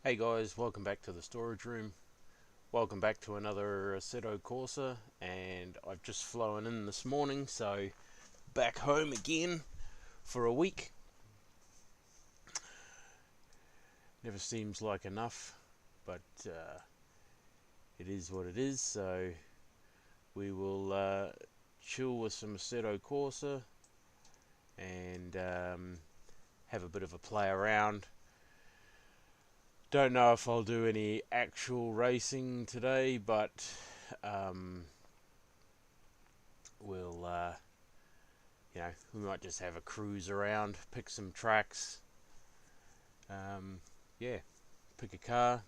Hey guys, welcome back to the storage room. Welcome back to another Assetto Corsa, and I've just flown in this morning, so back home again for a week. Never seems like enough, but it is what it is, so we will chill with some Assetto Corsa and have a bit of a play around. Don't know if I'll do any actual racing today, but we'll we might just have a cruise around, pick some tracks, yeah, pick a car,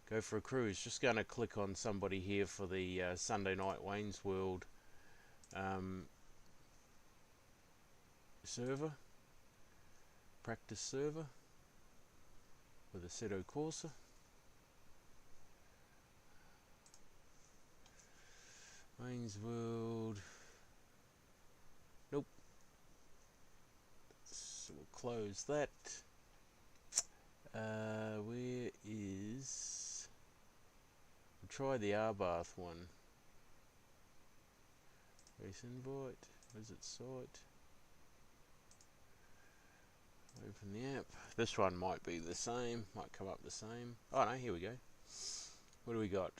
go for a cruise. Just going to click on somebody here for the Sunday Night Wayne's World server, practice server with Assetto Corsa. Wayne's World. Nope. So we'll close that. Where is... We'll try the Arbath one. Race invite. Visit site. Open the app. This one might be the same. Might come up the same. Oh no, here we go. What do we got?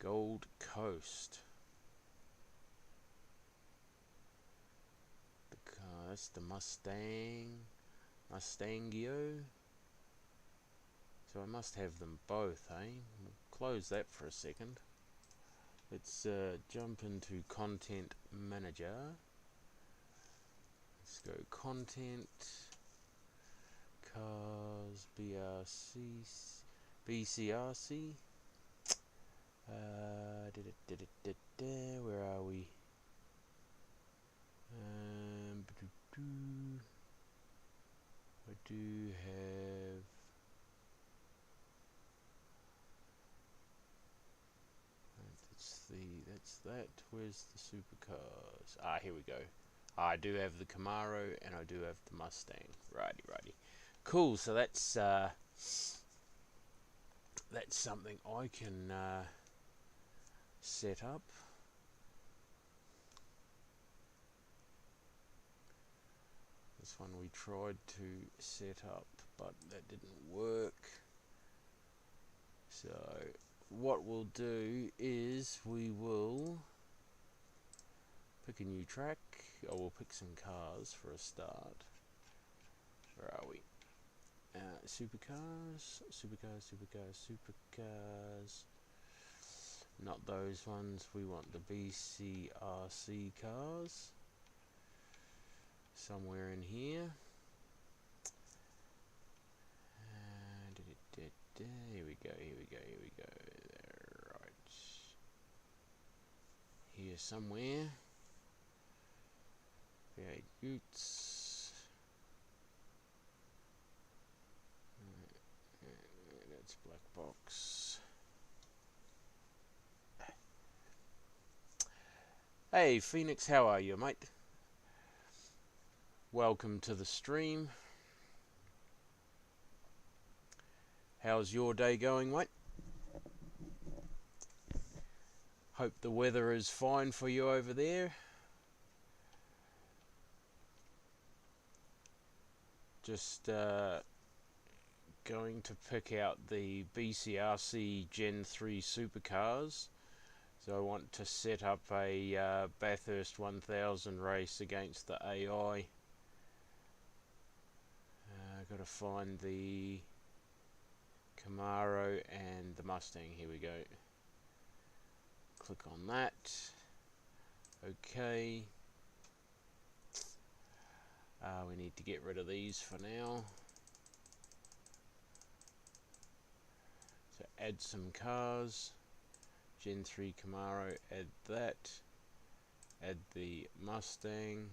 Gold Coast. That's the Mustangio. So I must have them both, eh? We'll close that for a second. Let's jump into Content Manager. Let's go Content, Cars, BCRC. Where are we? I do have that's that. Where's the supercars? Ah, here we go. I do have the Camaro and I do have the Mustang. Righty. Cool. So that's something I can set up. This one we tried to set up, but that didn't work. So what we'll do is we will pick a new track, or we'll pick some cars for a start. Where are we? Supercars. Not those ones. We want the BCRC cars. Somewhere in here. Here we go. Right. Here somewhere. Create Utes. That's black box. Hey Phoenix, how are you, mate? Welcome to the stream. How's your day going, mate? Hope the weather is fine for you over there. Just going to pick out the BCRC Gen 3 supercars. So I want to set up a Bathurst 1000 race against the AI. Got to find the Camaro and the Mustang. Here we go. Click on that. Okay. We need to get rid of these for now. So add some cars. Gen 3 Camaro, add that. Add the Mustang.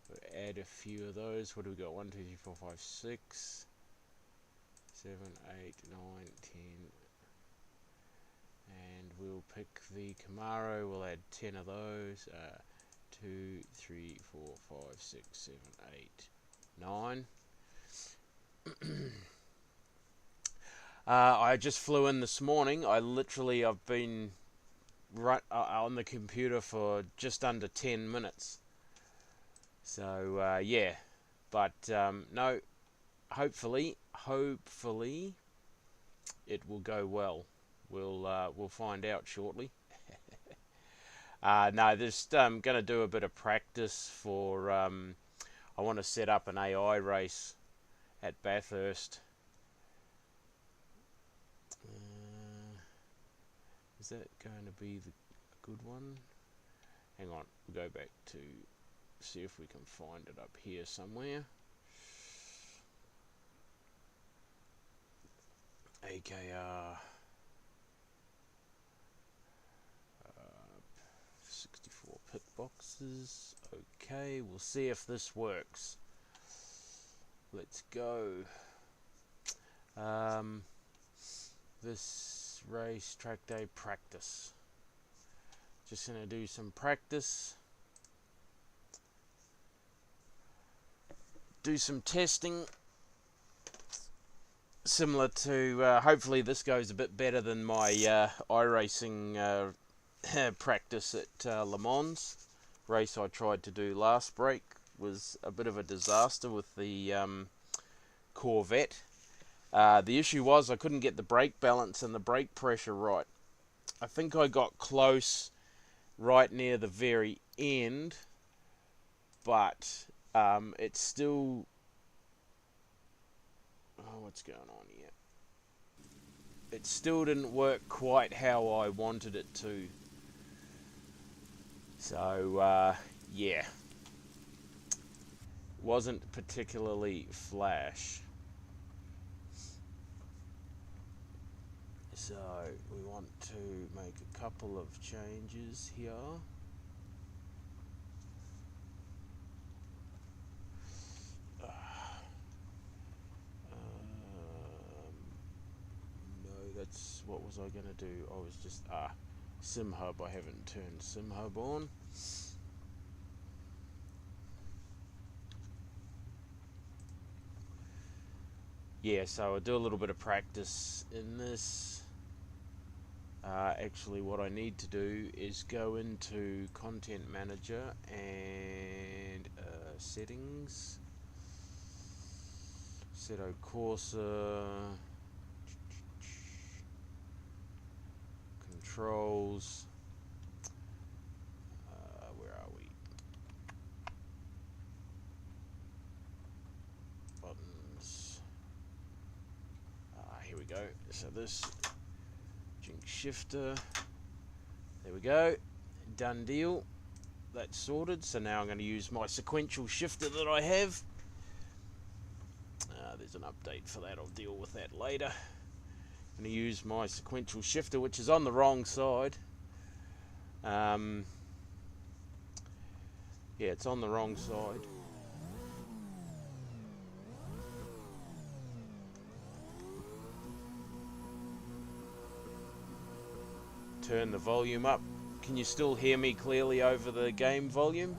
We'll add a few of those. What do we got? 1, 2, 3, 4, 5, 6, 7, 8, 9, 10. And we'll pick the Camaro. We'll add 10 of those. 2, 2, 3, 4, 5, 6, 7, 8, 9. I just flew in this morning. I've been on the computer for just under 10 minutes. So, yeah. But, no, hopefully it will go well. We'll find out shortly. No, just going to do a bit of practice for, I want to set up an AI race at Bathurst. Is that going to be the good one? Hang on, we'll go back to see if we can find it up here somewhere. AKR 64 pit boxes. Okay, we'll see if this works. Let's go. This race track day practice. Just gonna do some practice. Do some testing. Similar to, hopefully this goes a bit better than my iRacing practice at Le Mans. Race I tried to do last break was a bit of a disaster with the Corvette. The issue was I couldn't get the brake balance and the brake pressure right. I think I got close right near the very end, but it's still... Oh, what's going on here? It still didn't work quite how I wanted it to. So, yeah. Wasn't particularly flash. So, we want to make a couple of changes here. That's what was I going to do? I was just Sim Hub. I haven't turned Sim Hub on. Yeah, so I'll do a little bit of practice in this. Actually, what I need to do is go into Content Manager and settings. Assetto Corsa. Controls. Where are we? Buttons. Here we go. So this Jinx shifter. There we go. Done deal. That's sorted. So now I'm going to use my sequential shifter that I have. There's an update for that. I'll deal with that later. I'm going to use my sequential shifter, which is on the wrong side. Yeah, it's on the wrong side. Turn the volume up. Can you still hear me clearly over the game volume?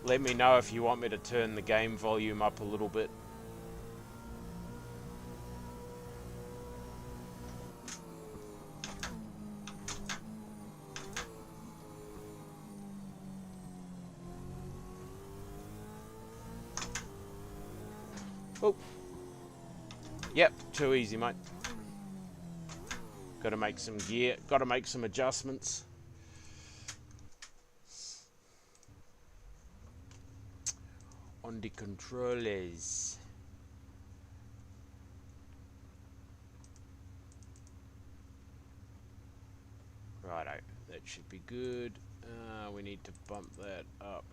Let me know if you want me to turn the game volume up a little bit. Oh. Yep, too easy, mate. Got to make some gear, got to make some adjustments. On the controllers. Righto, that should be good. We need to bump that up,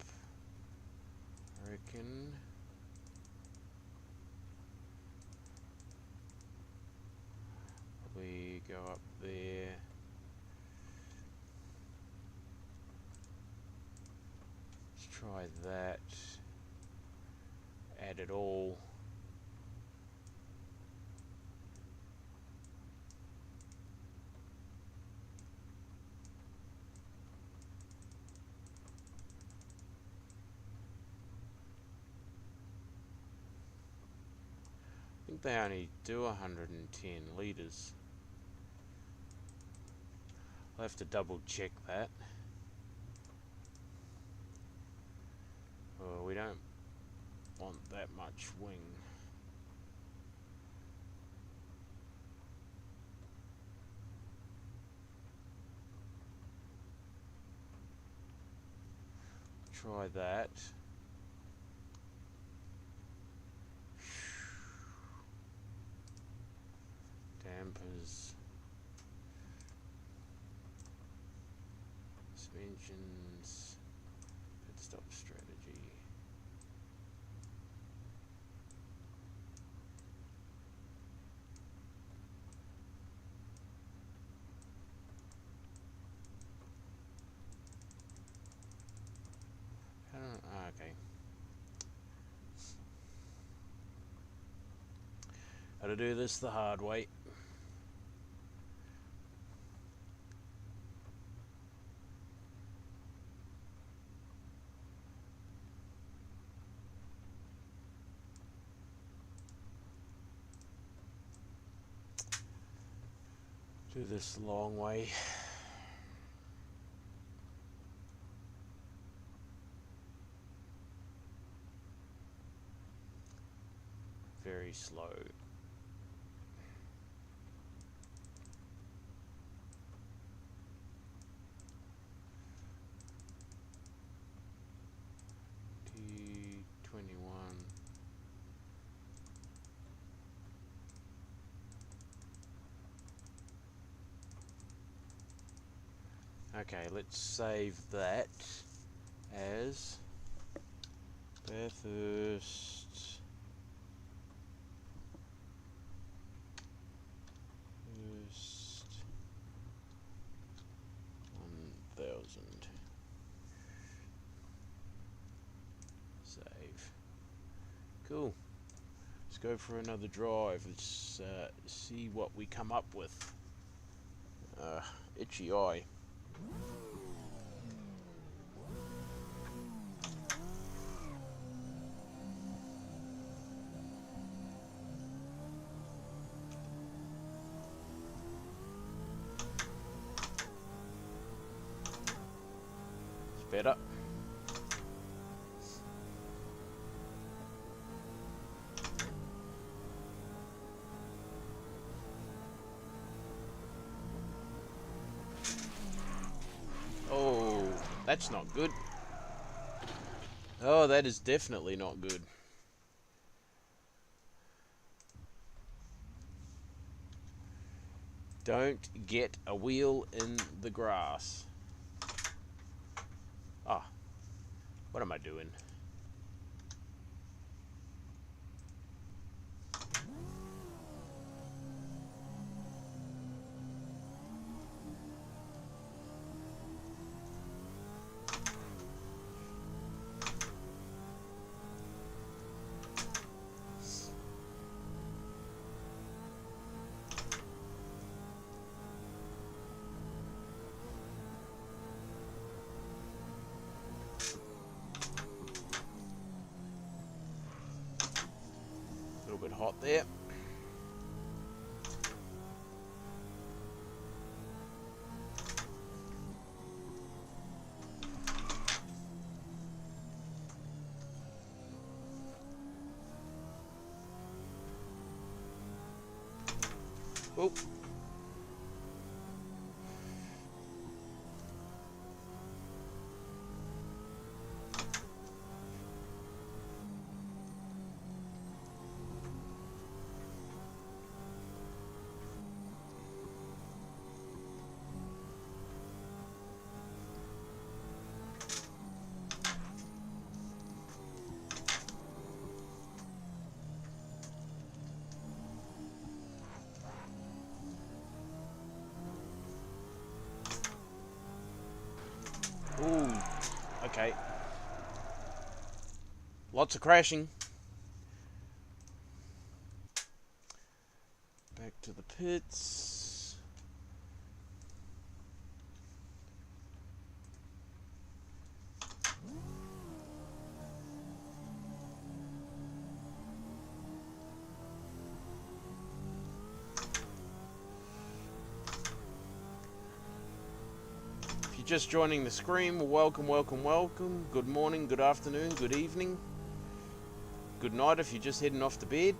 I reckon. we go up there, let's try that, add it all. I think they only do 110 litres. I'll have to double check that. Oh, we don't want that much wing. Try that. Dampers. Suspensions. Pit stop strategy. Okay. How to do this the hard way. Do this the long way. Very slow. T21. Okay, let's save that as Bathurst first 1000. Save. Cool. Let's go for another drive. Let's see what we come up with. Itchy eye. It's better. Oh, that's not good. Oh, that is definitely not good. Don't get a wheel in the grass. Ah, what am I doing? A little bit hot there. Oh. Okay. Lots of crashing. Back to the pits. If you're just joining the stream, welcome, welcome, welcome. Good morning, good afternoon, good evening. Good night if you're just heading off to bed.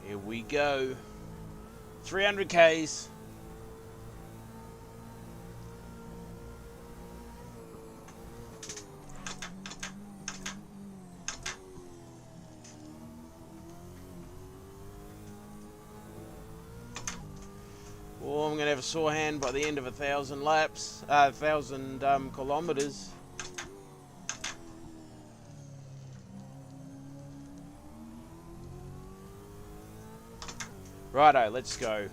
Here we go. 300 Ks. Oh, I'm going to have a sore hand by the end of 1,000 laps, 1,000 kilometers. Righto, let's go.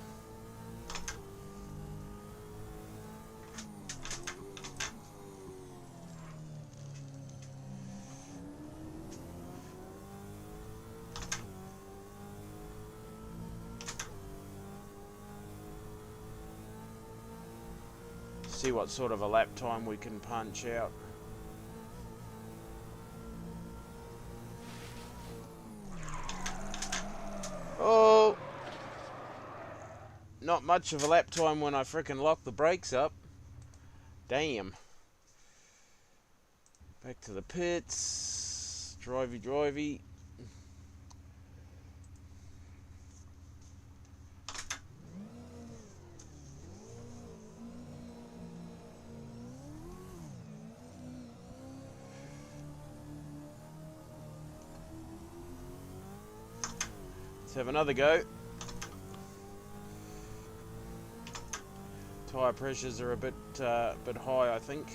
See what sort of a lap time we can punch out. Oh! Not much of a lap time when I frickin' lock the brakes up. Damn. Back to the pits. Drivey, drivey. Let's have another go. Tyre pressures are a bit high, I think.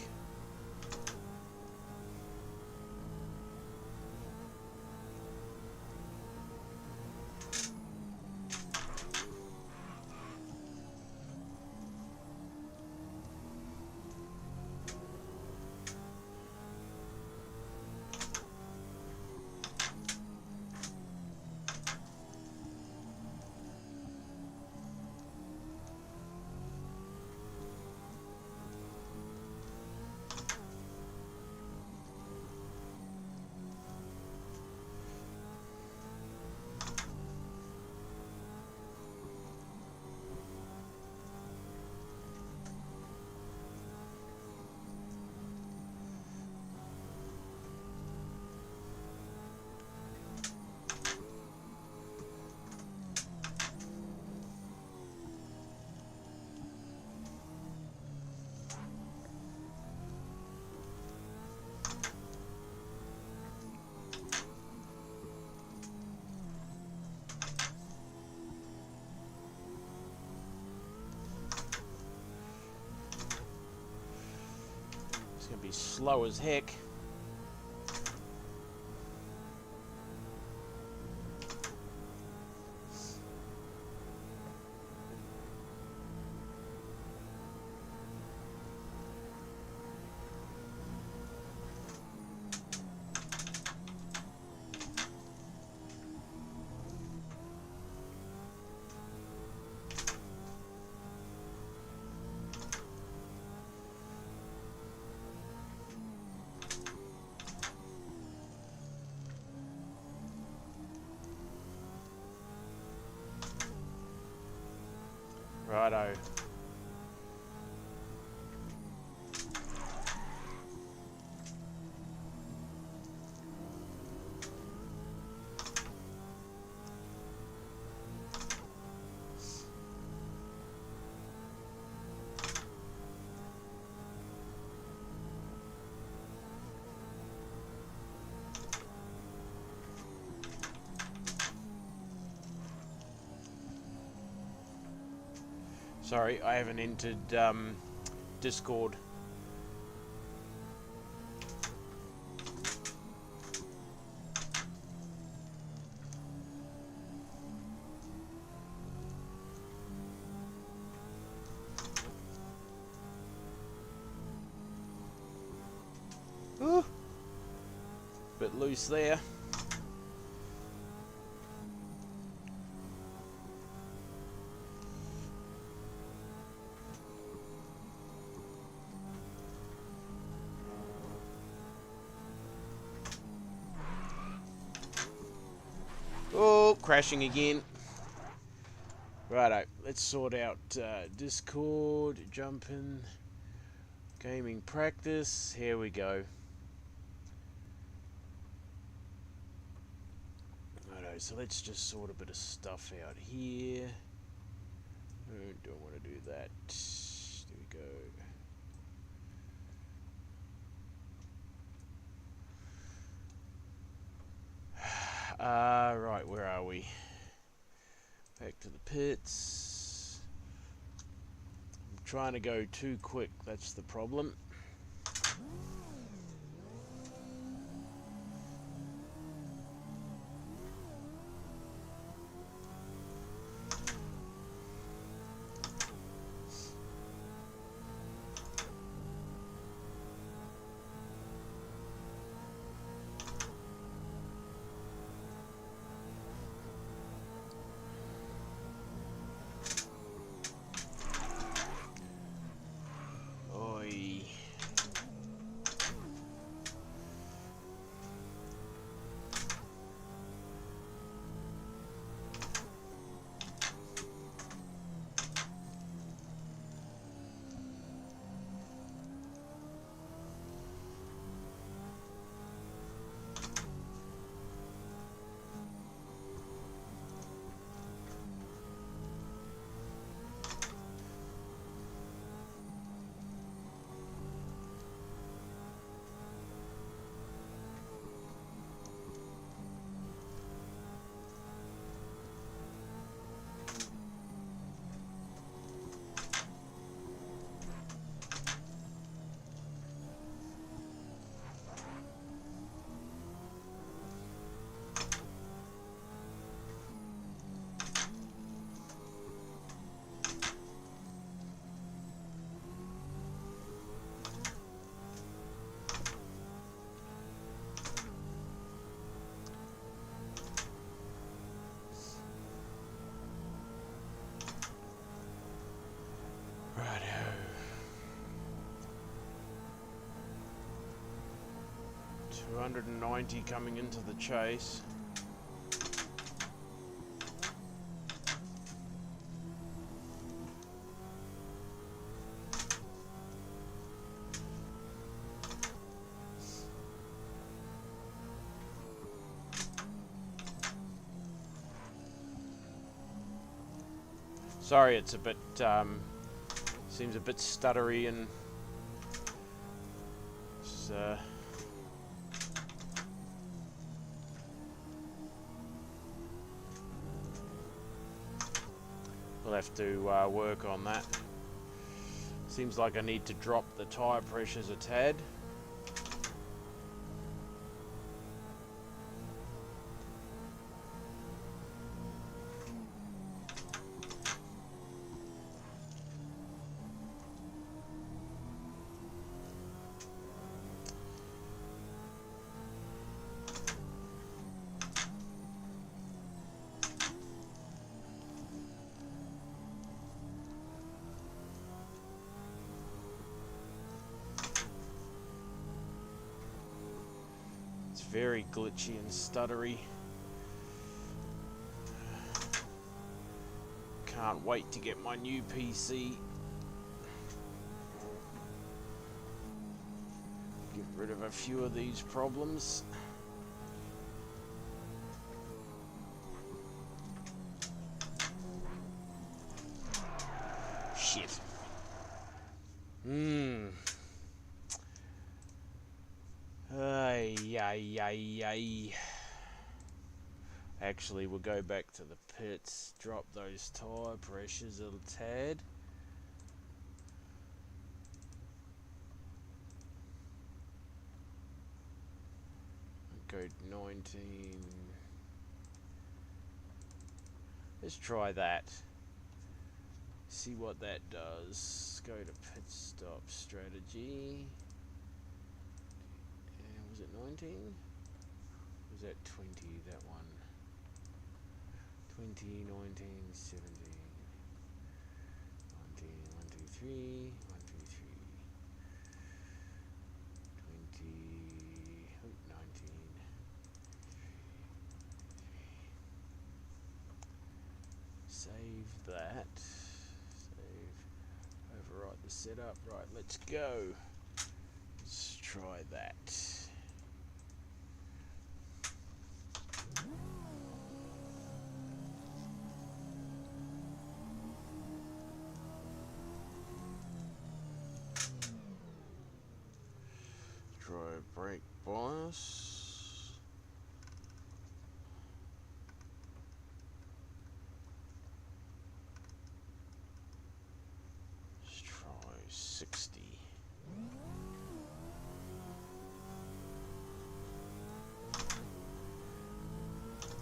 Gonna be slow as heck. Righto. Sorry, I haven't entered Discord. Ooh, bit loose there. Oh, crashing again. Righto, let's sort out Discord, jumping, gaming practice. Here we go. Righto, so let's just sort a bit of stuff out here. Don't want to do that. There we go. Right, where are we? Back to the pits. I'm trying to go too quick, that's the problem. Righto. $290 coming into the chase. Sorry, it's a bit, seems a bit stuttery and we'll have to work on that. Seems like I need to drop the tyre pressures a tad. Very glitchy and stuttery. Can't wait to get my new PC. Get rid of a few of these problems. Shit. Ay, ay, ay, ay. Actually, we'll go back to the pits, drop those tyre pressures a tad. Go 19. Let's try that. See what that does. Go to pit stop strategy. And was it 19? Was that 20? That one. 20, 19, 17. 19, 1, 2, 3. 1, 2, 3. 20. Oh, 19. Save that. Overwrite the setup. Right, let's go. Let's try that. Try brake bias. Let's try 60.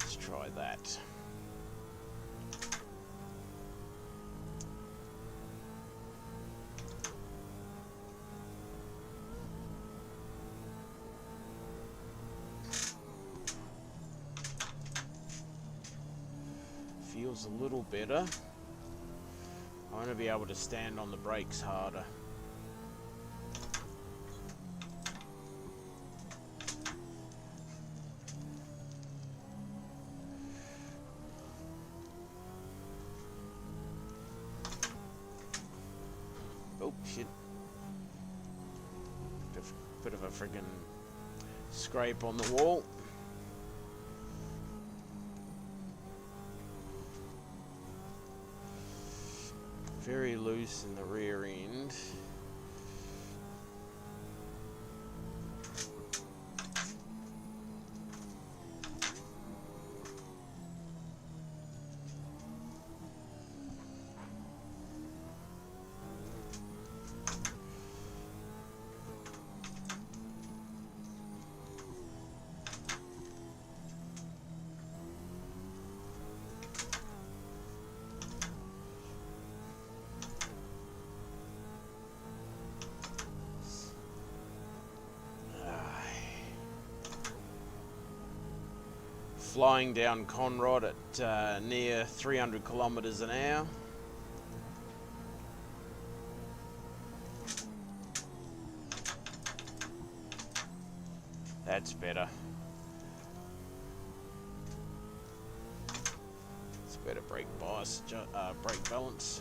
Let's try that. Feels a little better. I want to be able to stand on the brakes harder. Oh shit. Bit of a friggin' scrape on the wall. Very loose in the rear end. Flying down Conrod at near 300 kilometers an hour. That's better. It's better brake bias, brake balance.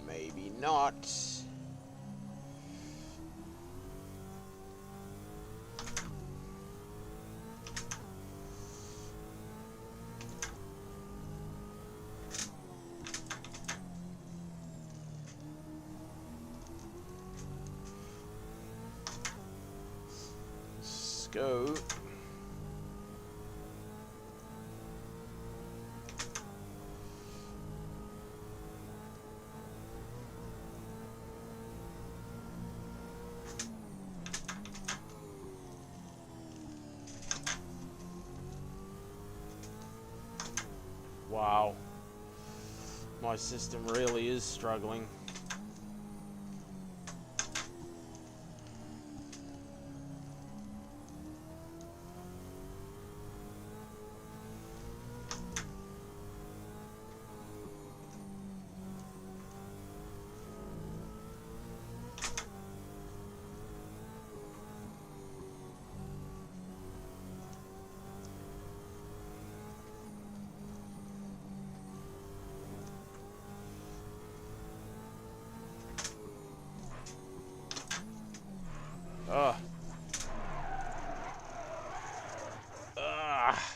Maybe not. Let's go. Wow, my system really is struggling. Oh. Ah.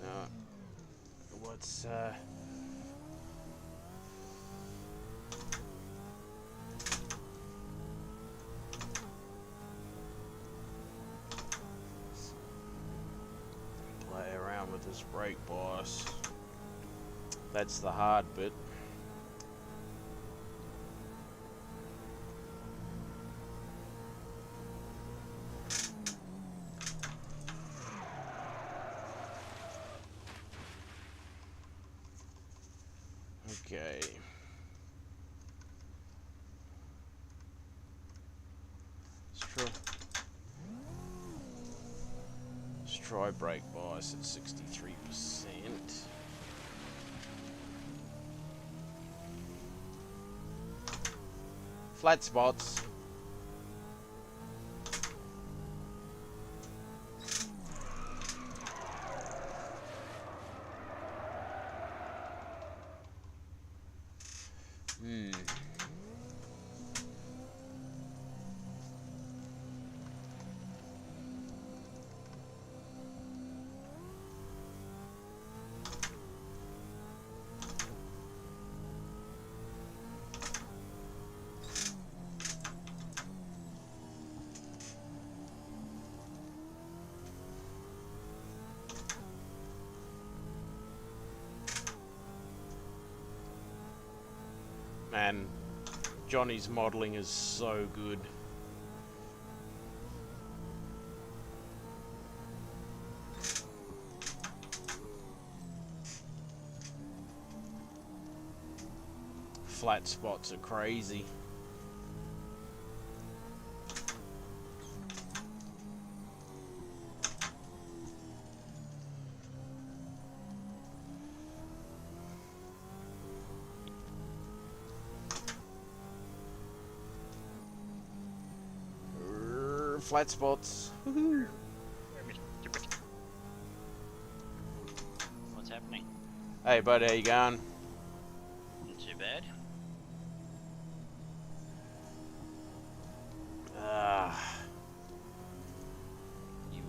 No. What's play around with this brake bias. That's the hard bit. Okay. Let's try brake bias at 63%. Flat spots. Man, Johnny's modelling is so good. Flat spots are crazy. Flat spots. What's happening? Hey bud, how you going? Not too bad. You,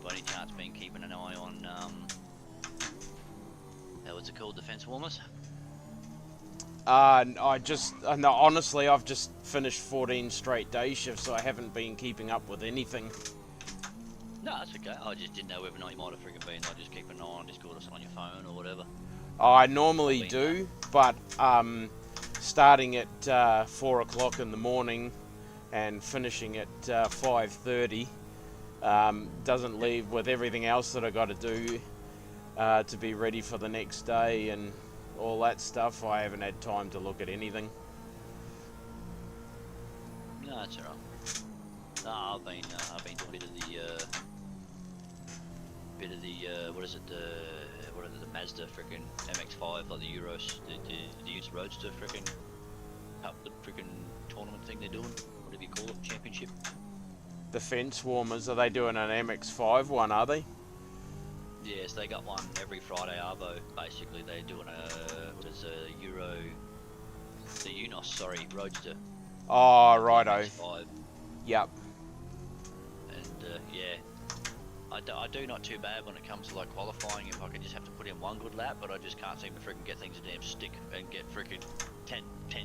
by any chance been keeping an eye on, what's it called, defense warmers? No, honestly, I've just finished 14 straight day shifts, so I haven't been keeping up with anything. No, that's okay. I just didn't know whether or not you might have freaking been, like, just keep an eye on Discord or something on your phone or whatever. I normally do, but starting at 4 o'clock in the morning and finishing at 5:30 doesn't leave with everything else that I got to do to be ready for the next day and all that stuff. I haven't had time to look at anything. No, that's alright. No, I've been doing a bit of the what is it, the Mazda freaking MX-5, like the Euros, the used Roadster freaking the freaking tournament thing they're doing, whatever you call it, championship. The fence warmers, are they doing an MX-5 one, are they? Yes, they got one every Friday Arvo. Basically, they're doing a the Unos, sorry, Roadster. Oh, righto. MX-5. Yep. And yeah, I do not too bad when it comes to like qualifying. If I can just have to put in one good lap, but I just can't seem to freaking get things to damn stick and get freaking 10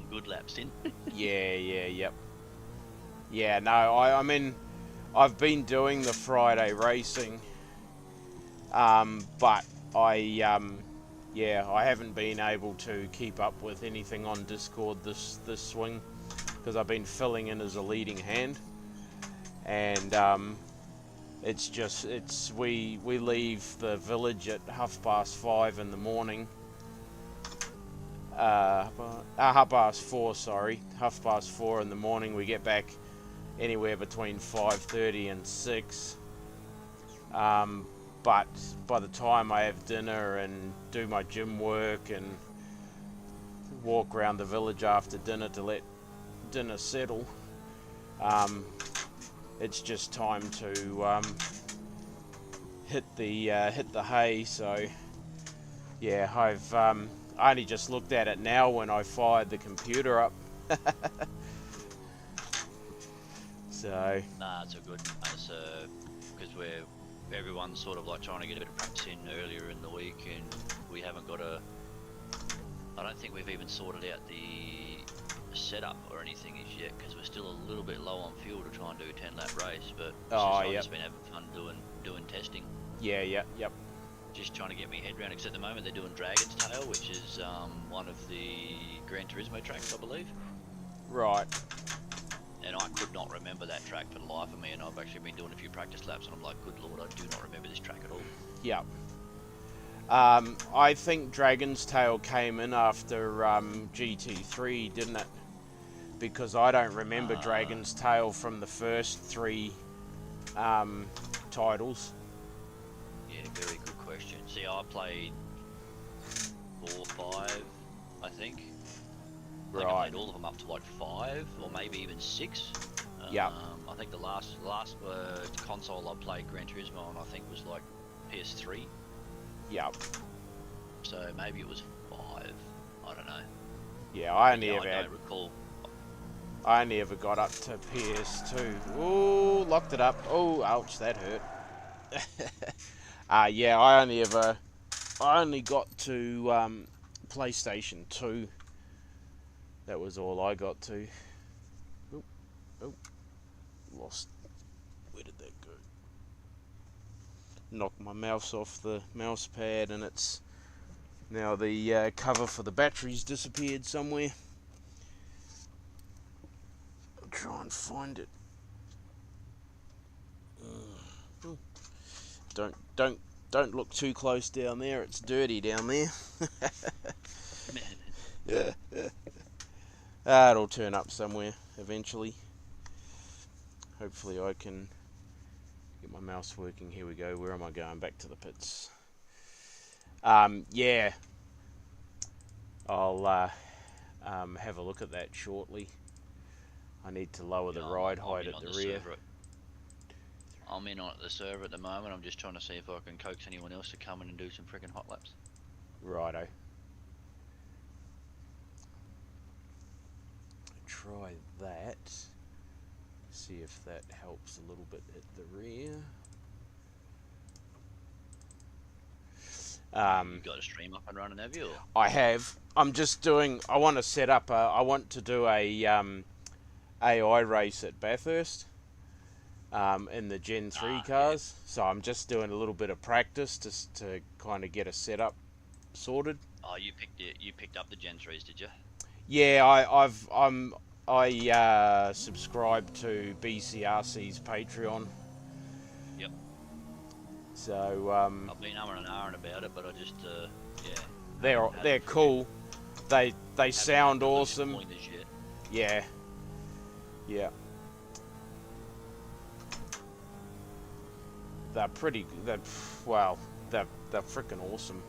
good laps in. Yep. Yeah, no, I mean, I've been doing the Friday racing, but I haven't been able to keep up with anything on Discord this swing because I've been filling in as a leading hand, and we leave the village at 5:30 in the morning. 4:30, sorry, 4:30 in the morning. We get back anywhere between 5:30 and 6. But by the time I have dinner and do my gym work and walk around the village after dinner to let dinner settle. It's just time to hit the hay. So yeah, I've I only just looked at it now when I fired the computer up. So Nah, it's all good. Because everyone's sort of like trying to get a bit of practice in earlier in the week, and we haven't got I don't think we've even sorted out the setup or anything as yet, because we're still a little bit low on fuel to try and do a 10-lap race. But I've just been having fun doing testing. Yeah, yep. Just trying to get my head around it, because at the moment they're doing Dragon's Tail, which is one of the Gran Turismo tracks, I believe. Right. And I could not remember that track for the life of me, and I've actually been doing a few practice laps, and I'm like, good lord, I do not remember this track at all. Yep. I think Dragon's Tail came in after GT3, didn't it? Because I don't remember Dragon's Tail from the first 3 titles. Yeah, very good question. See, I played 4, 5, I think. I played all of them up to like 5, or maybe even 6. Yeah. I think the last console I played Gran Turismo on, I think, was like PS3. Yep. So maybe it was 5. I don't know. Yeah, I don't recall. I only ever got up to PS2. Ooh, locked it up. Oh, ouch, that hurt. Yeah, I only got to PlayStation 2. That was all I got to. Oh, lost. Where did that go? Knocked my mouse off the mouse pad, and it's now the cover for the battery's disappeared somewhere. I'll try and find it. Don't look too close down there. It's dirty down there. Yeah. It'll turn up somewhere eventually. Hopefully I can get my mouse working. Here we go. Where am I going? Back to the pits. Yeah. I'll have a look at that shortly. I need to lower the ride height at the rear. I'm in on the server at the moment. I'm just trying to see if I can coax anyone else to come in and do some freaking hot laps. Righto. Try that. See if that helps a little bit at the rear. You've got a stream up and running, have you? I have. I'm just doing. I want to set up. I want to do a AI race at Bathurst. In the Gen 3 cars. Yeah. So I'm just doing a little bit of practice just to kind of get a setup sorted. Oh, you picked up the Gen 3s, did you? Yeah, I subscribed to BCRC's Patreon. Yep. So I've been umming and ahhing about it, but I just yeah. They're cool. They sound awesome. Yeah. Yeah. They're pretty. They're freaking awesome.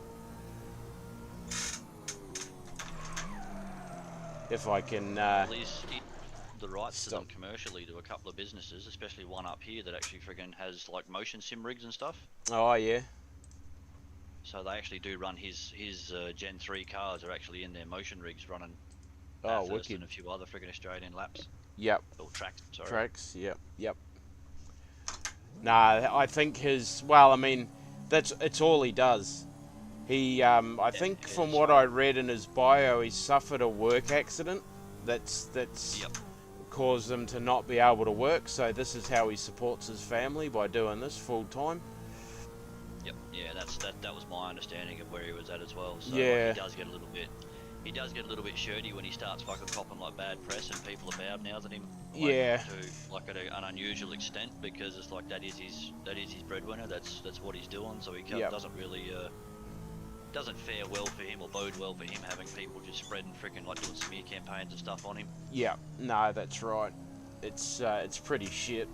If I can. At least the rights to them commercially to a couple of businesses, especially one up here that actually friggin' has like motion sim rigs and stuff. Oh yeah. So they actually do run his Gen 3 cars are actually in their motion rigs running. Wicked. And a few other friggin' Australian laps. Yep. Or tracks. Sorry. Tracks. Yep. Nah, I think his. Well, I mean, it's all he does. He, I think, from what I read in his bio, he suffered a work accident. That's caused him to not be able to work. So this is how he supports his family, by doing this full time. Yep. Yeah, that was my understanding of where he was at as well. So yeah. Like, he does get a little bit shirty when he starts fucking copping like bad press, and people are bad-mouthing him. Like, yeah. To like an unusual extent, because it's like that is his breadwinner. That's what he's doing. So he doesn't really doesn't fare well for him or bode well for him having people just spreading freaking like doing smear campaigns and stuff on him. Yeah. No, that's right. It's pretty shit.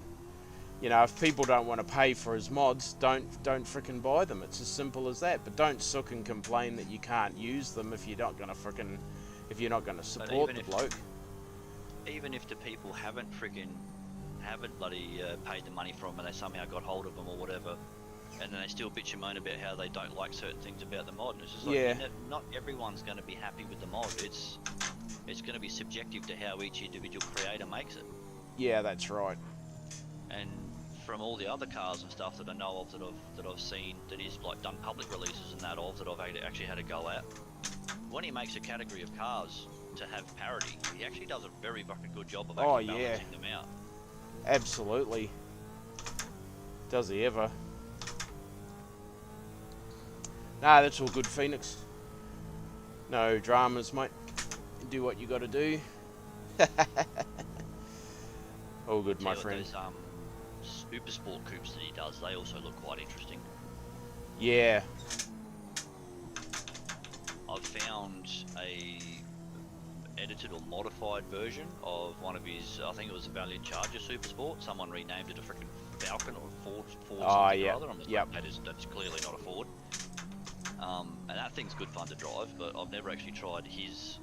You know, if people don't want to pay for his mods, don't frickin' buy them. It's as simple as that. But don't suck and complain that you can't use them if you're not gonna support the bloke. even if the people haven't bloody paid the money for them and they somehow got hold of them or whatever, and then they still bitch and moan about how they don't like certain things about the mod. And it's just like, Yeah. you know, not everyone's going to be happy with the mod. It's going to be subjective to how each individual creator makes it. Yeah, that's right. And from all the other cars and stuff that I know of that I've seen that is like done public releases and that of that I've actually had a go at, when he makes a category of cars to have parity, he actually does a very fucking good job of actually balancing them out. Absolutely. Does he ever? Nah, that's all good, Phoenix. No dramas, mate. Do what you got to do. All good, my friend. Those super sport coupes that he does, they also look quite interesting. Yeah. I've found a edited or modified version of one of his, I think it was a Valiant Charger Super Sport. Someone renamed it a freaking Falcon or Ford something or other. That's clearly not a Ford. And that thing's good fun to drive, but I've never actually tried his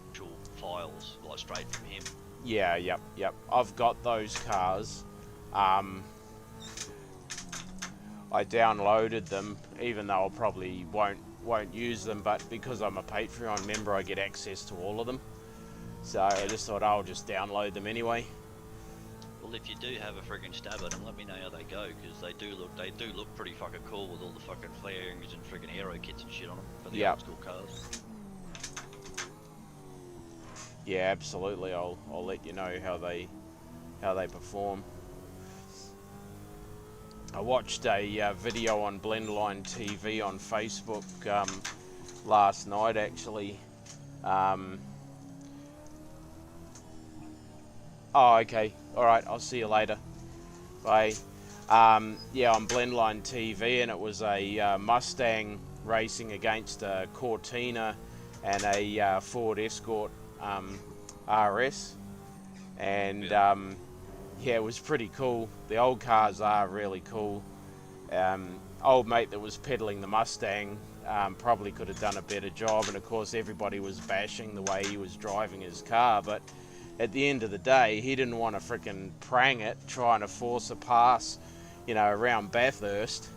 actual files like straight from him. Yeah, yep. I've got those cars. I downloaded them, even though I probably won't use them, but because I'm a Patreon member, I get access to all of them. So I just thought I'll just download them anyway. Well, if you do have a friggin' stab at them, let me know how they go, because they do look pretty fucking cool with all the fucking flares and friggin' aero kits and shit on them for the old school cars. Yeah, absolutely. I'll let you know how they perform. I watched a video on Blendline TV on Facebook last night, actually. Oh, okay. All right. I'll see you later. Bye. Yeah, on Blendline TV, and it was a Mustang racing against a Cortina and a Ford Escort RS, and yeah, it was pretty cool. The old cars are really cool. Old mate that was pedaling the Mustang probably could have done a better job, and of course everybody was bashing the way he was driving his car, but at the end of the day, he didn't want to frickin' prang it, trying to force a pass, around Bathurst.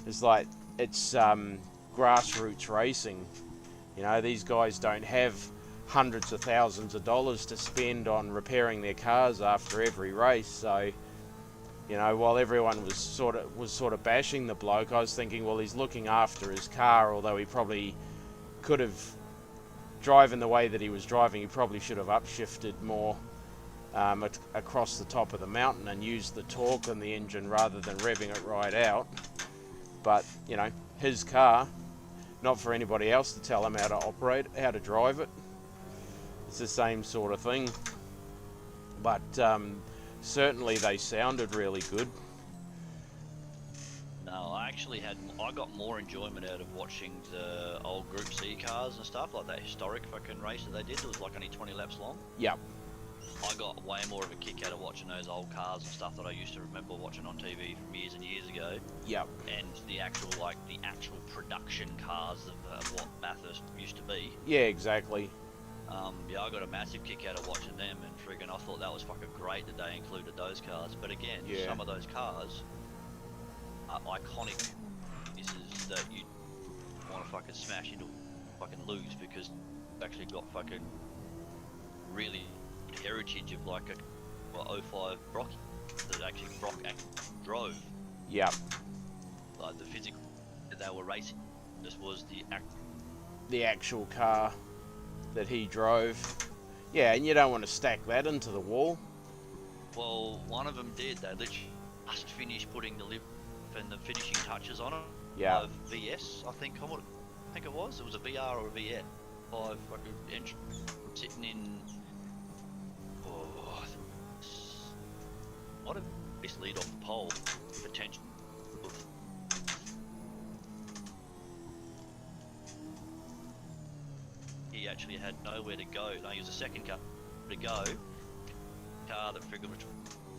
It's like, it's grassroots racing. These guys don't have hundreds of thousands of dollars to spend on repairing their cars after every race. So, while everyone was sort of bashing the bloke, I was thinking, well, he's looking after his car, although he probably could have, driving the way that he was driving, he probably should have upshifted more across the top of the mountain and used the torque on the engine rather than revving it right out. But, his car, not for anybody else to tell him how to operate, how to drive it. It's the same sort of thing. But certainly they sounded really good. No, I got more enjoyment out of watching the old Group C cars and stuff, like that historic fucking race that they did. It was like only 20 laps long. Yep. I got way more of a kick out of watching those old cars and stuff that I used to remember watching on TV from years and years ago. Yep. And the actual production cars of what Bathurst used to be. Yeah, exactly. Yeah, I got a massive kick out of watching them, and friggin' I thought that was fucking great that they included those cars. But again, some of those cars are iconic pieces that you want to fucking smash into, fucking lose, because they've actually got fucking really good heritage of like a 05 Brock that actually Brock drove. Yep. Like the physical that they were racing, this was the actual car that he drove. Yeah, and you don't want to stack that into the wall. Well, one of them did. They literally just finished putting the lip and the finishing touches on it. Yeah. VS, I think it was. It was a VR or a VS. 5 fucking engine sitting in. What a this lead off the pole potential. He actually had nowhere to go. No, he was the second car to go. Car that friggin' was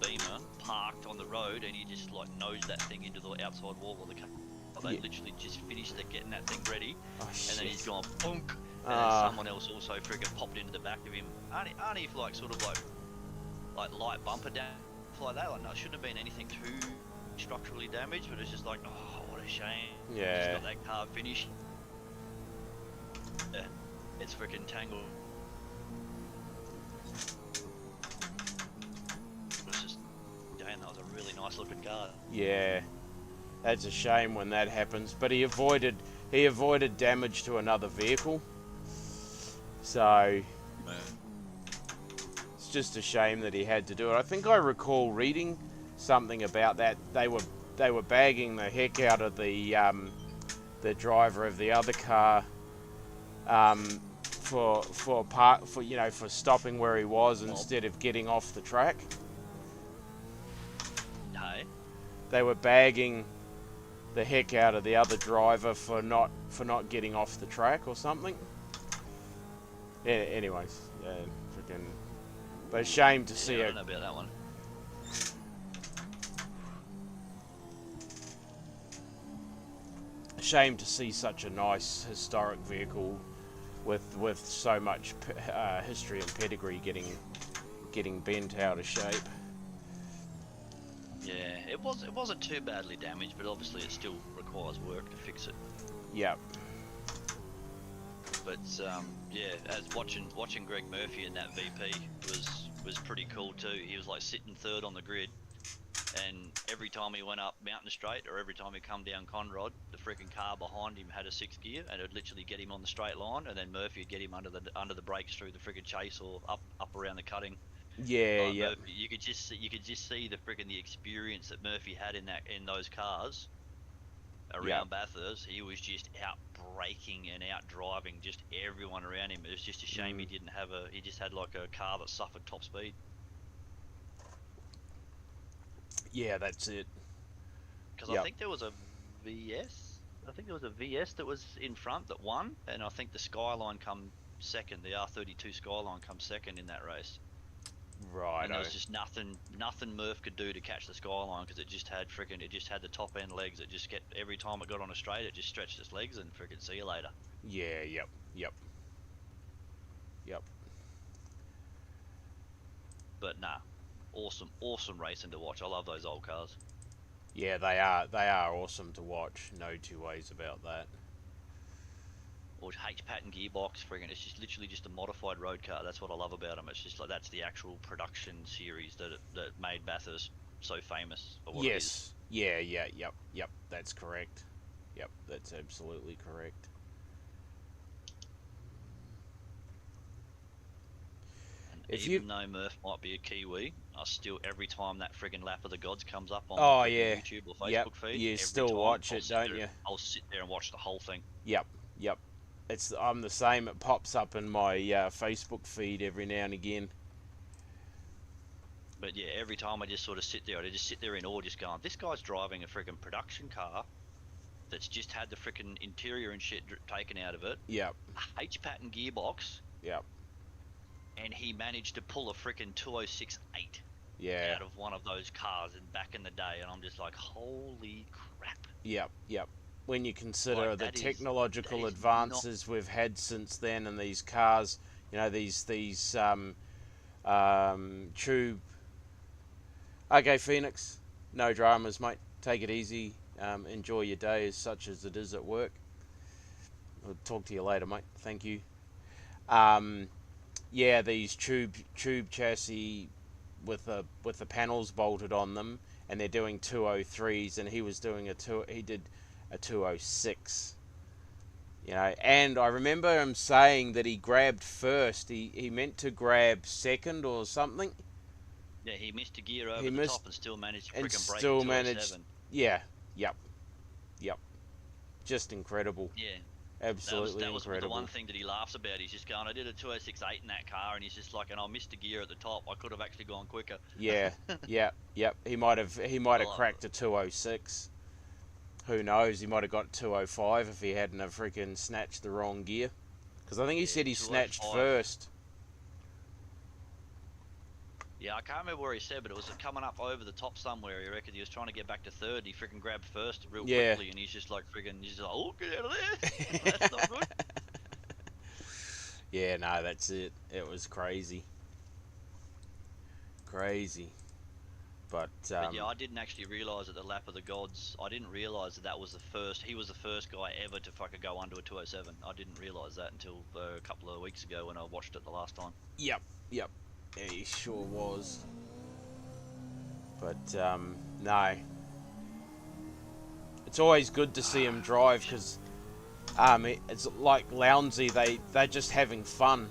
Beamer parked on the road, and he just like nosed that thing into the outside wall of the car. They literally just finished getting that thing ready, and then he's gone bonk, and then someone else also friggin' popped into the back of him. Only like sort of like light bumper damage like that. Like, no, it shouldn't have been anything too structurally damaged, but it's just like, oh, what a shame. Yeah. Just got that car finished. Yeah, it's freaking tangled. It was just, damn, that was a really nice looking car. Yeah, that's a shame when that happens. But he avoided damage to another vehicle. So it's just a shame that he had to do it. I think I recall reading something about that. They were bagging the heck out of the driver of the other car for stopping where he was instead of getting off the track. Hey, They were bagging the heck out of the other driver for not getting off the track or something. Yeah, anyways, freaking. But a shame to see I don't know about that one. Shame to see such a nice historic vehicle with so much history and pedigree getting bent out of shape. Yeah, it wasn't too badly damaged, but obviously it still requires work to fix it. Yeah. But yeah, as watching Greg Murphy in that VP was pretty cool too. He was like sitting third on the grid, and every time he went up Mountain Straight or every time he come down Conrod, the freaking car behind him had a sixth gear and it'd literally get him on the straight line, and then Murphy would get him under the brakes through the freaking chase or up around the cutting. Yeah, Like yeah. Murphy, you could just see the experience that Murphy had in those cars around Bathurst. He was just out braking and out driving just everyone around him. It was just a shame he just had like a car that suffered top speed. Yeah, that's it. Because I think there was a VS. I think there was a VS that was in front that won, and I think the Skyline come second. The R32 Skyline come second in that race. Right. And there was just nothing Murph could do to catch the Skyline because it just had the top end legs. It just every time it got on a straight, it just stretched its legs and freaking see you later. Yeah. Yep. But nah, awesome racing to watch. I love those old cars. Yeah, they are awesome to watch. No two ways about that. Or H pattern gearbox, friggin', it's just literally just a modified road car. That's what I love about them. It's just like that's the actual production series that made Bathurst so famous for what it is. Yep. That's correct. Yep, that's absolutely correct. And even though Murph might be a Kiwi, I still every time that friggin' Lap of the Gods comes up on YouTube or Facebook feed, you still watch it, don't you? I'll sit there and watch the whole thing. Yep. I'm the same. It pops up in my Facebook feed every now and again. But yeah, every time I just sort of sit there, I just sit there in awe, just going, this guy's driving a freaking production car that's just had the freaking interior and shit taken out of it. Yep. A H pattern gearbox. Yep. And he managed to pull a freaking 206.8 out of one of those cars back in the day, and I'm just like, holy crap. Yep. When you consider the technological advances we've had since then, and these cars, these tube. Okay, Phoenix, no dramas, mate. Take it easy. Enjoy your day, as such as it is at work. I'll talk to you later, mate. Thank you. These tube chassis with the panels bolted on them, and they're doing 203s, and he did a 206. And I remember him saying that he grabbed first. He meant to grab second or something. Yeah, he missed a gear over the top and still managed to freaking break 207. Yeah, yep. Just incredible. Yeah. Absolutely that was incredible. The one thing that he laughs about. He's just going, I did a 206.8 in that car, and he's just like, and I missed a gear at the top. I could have actually gone quicker. Yep. He might have cracked a 206. Who knows? He might have got 205 if he hadn't have freaking snatched the wrong gear. Because I think he said he snatched first. Yeah, I can't remember where he said, but it was coming up over the top somewhere. He reckoned he was trying to get back to third. He freaking grabbed first quickly, and he's just like, oh, get out of there. That's not good. Yeah, no, that's it. It was crazy. Crazy. But, But yeah, I didn't actually realise at the lap of the gods. I didn't realise that that was the first. He was the first guy ever to fucking go under a 207. I didn't realise that until a couple of weeks ago when I watched it the last time. yep, yep. Yeah, he sure was. But, no. It's always good to see him drive because it's like Lounsey, they're just having fun.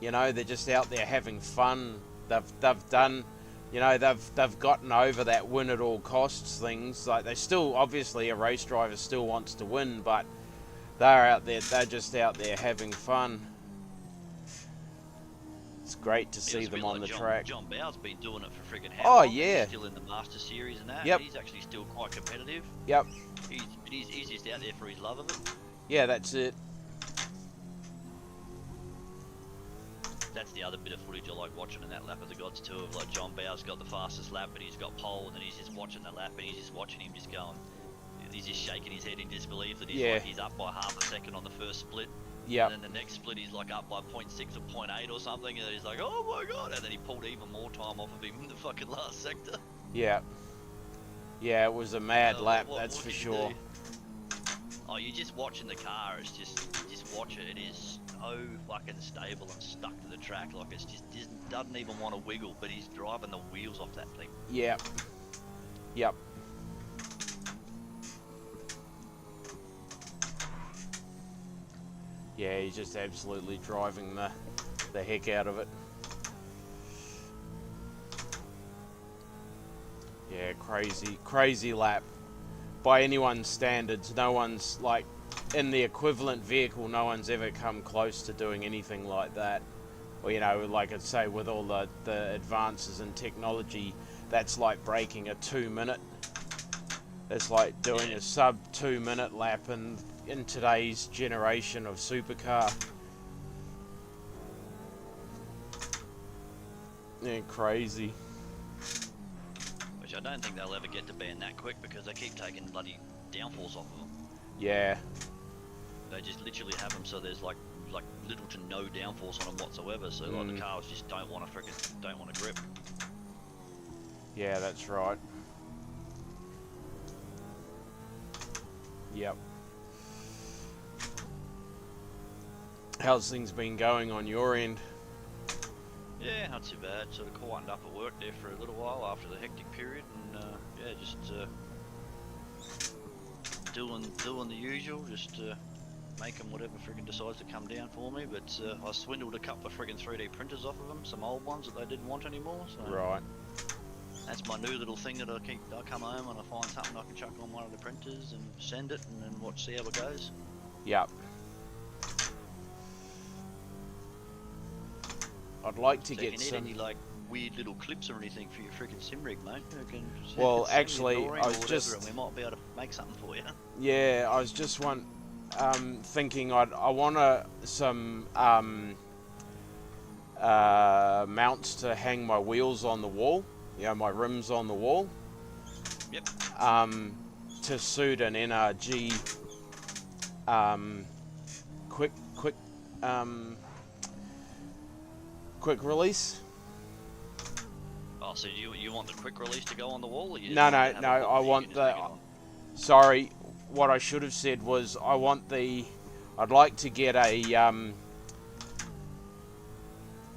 You know, they're just out there having fun. They've done, you know, they've gotten over that win at all costs things. Like, they still, obviously, a race driver still wants to win, but they're just out there having fun. It's great to see them on the track. John Bow's been doing it for friggin' Oh how long? yeah. He's still in the Master Series and that. Yep. He's actually still quite competitive. Yep. He's just out there for his love of it. Yeah, that's it. That's the other bit of footage I like watching in that lap of the gods too. Of like John Bow's got the fastest lap, but he's got pole, and then he's just watching the lap, and he's just watching him just going. He's just shaking his head in disbelief that he's up by half a second on the first split. Yeah. And then the next split he's like up by 0.6 or 0.8 or something, and then he's like, oh my god! And then he pulled even more time off of him in the fucking last sector. Yeah. Yeah, it was a mad lap, that's for sure. Oh, you're just watching the car. It's just watch it. It is so fucking stable and stuck to the track. Like it doesn't even want to wiggle, but he's driving the wheels off that thing. Yep. Yep. Yeah, he's just absolutely driving the heck out of it. Yeah, crazy lap. By anyone's standards, no one's, like, in the equivalent vehicle, no one's ever come close to doing anything like that. Or, you know, like I'd say, with all the advances in technology, that's like breaking a 2 minute. It's like doing a sub 2 minute lap in today's generation of supercar. Yeah, crazy. Which I don't think they'll ever get to being that quick because they keep taking bloody downforce off of them. Yeah. They just literally have them so there's like little to no downforce on them whatsoever. So like the cars just don't want to grip. Yeah, that's right. Yep. How's things been going on your end? Yeah, not too bad. Sort of quietened up at work there for a little while after the hectic period, and yeah, just doing the usual, just making whatever friggin' decides to come down for me. But I swindled a couple of friggin' 3D printers off of them, some old ones that they didn't want anymore. So Right. that's my new little thing that I come home and I find something I can chuck on one of the printers and send it, and then see how it goes. Yep. I'd like to So get if you some. need any like weird little clips or anything for your freaking sim rig, mate, you can Well, send me a actually, drawing I or was whatever, just. and we might be able to make something for you. Yeah, I was just thinking I want some mounts to hang my wheels on the wall. You know, my rims on the wall. Yep. To suit an NRG quick release. Oh, so you want the quick release to go on the wall? Or you just No, want no, to have no. a hook I that you want can just the. hang it on? Sorry, what I should have said was I want the. I'd like to get a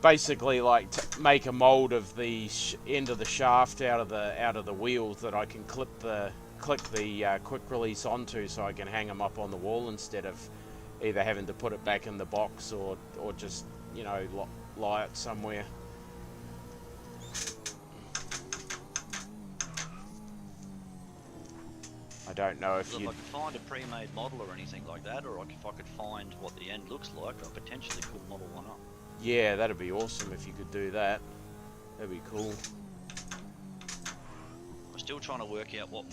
basically like to make a mold of the end of the shaft out of the wheels that I can click the quick release onto, so I can hang them up on the wall instead of either having to put it back in the box or just, you know, lie it somewhere. I don't know if Well, you. if I could find a pre-made model or anything like that, or if I could find what the end looks like, I potentially could model one up. Yeah, that'd be awesome if you could do that. That'd be cool. I'm still trying to work out what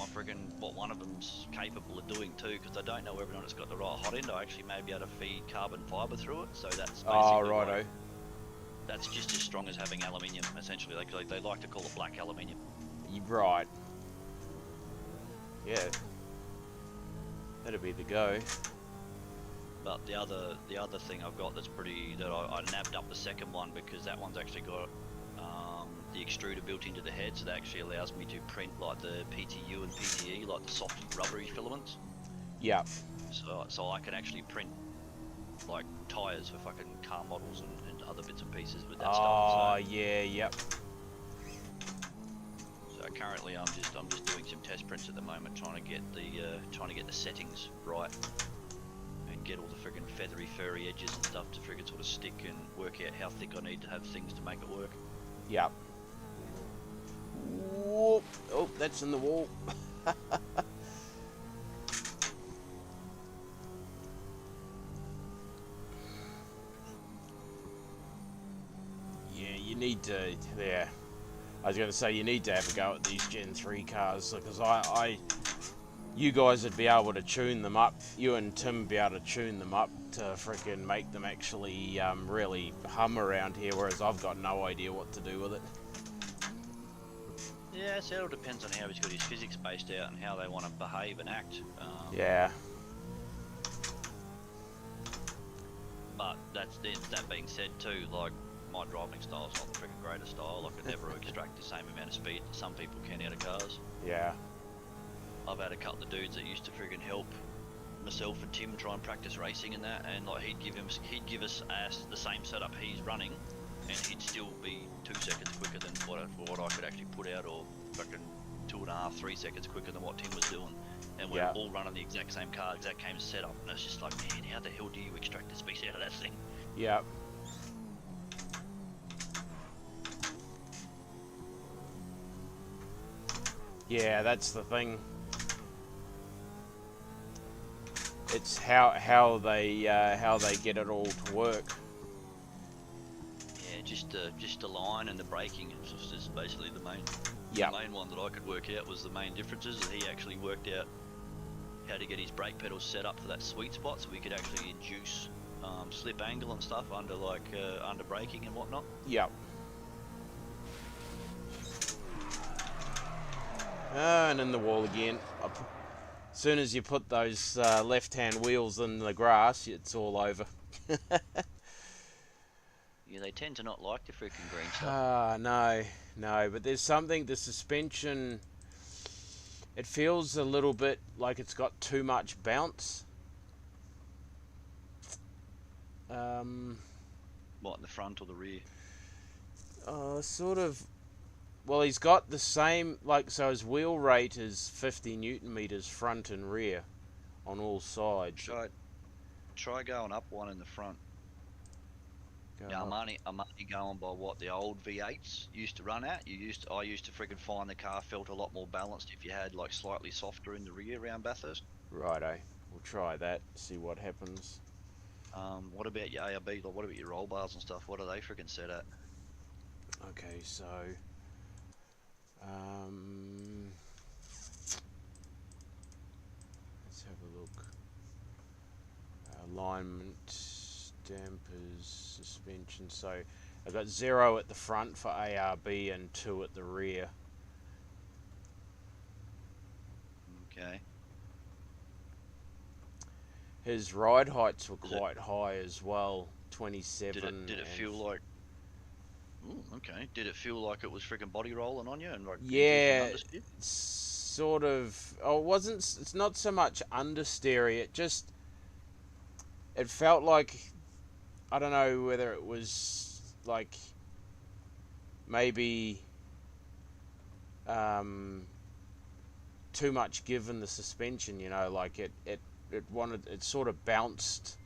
one of them's capable of doing too, because I don't know whether or not it's got the right hot end. I actually may be able to feed carbon fibre through it, so that's basically Righto. like, that's just as strong as having aluminium, essentially. They like to call it black aluminium. Right. Yeah. That'd be the go. But the other thing I've got that's pretty that I nabbed up the second one because that one's actually got the extruder built into the head, so that actually allows me to print like the PTU and PTE, like the soft rubbery filaments. Yeah. So I can actually print like tires for fucking car models and other bits and pieces with that stuff. Oh yeah, yep. So currently I'm just doing some test prints at the moment, trying to get the settings right and get all the friggin' feathery, furry edges and stuff to friggin' sort of stick and work out how thick I need to have things to make it work. Yep. Whoop. Oh, that's in the wall. Yeah, you need to. Yeah, I was going to say you need to have a go at these Gen 3 cars because you guys would be able to tune them up. You and Tim would be able to tune them up to freaking make them actually really hum around here, whereas I've got no idea what to do with it. Yeah, so it all depends on how he's got his physics spaced out and how they want to behave and act. Yeah. But that being said too, like my driving style's not the freaking greatest style. I could never extract the same amount of speed that some people can out of cars. Yeah. I've had a couple of dudes that used to friggin' help myself and Tim try and practice racing and that, and like he'd give us the same setup he's running, and he'd still be 2 seconds quicker than what I could actually put out, or fucking 2.5, 3 seconds quicker than what Tim was doing. And we're all running the exact same car, exact same setup, and it's just like, man, how the hell do you extract the speed out of that thing? Yeah. Yeah, that's the thing. It's how they get it all to work. Yeah, just the line and the braking is basically the main. Yeah. The main one that I could work out was the main differences. He actually worked out how to get his brake pedals set up for that sweet spot, so we could actually induce slip angle and stuff under under braking and whatnot. Yep. And in the wall again. As soon as you put those left-hand wheels in the grass, it's all over. Yeah, they tend to not like the freaking green stuff. No, but there's something, the suspension, it feels a little bit like it's got too much bounce. What, in the front or the rear? Sort of. Well, he's got the same, so his wheel rate is 50 Newton meters front and rear on all sides. Try going up one in the front. Yeah, I'm only going by what the old V8s used to run at. I used to freaking find the car felt a lot more balanced if you had like slightly softer in the rear around Bathurst. Righto, we'll try that. See what happens. What about your ARB? Like, what about your roll bars and stuff? What are they freaking set at? Okay, so let's have a look. Alignment, dampers, suspension. So I've got 0 at the front for ARB and 2 at the rear. Okay. His ride heights were quite high as well, 27. Did it feel like? Ooh, okay. Did it feel like it was freaking body rolling on you and like? Yeah, sort of. Oh, it wasn't. It's not so much understeery. It felt like, I don't know whether it was like maybe too much given the suspension. You know, like it sort of bounced.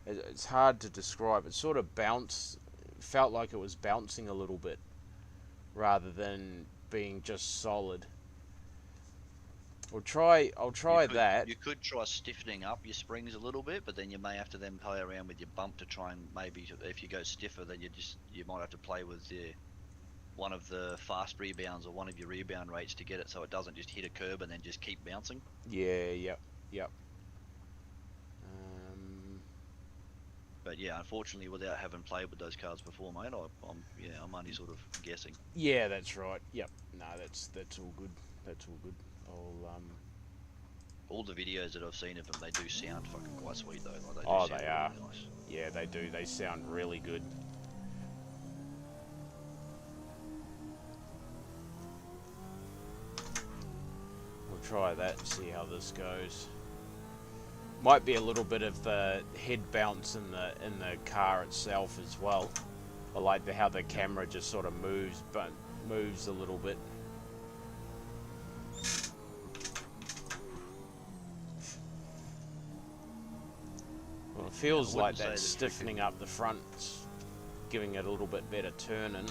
It's hard to describe. It sort of bounced. Felt like it was bouncing a little bit rather than being just solid. I'll try that. You could try stiffening up your springs a little bit, but then you may have to then play around with your bump to try and maybe if you go stiffer, then you might have to play with one of the fast rebounds or one of your rebound rates to get it so it doesn't just hit a curb and then just keep bouncing. Yeah, yep. But yeah, unfortunately, without having played with those cards before, mate, I'm only sort of guessing. Yeah, that's right. Yep. No, that's all good. That's all good. all the videos that I've seen of them, they do sound fucking quite sweet though. Like they do Oh, sound they really are. nice. Yeah, they do. They sound really good. We'll try that and see how this goes. Might be a little bit of head bounce in the car itself as well. I like how the camera just sort of moves a little bit. Well, it feels like that's stiffening up the front, giving it a little bit better turning.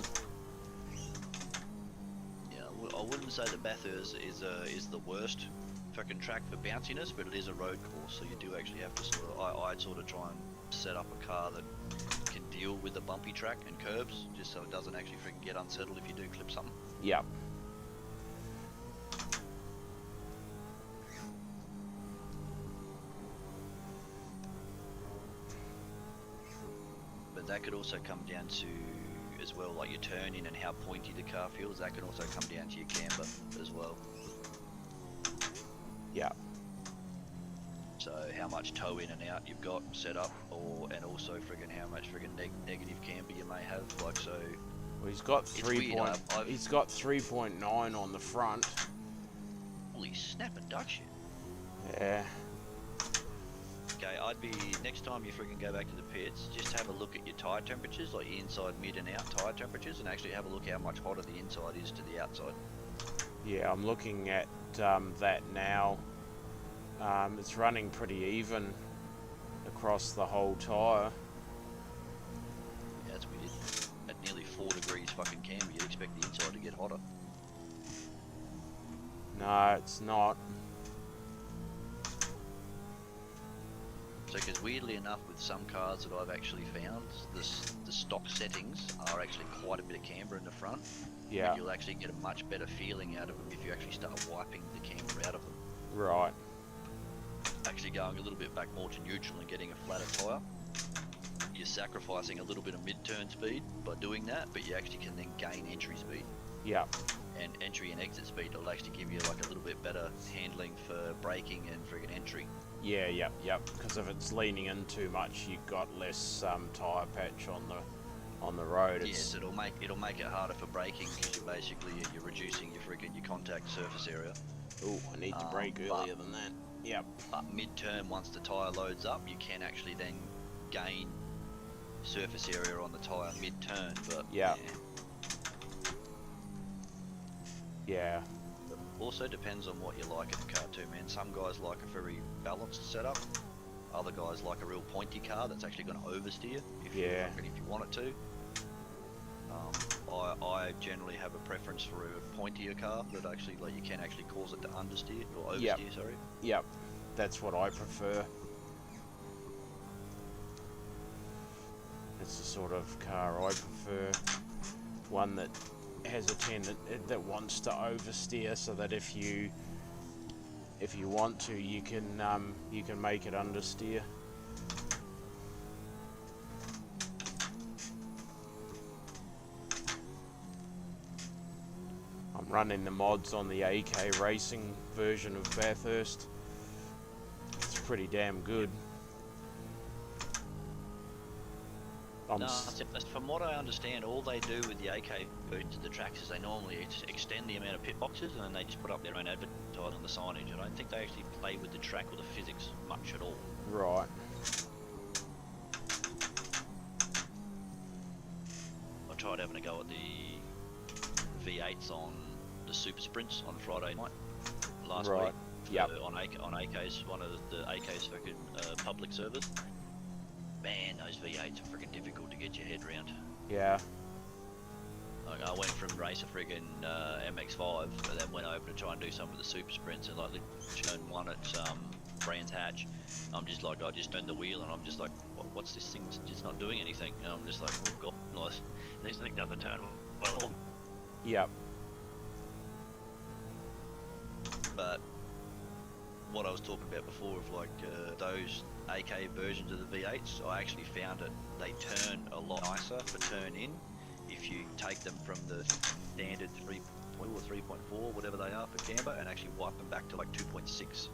Yeah, I wouldn't say that Bathurst is the worst fucking track for bounciness, but it is a road course, so you do actually have to sort of. I'd sort of try and set up a car that can deal with the bumpy track and curbs, just so it doesn't actually freaking get unsettled if you do clip something. Yep. But that could also come down to, as well, like your turning and how pointy the car feels. That can also come down to your camber as well. Yeah. So how much toe in and out you've got set up, and also friggin' how much friggin' negative camber you may have. Like so. Well, he's got 3.9 on the front. Holy snapping duck shit. Yeah. Okay, I'd be, next time you freaking go back to the pits, just have a look at your tyre temperatures, like inside, mid and out tyre temperatures, and actually have a look how much hotter the inside is to the outside. Yeah, I'm looking at that now. It's running pretty even across the whole tyre. Yeah, that's weird. At nearly 4 degrees fucking camber, you'd expect the inside to get hotter. No, it's not. So, because weirdly enough, with some cars that I've actually found, the stock settings are actually quite a bit of camber in the front. Yeah. And you'll actually get a much better feeling out of them if you actually start wiping the camber out of them. Right. Actually going a little bit back more to neutral and getting a flatter tyre. You're sacrificing a little bit of mid-turn speed by doing that, but you actually can then gain entry speed. Yeah. And entry and exit speed will actually give you like a little bit better handling for braking and friggin' entry. Yeah, yep. Because if it's leaning in too much, you've got less tyre patch on the road. Yes, it'll make it harder for braking because you're reducing your contact surface area. Oh, I need to brake earlier than that. Yep. But mid-turn, once the tyre loads up, you can actually then gain surface area on the tyre mid-turn. But yeah. Yeah. Also depends on what you like in the car too, man. Some guys like a very balanced setup. Other guys like a real pointy car that's actually going to oversteer if you want it to. I generally have a preference for a pointier car that actually, like, you can actually cause it to understeer or oversteer. Sorry. Yep. That's what I prefer. It's the sort of car I prefer. One that has a tendency that wants to oversteer, so that if you want to, you can make it understeer. I'm running the mods on the AK racing version of Bathurst. It's pretty damn good. From what I understand, all they do with the AK versions of the tracks is they normally extend the amount of pit boxes and then they just put up their own advertising on the signage. I don't think they actually play with the track or the physics much at all. Right. I tried having a go at the V8s on the Super Sprints on Friday night last week. Yep. On AK's, one of the AK's fucking public servers. Man, those V8s are freaking difficult to get your head around. Yeah. Like, I went from race a friggin' MX-5, and then went over to try and do some of the super sprints, and like literally one at Brands Hatch. I'm just like, I just turned the wheel, and I'm just like, what's this thing? It's just not doing anything. And I'm just like, oh god, nice. This thing doesn't turn well. Yep. But what I was talking about before of like those AK versions of the V8s, I actually found it, they turn a lot nicer for turn in if you take them from the standard 3.2 or 3.4, whatever they are for camber, and actually wipe them back to like 2.6.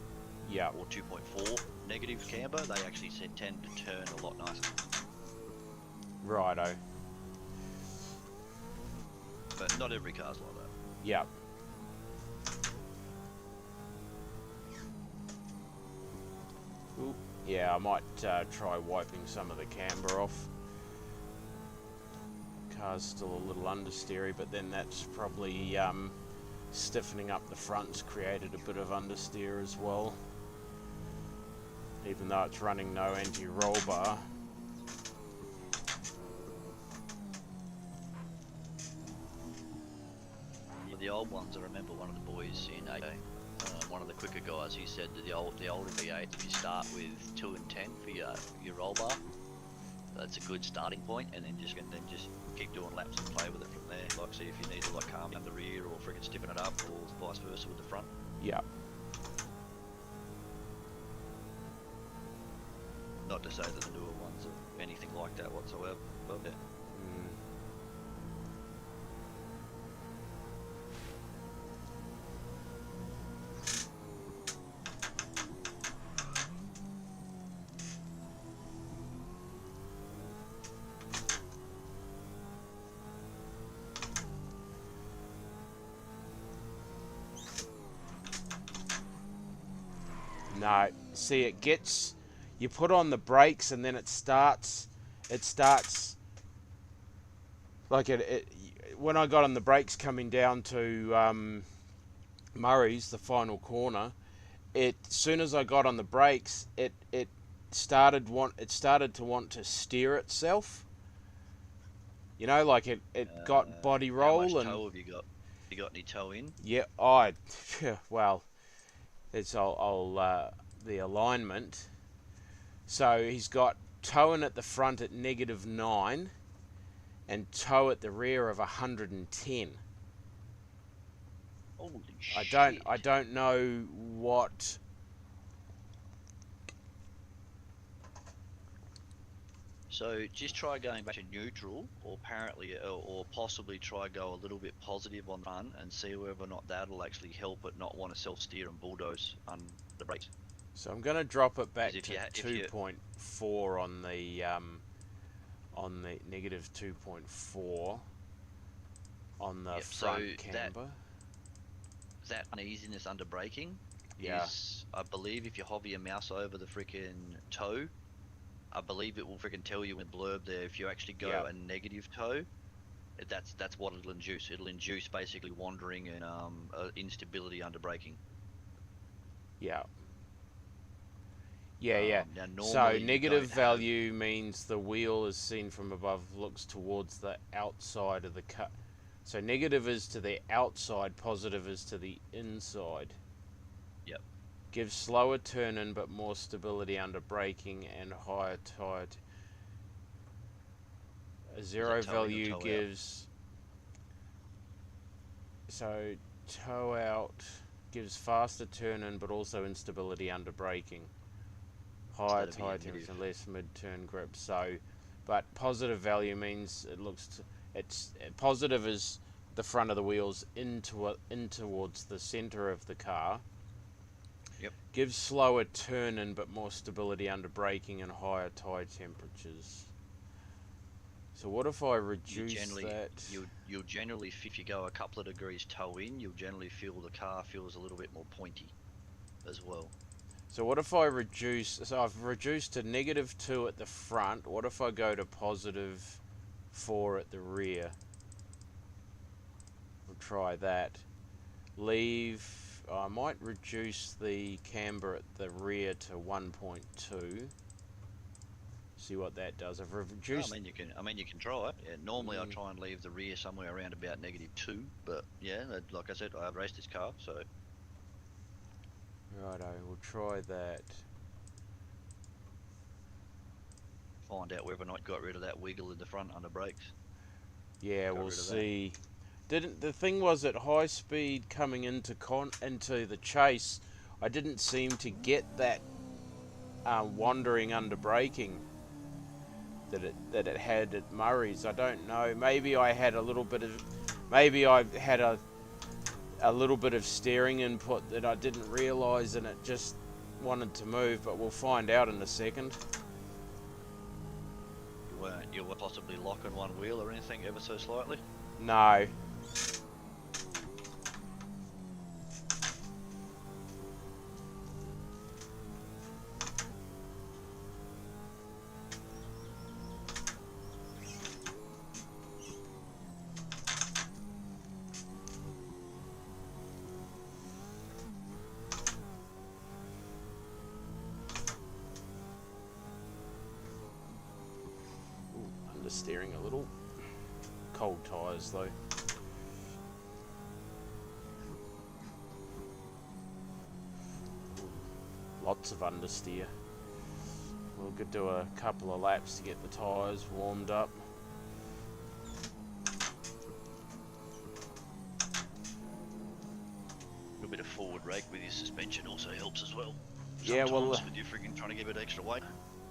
Yeah. or 2.4 negative camber, they actually tend to turn a lot nicer. Righto. But not every car's like that. Yeah. Ooh. Yeah, I might try wiping some of the camber off. Car's still a little understeery, but then that's probably stiffening up the front's created a bit of understeer as well. Even though it's running no anti-roll bar. The old ones, I remember one of the boys in AA, one of the quicker guys, he said that the older V8, if you start with 2 and 10 for your roll bar, that's a good starting point, and then just keep doing laps and play with it from there. Like, see if you need to like calm down the rear or friggin' stiffen it up, or vice versa with the front. Yeah. Not to say that the newer ones are anything like that whatsoever, but yeah. No, see, it gets, you put on the brakes and then it starts like when I got on the brakes coming down to Murray's, the final corner, as soon as I got on the brakes, it started to want to steer itself. You know, like it got body roll. How much and toe have you got? You got any toe in? Yeah, well, it's the alignment. So he's got toe in at the front at -9 and toe at the rear of 110. Holy shit. I don't know what. So just try going back to neutral, or apparently, or possibly try go a little bit positive on the front and see whether or not that'll actually help it not want to self-steer and bulldoze on the brakes. So I'm going to drop it back to If you 2.4 on the -2.4 on the front camber. That uneasiness under braking Yeah. is, I believe, if you hover your mouse over the freaking toe, I believe it will freaking tell you in blurb there if you actually go a negative toe. That's what it'll induce. It'll induce basically wandering and instability under braking. Yeah. Yeah. Now, So negative value means the wheel is seen from above, looks towards the outside of the car. So negative is to the outside, positive is to the inside. Yep. Gives slower turn-in but more stability under braking and higher tire. A zero value gives... So toe out gives faster turn-in but also instability under braking. Higher tire temperature, less mid-turn grip. So, but positive value means it's positive is the front of the wheels in towards the center of the car. Yep. Gives slower turn-in but more stability under braking and higher tire temperatures. So what if I reduce that? You'll generally, if you go a couple of degrees toe in, you'll generally feel the car feels a little bit more pointy as well. So what if I reduce, so I've reduced to -2 at the front, what if I go to +4 at the rear? We'll try that. I might reduce the camber at the rear to 1.2. See what that does. I've reduced... I mean you can try it. Yeah, normally I try and leave the rear somewhere around about -2, but yeah, like I said, I've raced this car, so... Righto, we'll try that. Find out whether or not you got rid of that wiggle in the front under brakes. Yeah, we'll see. The thing was, at high speed coming into the chase, I didn't seem to get that wandering under braking that it had at Murray's. I don't know. Maybe I had a little bit of... Maybe I had a little bit of steering input that I didn't realise, and it just wanted to move, but we'll find out in a second. You weren't possibly locking one wheel or anything ever so slightly? No. Understeering a little. Cold tyres though. Lots of understeer. We'll do a couple of laps to get the tyres warmed up. A bit of forward rake with your suspension also helps as well. Yeah, well, with you freaking trying to give it extra weight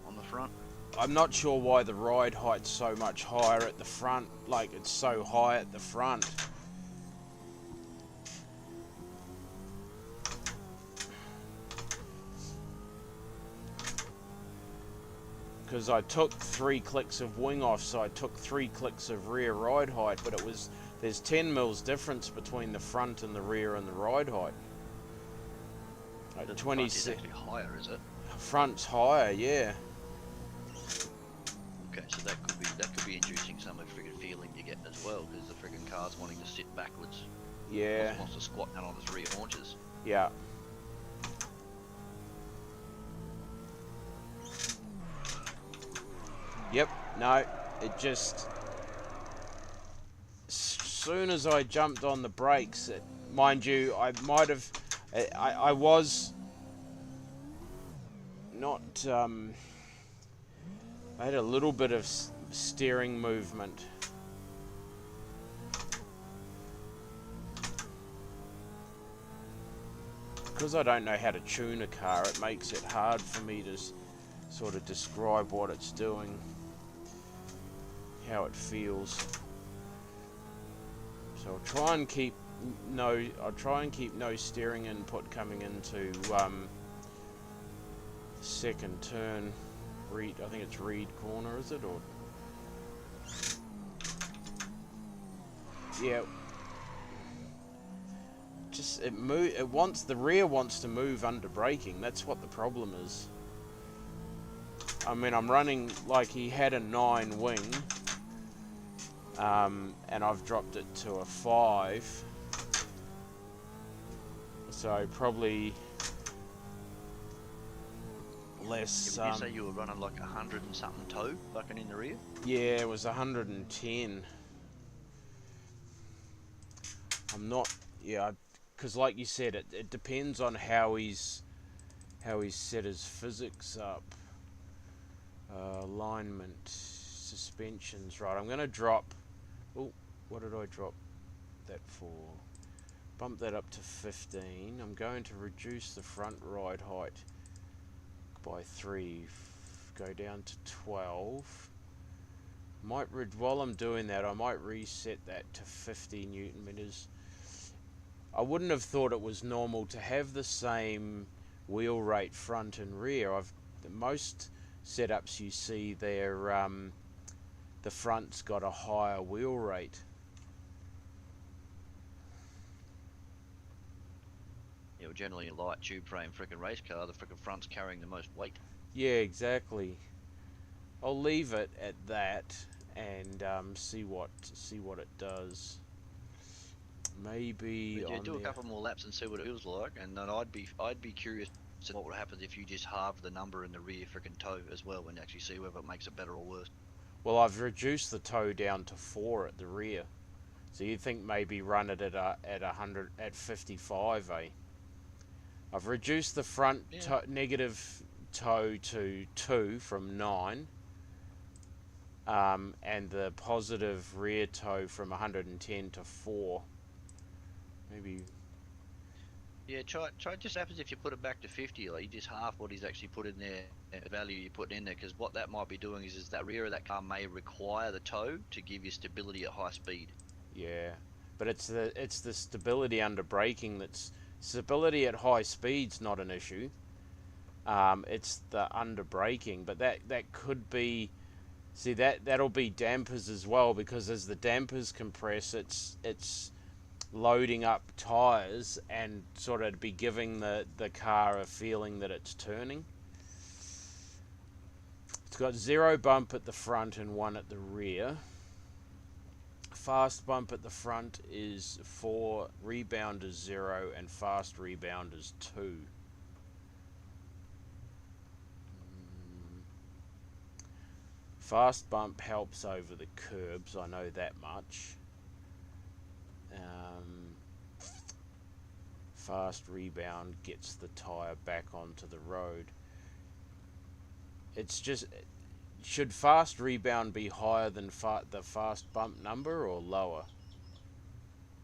on the front. I'm not sure why the ride height's so much higher at the front. Like, it's so high at the front. Because I took 3 clicks of wing off, so I took 3 clicks of rear ride height, but there's 10 mils difference between the front and the rear and the ride height. Like the 20 front is actually higher, is it? Front's higher, yeah. Okay, so that could be inducing some of the friggin' feeling you get as well, because the friggin' car's wanting to sit backwards. Yeah. Wants to squat down on its rear haunches. Yeah. Yep, no, it just... As soon as I jumped on the brakes, mind you, I might have... I was... not... I had a little bit of steering movement. Because I don't know how to tune a car, it makes it hard for me to sort of describe what it's doing, how it feels. So I'll try and keep no steering input coming into second turn. I think it's Reed corner, is it? Or yeah. Just the rear wants to move under braking. That's what the problem is. I mean, I'm running like he had a 9 wing, and I've dropped it to a 5. So probably less. Did you say you were running like 100 and something toe, fucking in the rear? Yeah, it was 110. I'm not. Yeah, because like you said, it depends on how he's set his physics up. Alignment, suspensions. Right, I'm going to drop... Oh, what did I drop that for? Bump that up to 15. I'm going to reduce the front ride height by 3. Go down to 12. While I'm doing that, I might reset that to 50 Newton meters. I wouldn't have thought it was normal to have the same wheel rate front and rear. Most setups you see there, the front's got a higher wheel rate. Yeah, well, generally a light tube frame frickin' race car, the frickin' front's carrying the most weight. Yeah, exactly. I'll leave it at that and see what it does. Maybe But yeah, do a couple more laps and see what it feels like, and then I'd be curious to what would happen if you just halved the number in the rear frickin' toe as well, and actually see whether it makes it better or worse. Well, I've reduced the toe down to 4 at the rear, so you think maybe run it at 55, eh? I've reduced the front negative toe to 2 from 9, and the positive rear toe from 110 to 4. Maybe. Yeah, try just happens if you put it back to 50, like you just half what he's actually put in there, the value you're putting in there, because what that might be doing is that rear of that car may require the toe to give you stability at high speed. Yeah, but it's the stability under braking stability at high speed's not an issue. It's the under braking, but that could be. See, that'll be dampers as well, because as the dampers compress, it's loading up tires and sort of be giving the car a feeling that it's turning. It's got 0 bump at the front and 1 at the rear. Fast bump at the front is 4, rebound is 0, and fast rebound is 2. Fast bump helps over the curbs, I know that much. Fast rebound gets the tyre back onto the road. It's just, should fast rebound be higher than the fast bump number or lower?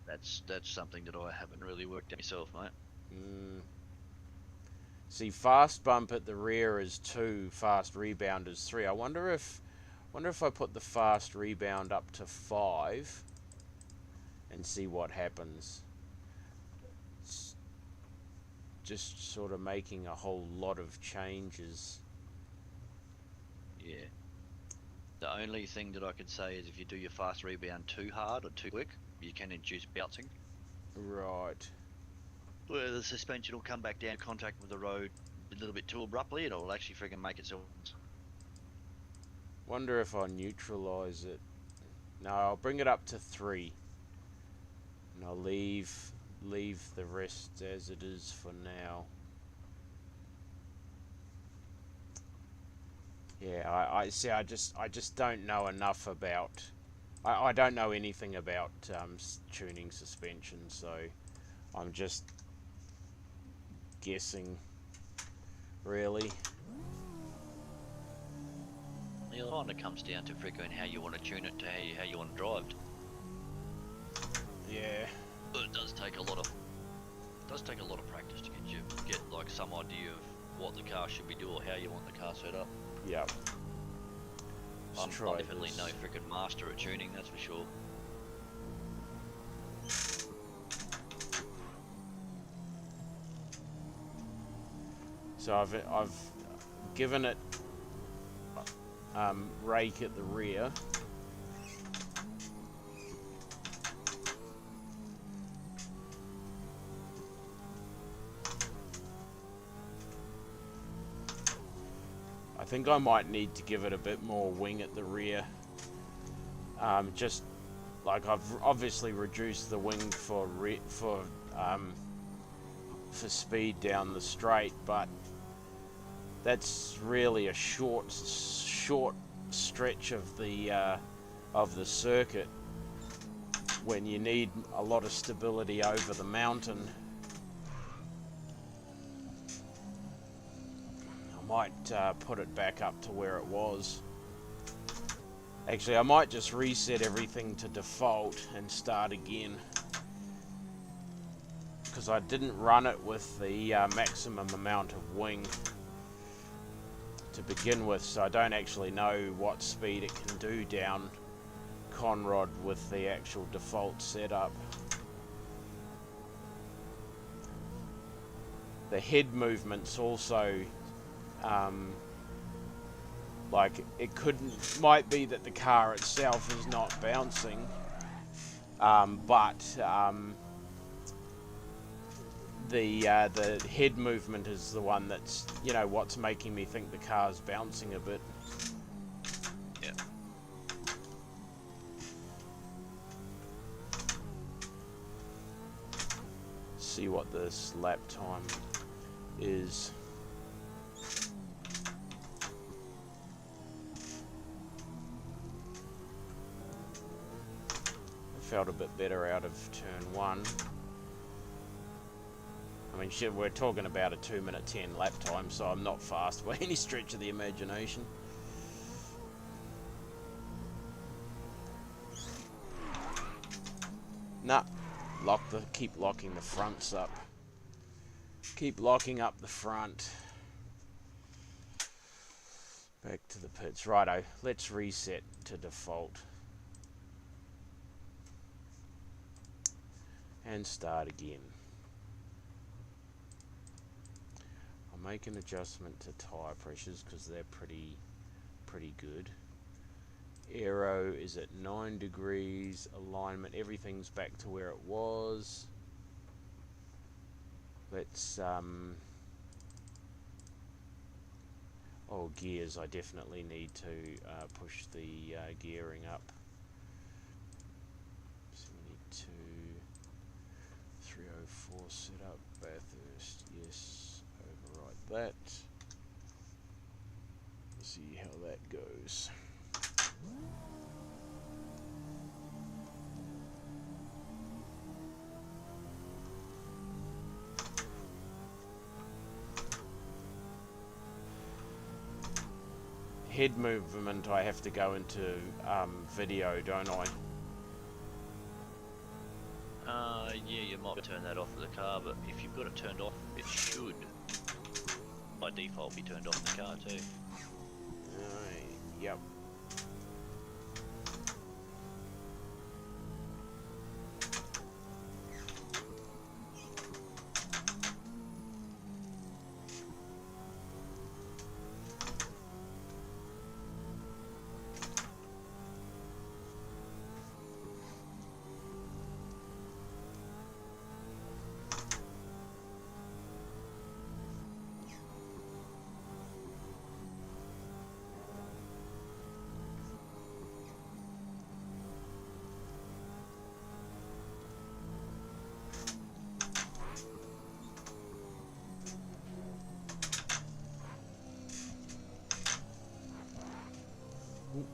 That's something that I haven't really worked out myself, mate. See, fast bump at the rear is 2, fast rebound is 3. I wonder if I put the fast rebound up to 5 and see what happens. It's just sort of making a whole lot of changes. Yeah. The only thing that I could say is if you do your fast rebound too hard or too quick, you can induce bouncing. Right. Where the suspension will come back down, contact with the road a little bit too abruptly, it'll actually freaking make itself. Wonder if I neutralize it. No, I'll bring it up to 3. And I'll leave the rest as it is for now. Yeah, I see. I just don't know enough about. I don't know anything about tuning suspension, so I'm just guessing. Really. It kind of comes down to freaking how you want to tune it to how you want to drive. Yeah. But it does take a lot of practice to get like some idea of what the car should be doing or how you want the car set up. Yep. I'm definitely no freaking master at tuning, that's for sure. So I've given it rake at the rear. I think I might need to give it a bit more wing at the rear. Just like I've obviously reduced the wing for speed down the straight, but that's really a short stretch of the circuit when you need a lot of stability over the mountain. I might put it back up to where it was. Actually, I might just reset everything to default and start again, because I didn't run it with the maximum amount of wing to begin with, so I don't actually know what speed it can do down Conrod with the actual default setup. The head movements also like might be that the car itself is not bouncing, but the head movement is the one that's, what's making me think the car's bouncing a bit. Yeah. See what this lap time is. Felt a bit better out of turn 1. I mean, shit, we're talking about a 2:10 lap time, so I'm not fast by any stretch of the imagination. Nah, keep locking the fronts up. Keep locking up the front. Back to the pits. Righto, let's reset to default. And start again. I make an adjustment to tyre pressures because they're pretty good. Aero is at 9 degrees. Alignment, everything's back to where it was. Let's oh, gears, I definitely need to push the gearing up. So we need to 304 set up, Bathurst, yes, override that. See how that goes. Head movement, I have to go into video, don't I? Yeah, you might turn that off of the car, but if you've got it turned off, it should, by default, be turned off in the car too. Yep.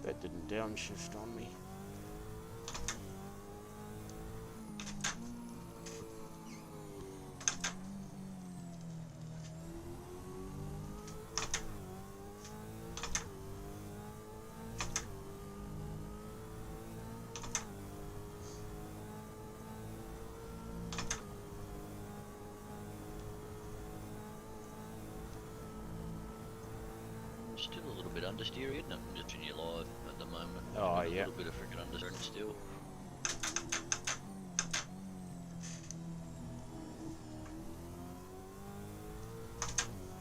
That didn't downshift on me. Still a little bit understeer, isn't it? Just in your live at the moment. Oh, A yeah. little bit of freaking understeering still.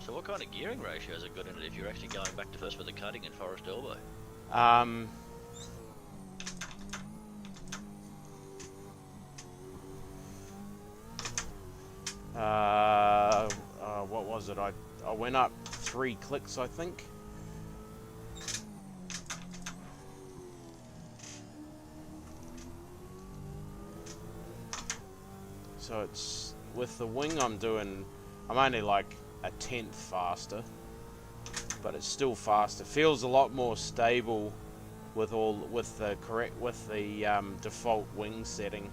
So what kind of gearing ratio has it got in it if you're actually going back to first for the cutting in Forest Elbow? What was it? I went up 3 clicks, I think. So it's with the wing I'm only like a tenth faster, but it's still faster. Feels a lot more stable with the default wing setting.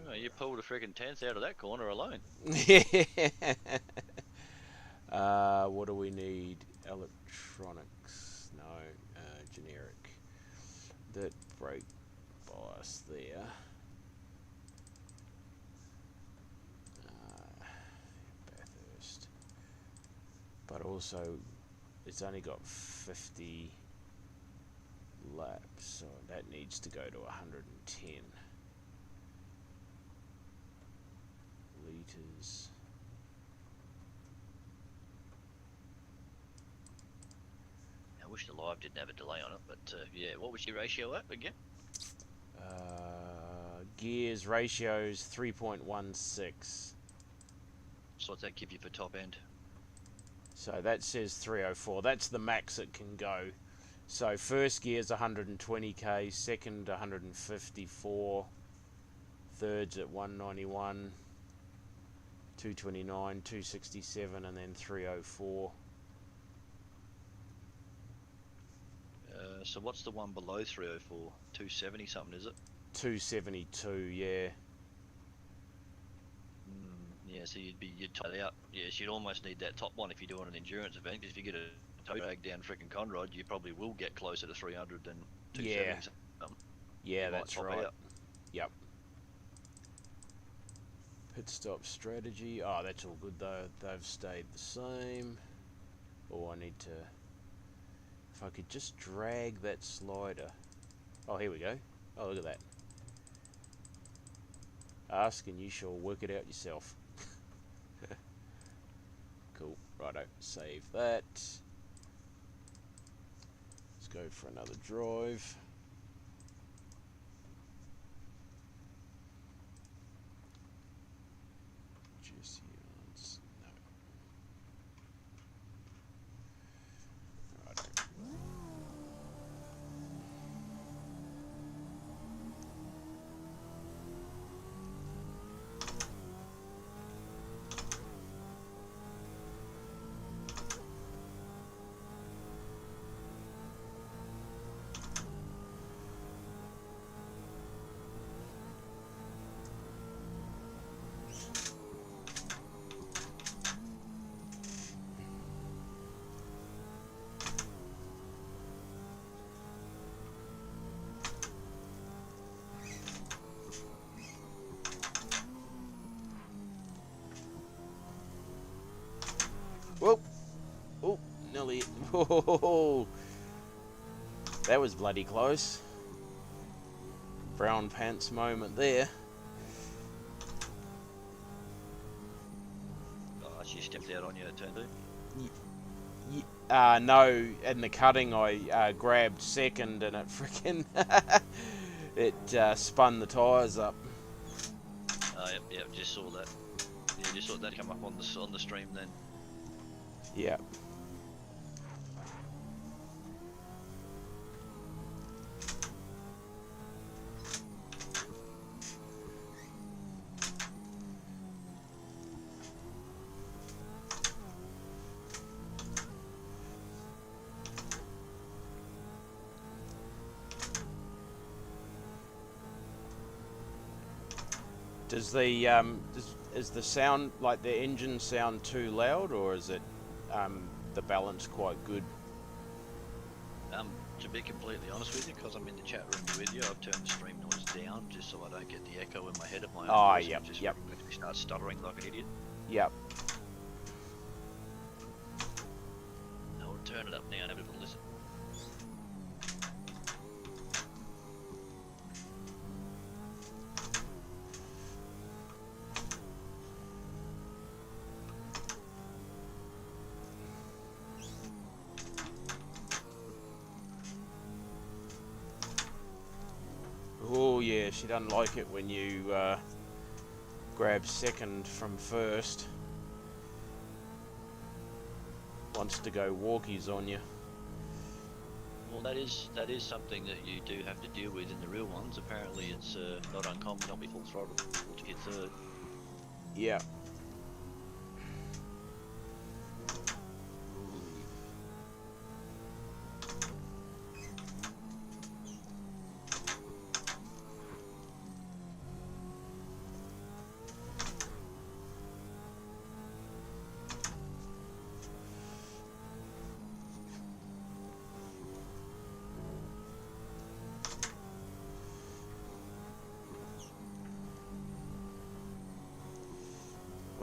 Oh, you pulled a freaking 10th out of that corner alone. What do we need? Electronics. No. Generic. That brake bias there. Bathurst. But also, it's only got 50 laps, so that needs to go to 110 litres. I wish the live didn't have a delay on it, but yeah, what was your ratio at again? Gears ratios 3.16. So what's that give you for top end? So that says 304. That's the max it can go. So first gear's 120k, second 154, third's at 191, 229, 267, and then 304. So what's the one below 304? 270 something, is it? 272, yeah. Yeah, so you'd tie it out. Yes, you'd almost need that top one if you're doing an endurance event. Because if you get a tow drag down freaking Conrod, you probably will get closer to 300 than 270 something. Yeah, that's right. Yep. Pit stop strategy. Oh, that's all good though. They've stayed the same. Oh, I need to If I could just drag that slider. Oh, here we go. Oh, look at that. Ask and you shall work it out yourself. Cool. Righto. Save that. Let's go for another drive. Juicy ones. No. Righto. Whoa! Oh, nearly. Whoa! That was bloody close. Brown pants moment there. Oh, she stepped out on you at turn 2. No, in the cutting I grabbed second and it frickin' it spun the tyres up. Oh, yep, just saw that. Yeah, just saw that come up on the stream then. Yeah. Does the is the sound, like the engine sound too loud, or is it the balance quite good? To be completely honest with you, because I'm in the chat room with you, I've turned the stream noise down just so I don't get the echo in my head of my own voice. Yep, And just yep. makes me start stuttering like an idiot. Yep. I'll turn it up now and have a little listen. Oh yeah, she doesn't like it when you grab second from first. Wants to go walkies on you. Well, that is something that you do have to deal with in the real ones. Apparently, it's not uncommon not be full throttle to get third. Yeah.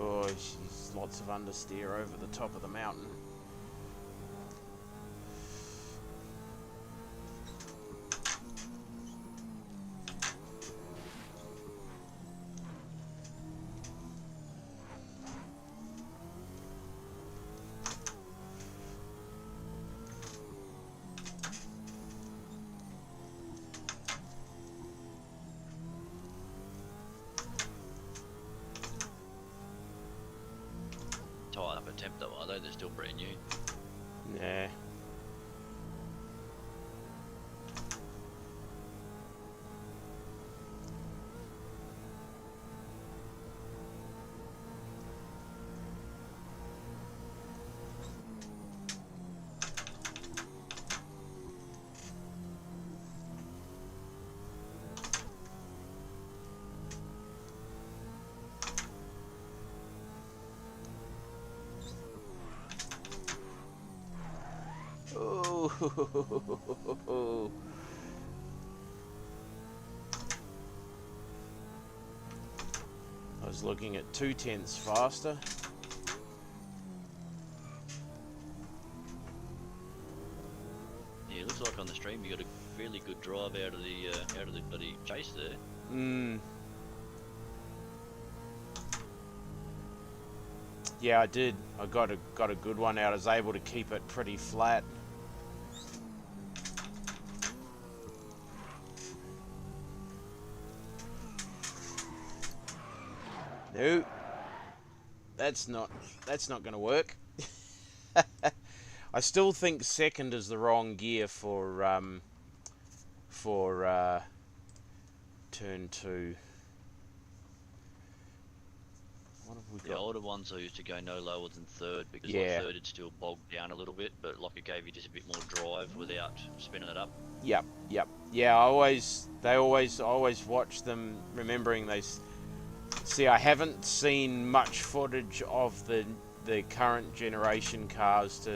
Oh, she's lots of understeer over the top of the mountain. Tight up attempt though, are they? They're still brand new. Nah. Oh. I was looking at 2/10 faster. It looks like on the stream you got a really good drive out of the bloody chase there. Yeah, I did. I got a good one out. I was able to keep it pretty flat. No, that's not going to work. I still think second is the wrong gear for turn 2. What have we got? The older ones I used to go no lower than third because Yeah. like third it still bogged down a little bit, but like it gave you just a bit more drive without spinning it up. Yep. Yeah, I always watch them, remembering they. See, I haven't seen much footage of the current generation cars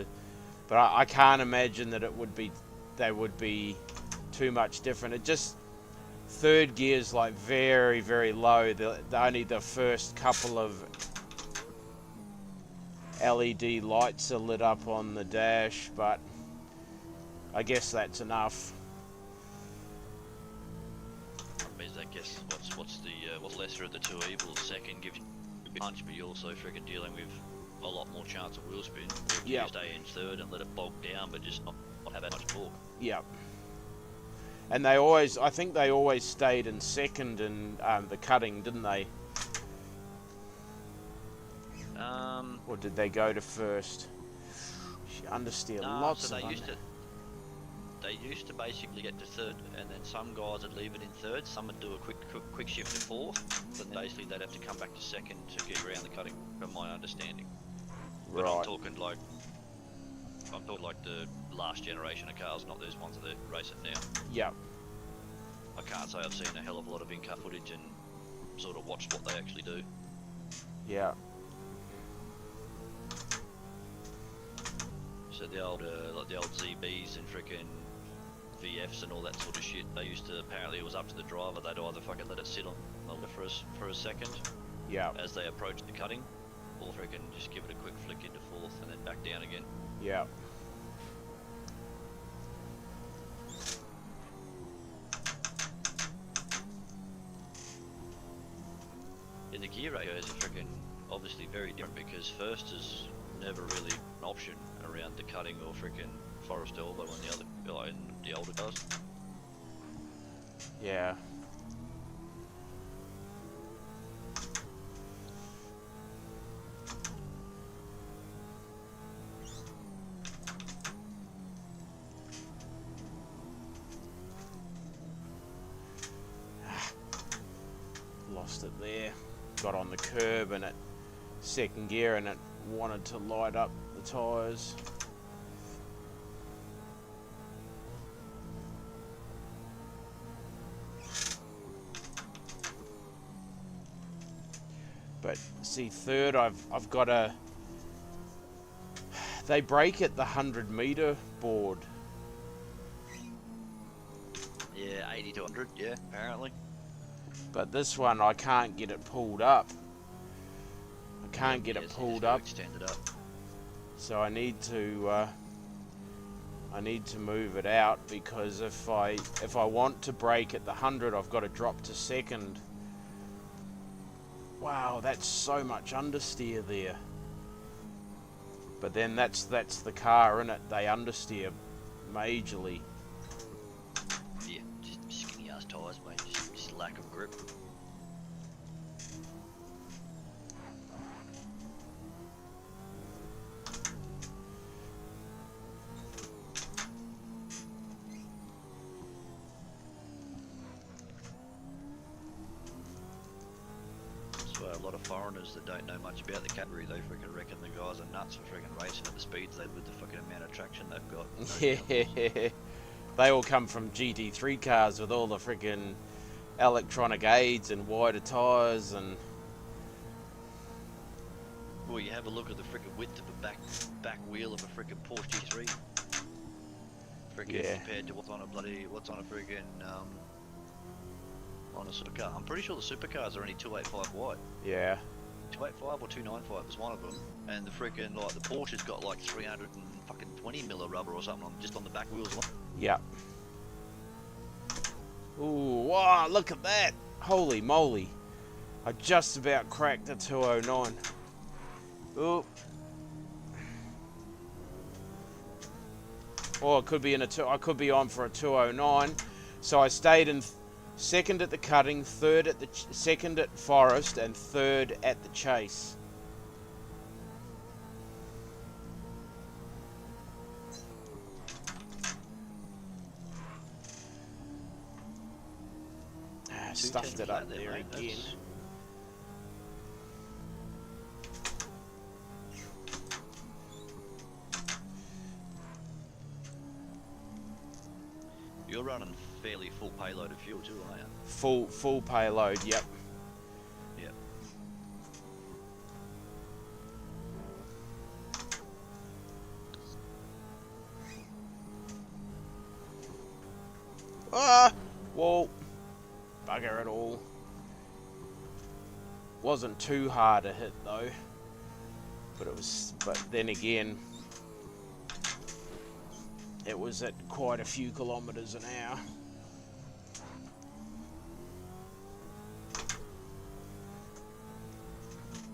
but I can't imagine that they would be too much different. It just, third gear's like very, very low. Only the first couple of LED lights are lit up on the dash, but I guess that's enough. I guess what's lesser of the two evils? Second gives you a bit punch, but you're also freaking dealing with a lot more chance of wheel spin. Or you stay in third and let it bog down, but just not have that much torque. Yep. And I think they always stayed in second in the cutting, didn't they? Or did they go to first? Understeer, lots so of they used to basically get to third, and then some guys would leave it in third, some would do a quick shift to fourth, but basically they'd have to come back to second to get around the cutting, from my understanding. But right. I'm talking like the last generation of cars, not those ones that are racing now. Yep. I can't say I've seen a hell of a lot of in-car footage and sort of watched what they actually do. Yeah. So the old ZBs and frickin' VFs and all that sort of shit, they used to, apparently it was up to the driver, they'd either fucking let it sit on the lift for a second as they approached the cutting, or frickin' just give it a quick flick into fourth and then back down again. Yeah. And the gear ratios are frickin' obviously very different because first is never really an option around the cutting or frickin' forest elbow in the older cars. Yeah. Lost it there. Got on the curb and it second gear and it wanted to light up the tyres. But see, third I've got a. They brake at the 100-meter board. Yeah, 80 to 100, yeah, apparently. But this one I can't get it pulled up. I can't get it pulled up. Extend it up. So I need to move it out, because if I want to brake at the 100, I've got to drop to second. Wow, that's so much understeer there. But then that's the car, innit? They understeer majorly. Yeah, just skinny ass tyres, mate. Just lack of grip. A lot of foreigners that don't know much about the category, they freaking reckon the guys are nuts for freaking racing at the speeds they with the fucking amount of traction they've got. Yeah, they all come from GT3 cars with all the freaking electronic aids and wider tyres and. Well, you have a look at the freaking width of a back wheel of a freaking Porsche GT3. Freaking compared to what's on a freaking on a supercar. I'm pretty sure the supercars are only 285 wide. Yeah. 285 or 295 is one of them, and the freaking the Porsche's got like 320 mil of rubber or something just on the back wheels. Yep. Ooh, wow, look at that. Holy moly. I just about cracked a 209. Ooh. Or it could be I could be on for a 209. So I stayed in second at the cutting, third at the second at forest, and third at the chase. Stuffed it up there again. You're running fairly full payload of fuel too, aren't you? Full payload, yep. Yep. Ah! Well, bugger it all. Wasn't too hard to hit though. But then again, it was at quite a few kilometers an hour.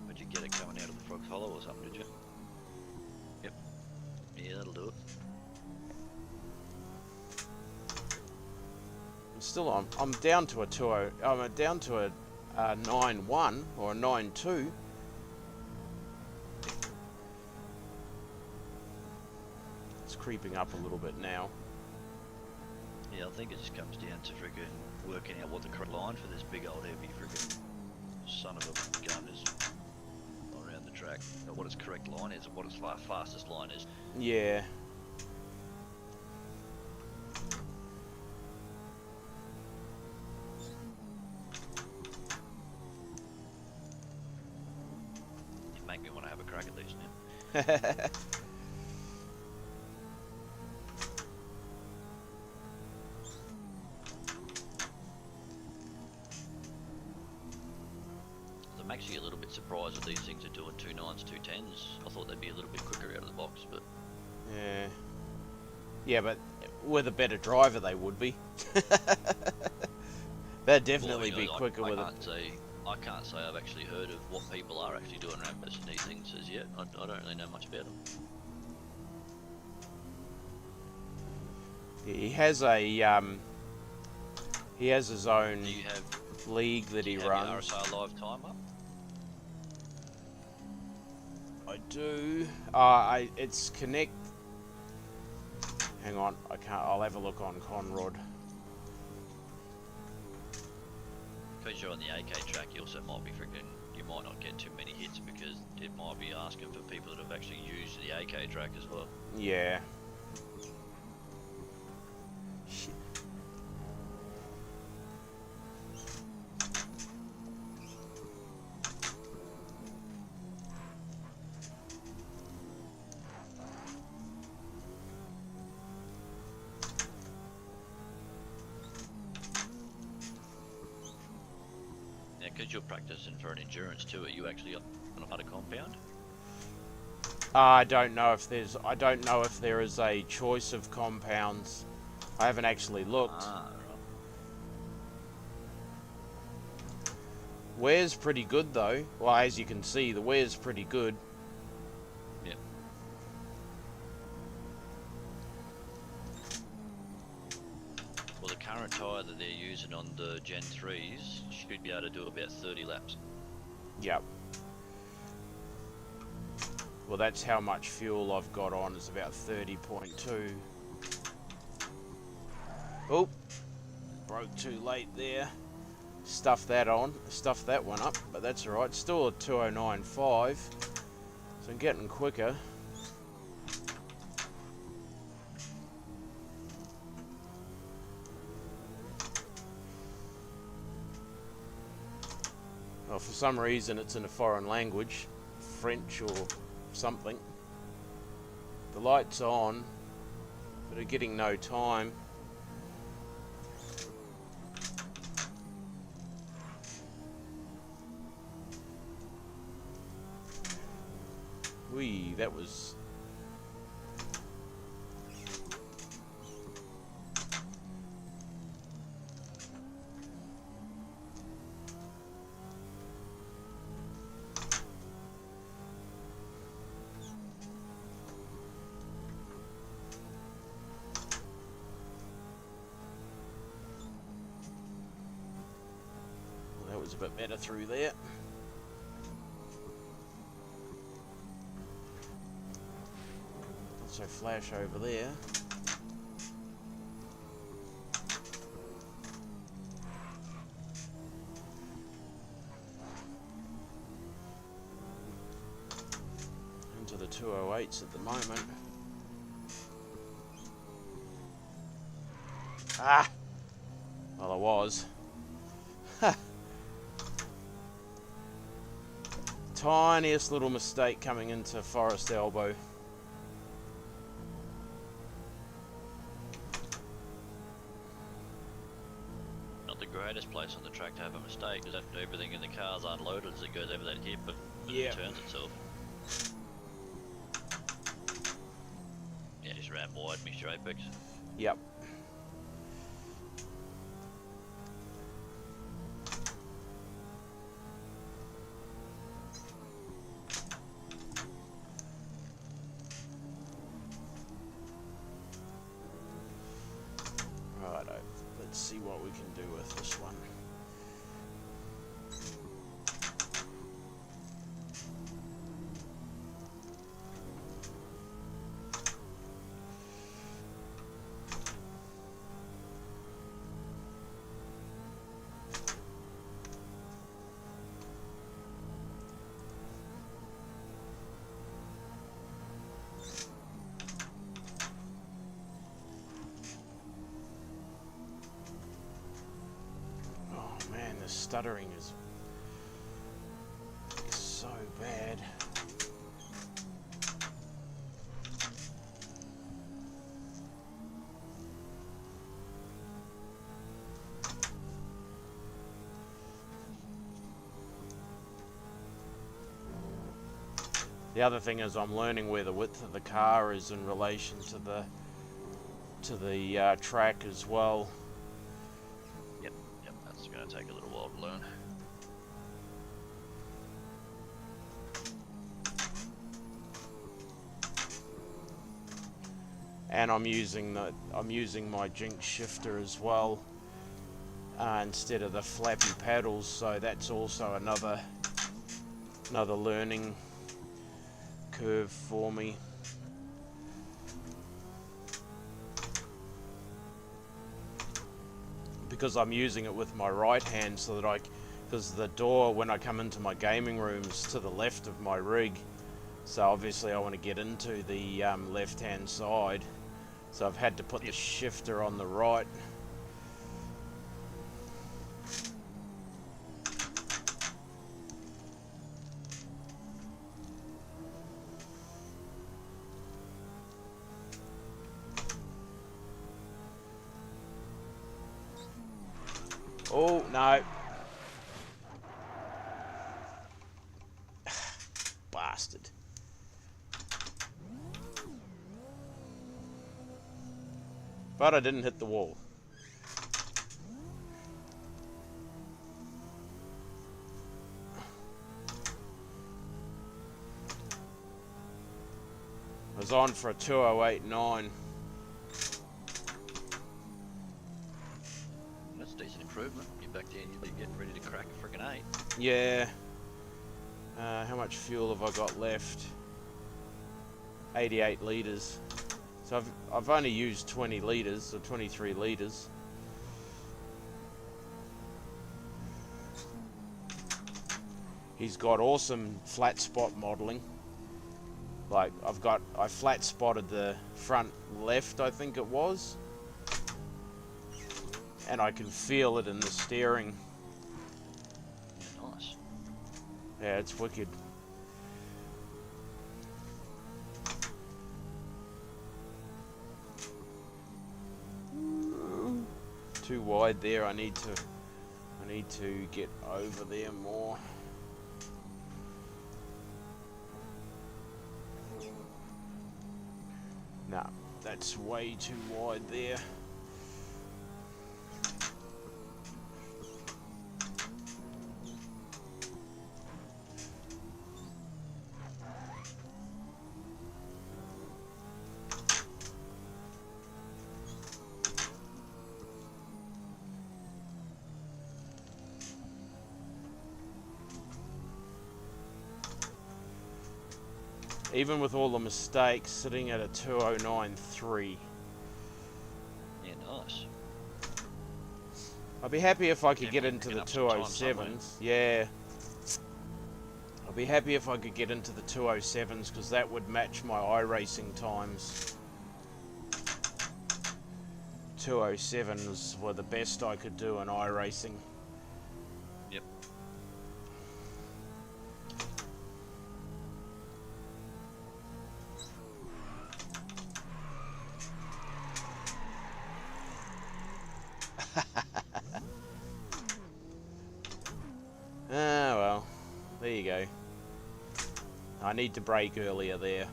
Where'd you get it coming out of the Frog's Hollow or something, did you? Yep. Yeah, that'll do it. I'm down to a 20. I'm down to a 9.1 or a 9.2. It's creeping up a little bit now. Yeah, I think it just comes down to friggin' working out what the correct line for this big old heavy friggin' son of a gun is around the track. Or what its correct line is, and what its fastest line is. Yeah. You make me want to have a crack at these now. I'm actually a little bit surprised that these things are doing 2.9s, 2.10s. I thought they'd be a little bit quicker out of the box, but... Yeah. Yeah, but with a better driver they would be. They'd definitely be quicker with it. I can't say I've actually heard of what people are actually doing around posting these things as yet. I don't really know much about them. Yeah, he has his own league that he runs. Do you have your RSR live time up? I do. It's connect. Hang on, I can't. I'll have a look on Conrod. Because you're on the AK track, you also might be freaking. You might not get too many hits because it might be asking for people that have actually used the AK track as well. Yeah. Shit. Because you're practicing for an endurance too, are you actually on a compound? I don't know if there is a choice of compounds. I haven't actually looked. Ah, right. Wear's pretty good though. Well, as you can see, the wear's pretty good. Yep. Well, the current tyre that they're using on the Gen 3s should be able to do about 30 laps. Yep. Well, that's how much fuel I've got on, is about 30.2. Oh, broke too late there. Stuffed that one up, but that's alright. Still a 209.5, so I'm getting quicker. Well, for some reason it's in a foreign language, French or something. The light's on, but are getting no time. Whee, that was... bit better through there. Also flash over there. Into the 208s at the moment. Ah! Well, I was. Tiniest little mistake coming into Forest Elbow. Not the greatest place on the track to have a mistake, because after everything in the car's unloaded as it goes over that hip, but Yep. it turns itself. Yeah, just ran wide, missed your apex. Yep. Righto. Let's see what we can do with this one. The stuttering is so bad. The other thing is I'm learning where the width of the car is in relation to the track as well. Yep, that's going to take a little while to learn. And I'm using my Jinx shifter as well, instead of the flappy paddles, so that's also another learning curve for me. Because I'm using it with my right hand, so that because the door when I come into my gaming room is to the left of my rig, so obviously I want to get into the left hand side, so I've had to put the shifter on the right. Oh, no. Bastard. But I didn't hit the wall. I was on for a 208.9. That's a decent improvement. You're back there and you'll be getting ready to crack a freaking 8. Yeah. How much fuel have I got left? 88 litres. So I've only used 20 litres, or 23 litres. He's got awesome flat spot modelling. Like I flat spotted the front left, I think it was. And I can feel it in the steering. Yeah, nice. Yeah, it's wicked. Too wide there. I need to get over there more. Nah, that's way too wide there. even with all the mistakes, sitting at a 209.3. Yeah, nice. I'd be happy if I could get Definitely into picking the up some time somewhere. 207s. Yeah. I'd be happy if I could get into the 207s because that would match my iRacing times. 207s were the best I could do in iRacing. Yep. Ah, well, there you go. I need to brake earlier there.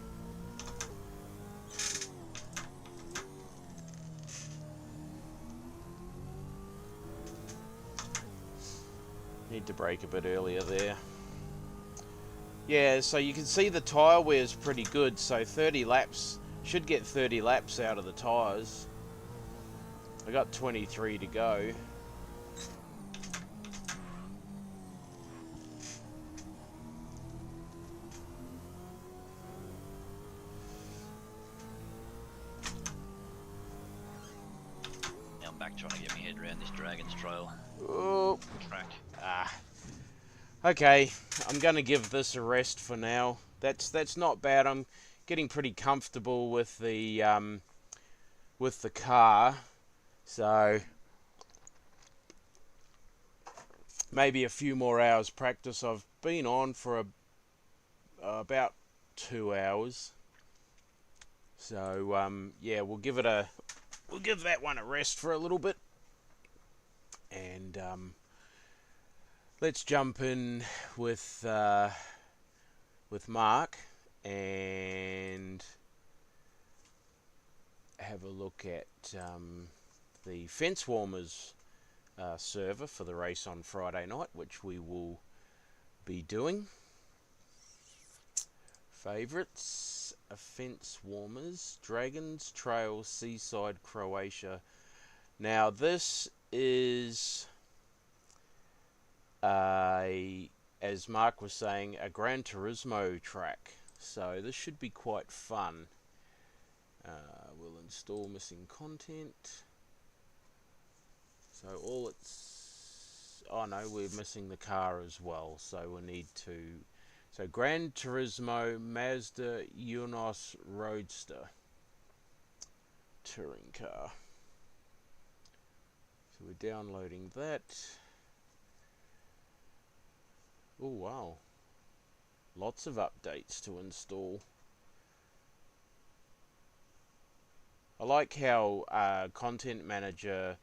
Need to brake a bit earlier there. Yeah, so you can see the tyre wear is pretty good, so 30 laps, should get 30 laps out of the tyres. I got 23 to go. Now I'm back trying to get my head around this Dragon's Trail Oh, track. okay, I'm going to give this a rest for now. That's not bad. I'm getting pretty comfortable with the car, so maybe a few more hours practice. I've been on for about 2 hours, so yeah, we'll give that one a rest for a little bit, and let's jump in with Mark and have a look at the fence warmers server for the race on Friday night, which we will be doing. Favourites, fence warmers, Dragons Trail, Seaside, Croatia. Now this is as Mark was saying, a Gran Turismo track, so this should be quite fun. We'll install missing content. So oh no, we're missing the car as well, so we need to, so Gran Turismo Mazda Unos Roadster touring car. So we're downloading that. Oh wow, lots of updates to install. I like how Content Manager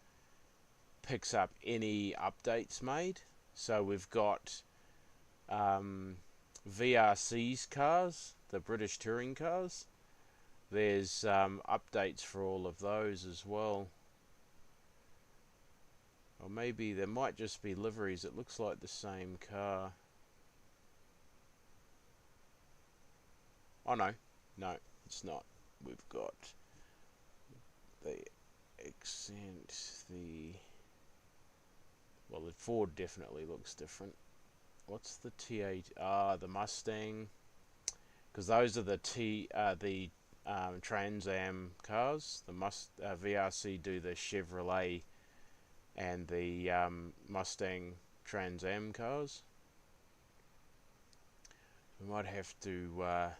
picks up any updates made. So we've got VRC's cars, the British touring cars. There's updates for all of those as well. Or maybe there might just be liveries. It looks like the same car. Oh no, it's not. We've got the accent, well, the Ford definitely looks different. What's the T8? The Mustang, because those are the Trans Am cars. The VRC do the Chevrolet and the Mustang Trans Am cars. We might have to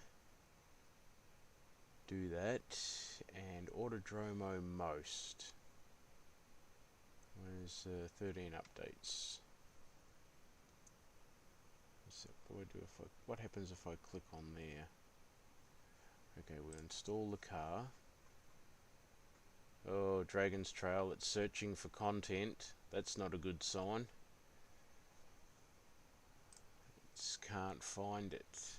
do that. And Autodromo Most. Where's 13 updates? What happens if I click on there? Okay, we'll install the car. Oh, Dragon's Trail, it's searching for content. That's not a good sign. It can't find it.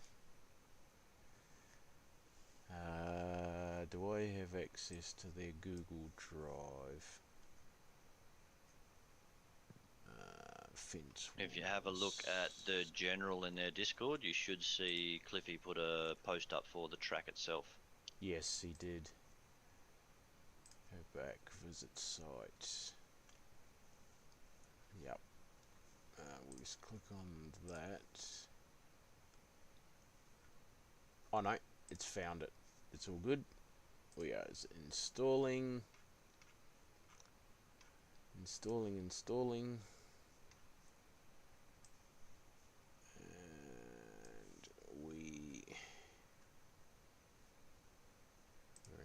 Do I have access to their Google Drive? Fence. If you have a look at the general in their Discord, you should see Cliffy put a post up for the track itself. Yes, he did. Go back, visit site. Yep. We'll just click on that. Oh no, it's found it. It's all good. We are installing. Installing. And we're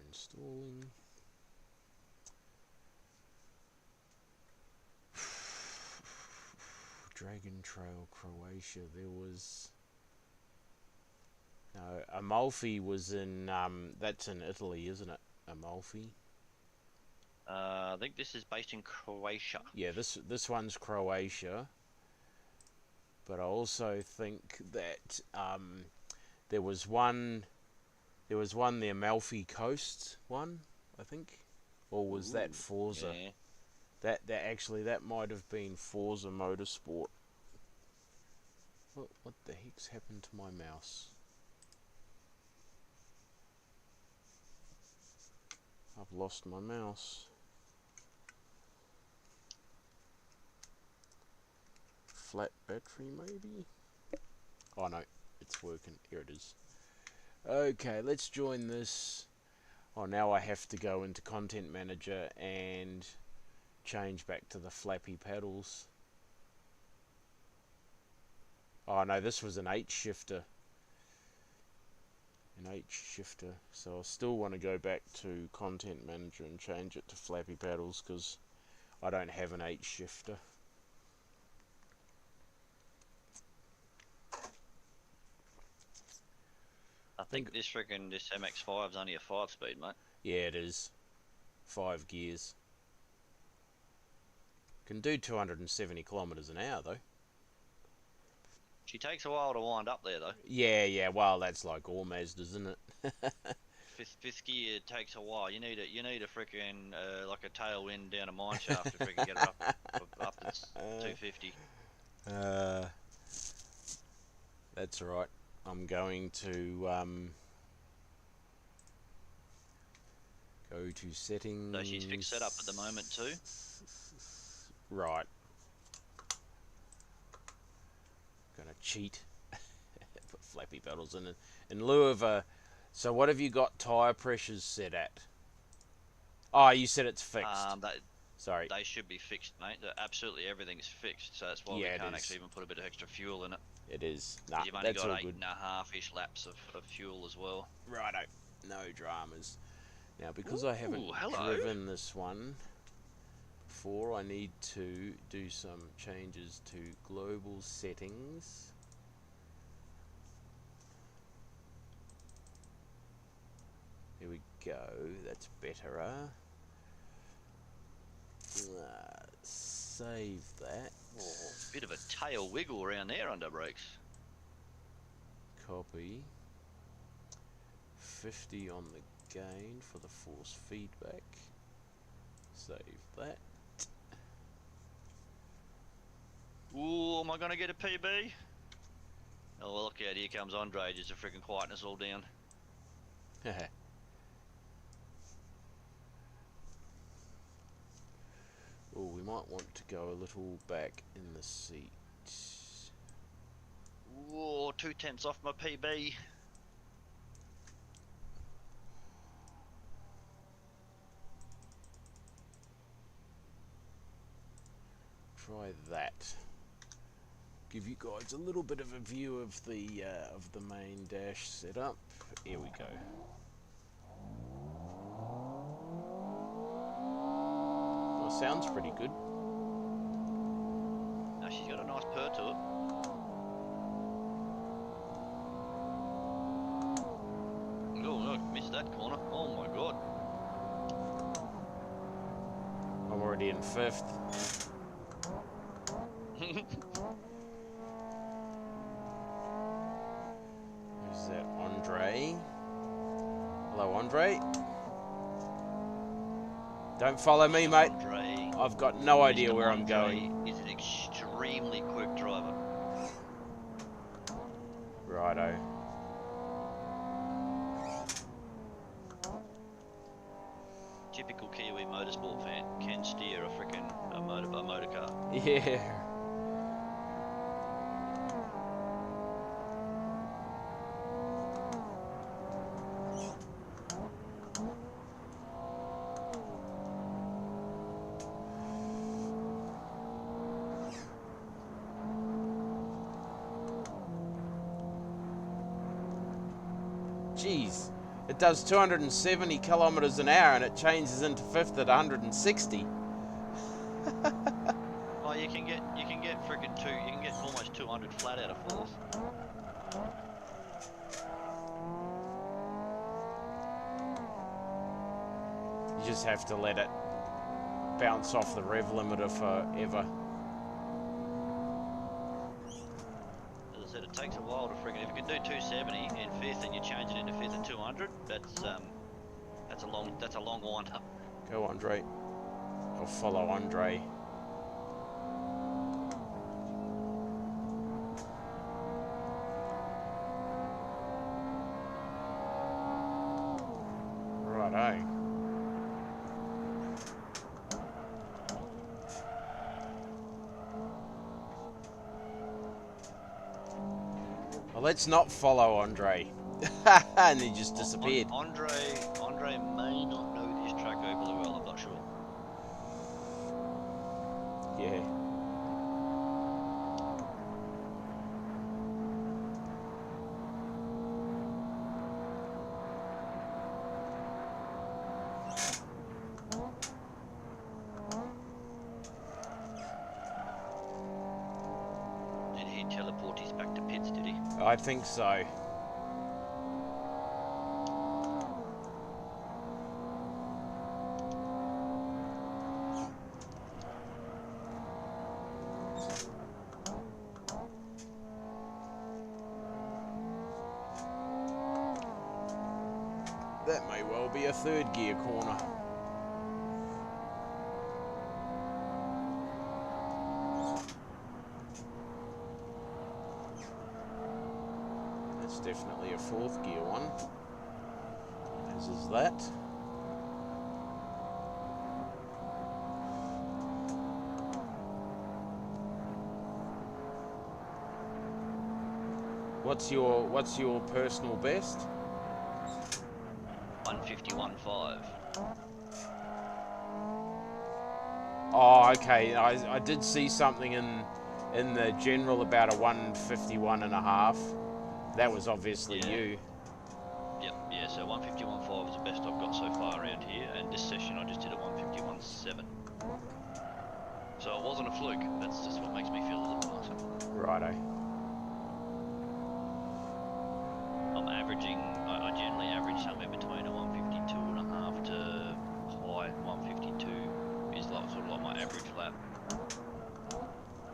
installing. Dragon Trail, Croatia. There was no Amalfi was in that's in Italy, isn't it? Amalfi. I think this is based in Croatia. Yeah, this one's Croatia. But I also think that there was one the Amalfi Coast one, I think, or was that Forza? Yeah. That might have been Forza Motorsport. What the heck's happened to my mouse? I've lost my mouse. Flat battery maybe? Oh no, it's working. Here it is. Okay, let's join this. Oh, now I have to go into Content Manager and change back to the flappy paddles. Oh no, this was an H shifter. So I still want to go back to Content Manager and change it to flappy paddles because I don't have an H shifter. I think this MX-5 is only a 5-speed, mate. Yeah, it is. 5 gears. Can do 270 kilometers an hour though. She takes a while to wind up there, though. Yeah. Well, that's like all Mazdas, isn't it? Fifth gear takes a while. You need a freaking like a tailwind down a mine shaft to freaking get it up to 250. That's right. I'm going to go to settings. So she's fixed setup at the moment too. Right. Gonna cheat. Put flappy pedals in lieu of a. So what have you got tyre pressures set at? Oh, you said it's fixed. Sorry. They should be fixed, mate. Absolutely everything's fixed, so that's why we can't actually even put a bit of extra fuel in it. It is. Nah, you've only that's got all 8.5-ish laps of fuel as well. Righto. No dramas. Now, because I haven't driven this one before, I need to do some changes to global settings. Here we go. That's better. Save that. Oh, bit of a tail wiggle around there under brakes. Copy. 50 on the gain for the force feedback. Save that. Ooh, am I going to get a PB? Oh, well, look out, here comes Andre, just to freaking quieten us all down. Oh, we might want to go a little back in the seat. Ooh, 2/10 off my PB. Try that. Give you guys a little bit of a view of the main dash setup. Here we go. Well, sounds pretty good. No, she's got a nice purr to it. Oh look, missed that corner. Oh my god. I'm already in 5th. Who's that? Andre? Hello, Andre. Don't follow me, mate. Andre, I've got no idea Mr. where I'm Andre going. is an extremely quick driver. Righto. Typical Kiwi motorsport fan can steer a freaking motor car. Yeah. Geez, it does 270 kilometers an hour and it changes into fifth at 160. Oh, you can get freaking you can get almost 200 flat out of fourth. You just have to let it bounce off the rev limiter forever. As I said, it takes a while to freaking. If you can do 270 in fifth and you change it into fifth at 200, that's a long wind up. Go Andre. I'll follow Andre. Righto. Well, let's not follow Andre. And he just disappeared. Andre may not know this track overly well, I'm not sure. Yeah. Did he teleport his back to pits, did he? I think so. That may well be a third gear corner. That's definitely a fourth gear one. As is that. What's your personal best? 151.5. Oh, okay. I did see something in the general about a 151 and a half. That was obviously you. Yep, yeah, so 151.5 is the best I've got so far around here, and this session I just did a 151.7. So it wasn't a fluke, that's just what makes me feel a little nicer. Righto. I'm averaging, I generally average somewhere between a 152 and a half to high 152 is like, sort of like my average lap.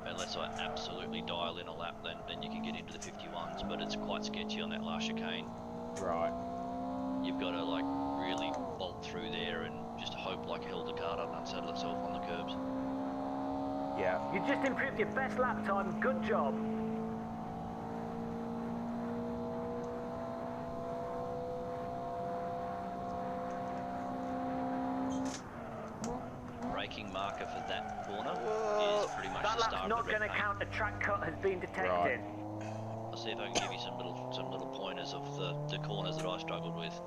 Unless I absolutely dial in a lap, then you can get into the 51s, but it's quite sketchy on that last chicane. Right. You've got to like really bolt through there and just hope like hell the car doesn't unsettle itself on the curbs. Yeah. You just improved your best lap time. Good job. Braking marker for that corner is pretty much That the lap's start not of the going red to paint. count. A track cut has been detected. Right. I'll see if I can give you some little pointers of the corners that I struggled with.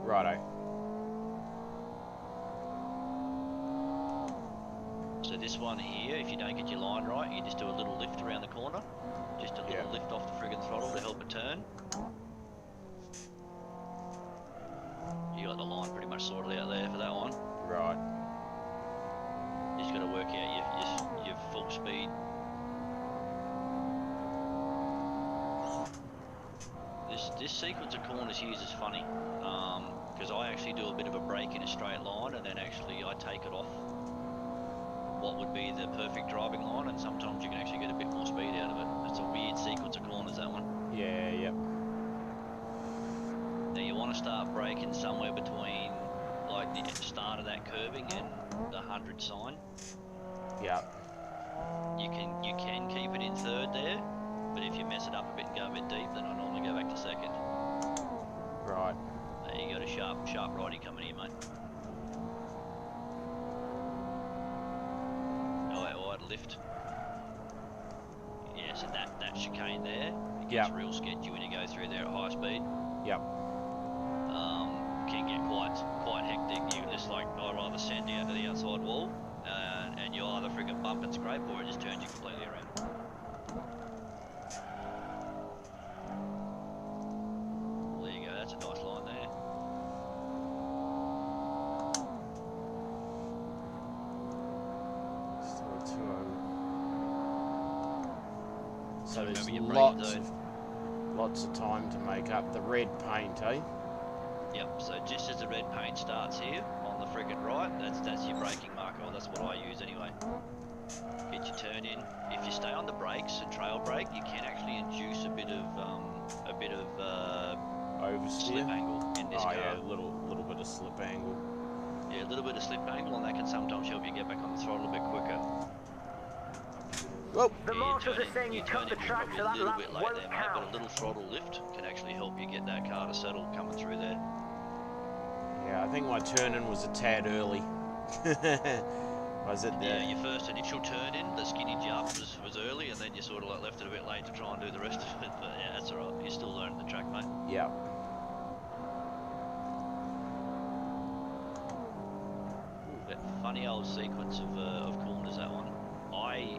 Righto. So this one here, if you don't get your line right, you just do a little lift around the corner. Just a little lift off the friggin' throttle to help it turn. You got the line pretty much sorted out there for that one. Right. You just got to work out your full speed. This sequence of corners here is funny, because I actually do a bit of a break in a straight line, and then actually I take it off what would be the perfect driving line, and sometimes you can actually get a bit more speed out of it. It's a weird sequence of corners, that one. Yeah, yep. Now you want to start braking somewhere between like the start of that curving and the 100 sign. Yep. You can keep it in third there, but if you mess it up a bit and go a bit deep, then I normally go back to second. Right. There you got a sharp righty coming here, mate. Alright, lift. Yeah, so that chicane there, it gets real sketchy when you go through there at high speed. Yep. Can get quite hectic. You just like, I'd rather send you out to the outside wall, and you'll either friggin' bump and scrape, or it just turns you completely around. Well, there you go, that's So there's remember your braking lots zone. of time to make up. The red paint, eh? Yep, so just as the red paint starts here on the friggin' right, that's your braking marker, or that's what I use anyway. Get your turn in. If you stay on the brakes and trail brake, you can actually induce a bit of Oversteer. slip angle in this car. Yeah, a little bit of slip angle. Yeah, a little bit of slip angle, and that can sometimes help you get back on the throttle a bit quicker. Whoa. The marshals are saying you cut the turn in track, probably so a that little lap bit late won't there, mate, but count. a little throttle lift can actually help you get that car to settle coming through there. Yeah, I think my turn-in was a tad early. Was it there? Yeah, your first initial turn in, the skinny jump was early, and then you sort of like left it a bit late to try and do the rest of it. But yeah, that's alright. You're still learning the track, mate. Yeah. That funny old sequence of corners, that one.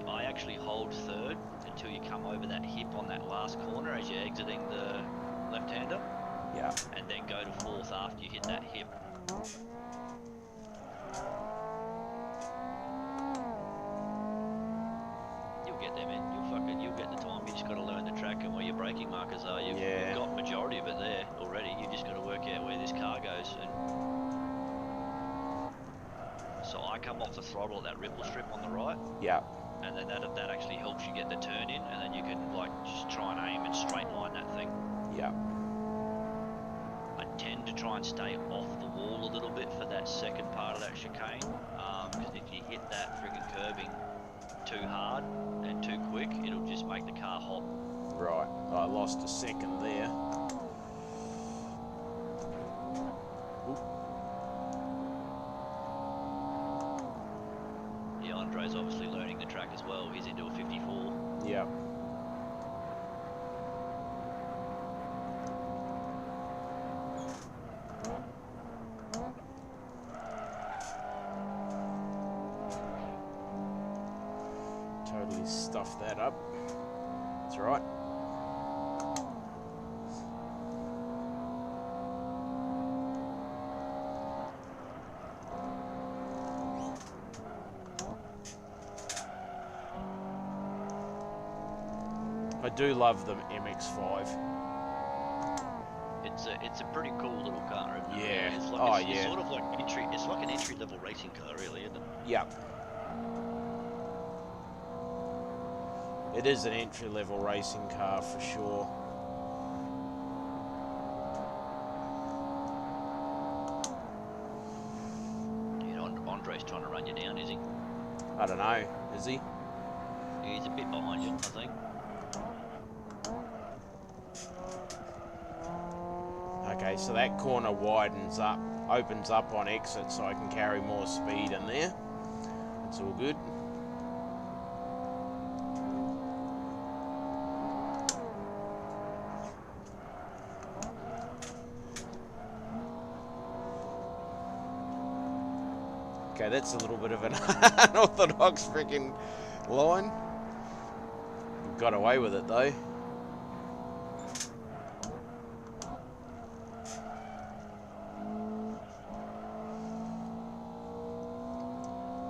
I actually hold third until you come over that hip on that last corner as you're exiting the left-hander, Yeah. and then go to fourth after you hit that hip. You'll get there, man. You'll get the time. You just got to learn the track and where your braking markers are. You've got majority of it there already. You just got to work out where this car goes. And so I come off the throttle at that ripple strip on the right. Yeah. And then that actually helps you get the turn in, and then you can like just try and aim and straight line that thing. Yeah. I tend to try and stay off the wall a little bit for that second part of that chicane, because if you hit that friggin' curbing too hard and too quick, it'll just make the car hop. Right. I lost a second there. Yeah, Andre's obviously learning the track as well. He's into a 54. Yeah. Totally stuffed that up. That's right. I do love the MX-5. It's a pretty cool little car, isn't it? Yeah. It's like, Oh, it's yeah. sort of like it's like an entry level racing car, really, isn't it? Yep. It is an entry-level racing car for sure. You know, Andre's trying to run you down, is he? I don't know. Is he? He's a bit behind you, I think. Okay, so that corner widens up, opens up on exit, so I can carry more speed in there. It's all good. Okay, that's a little bit of an unorthodox freaking line. Got away with it though.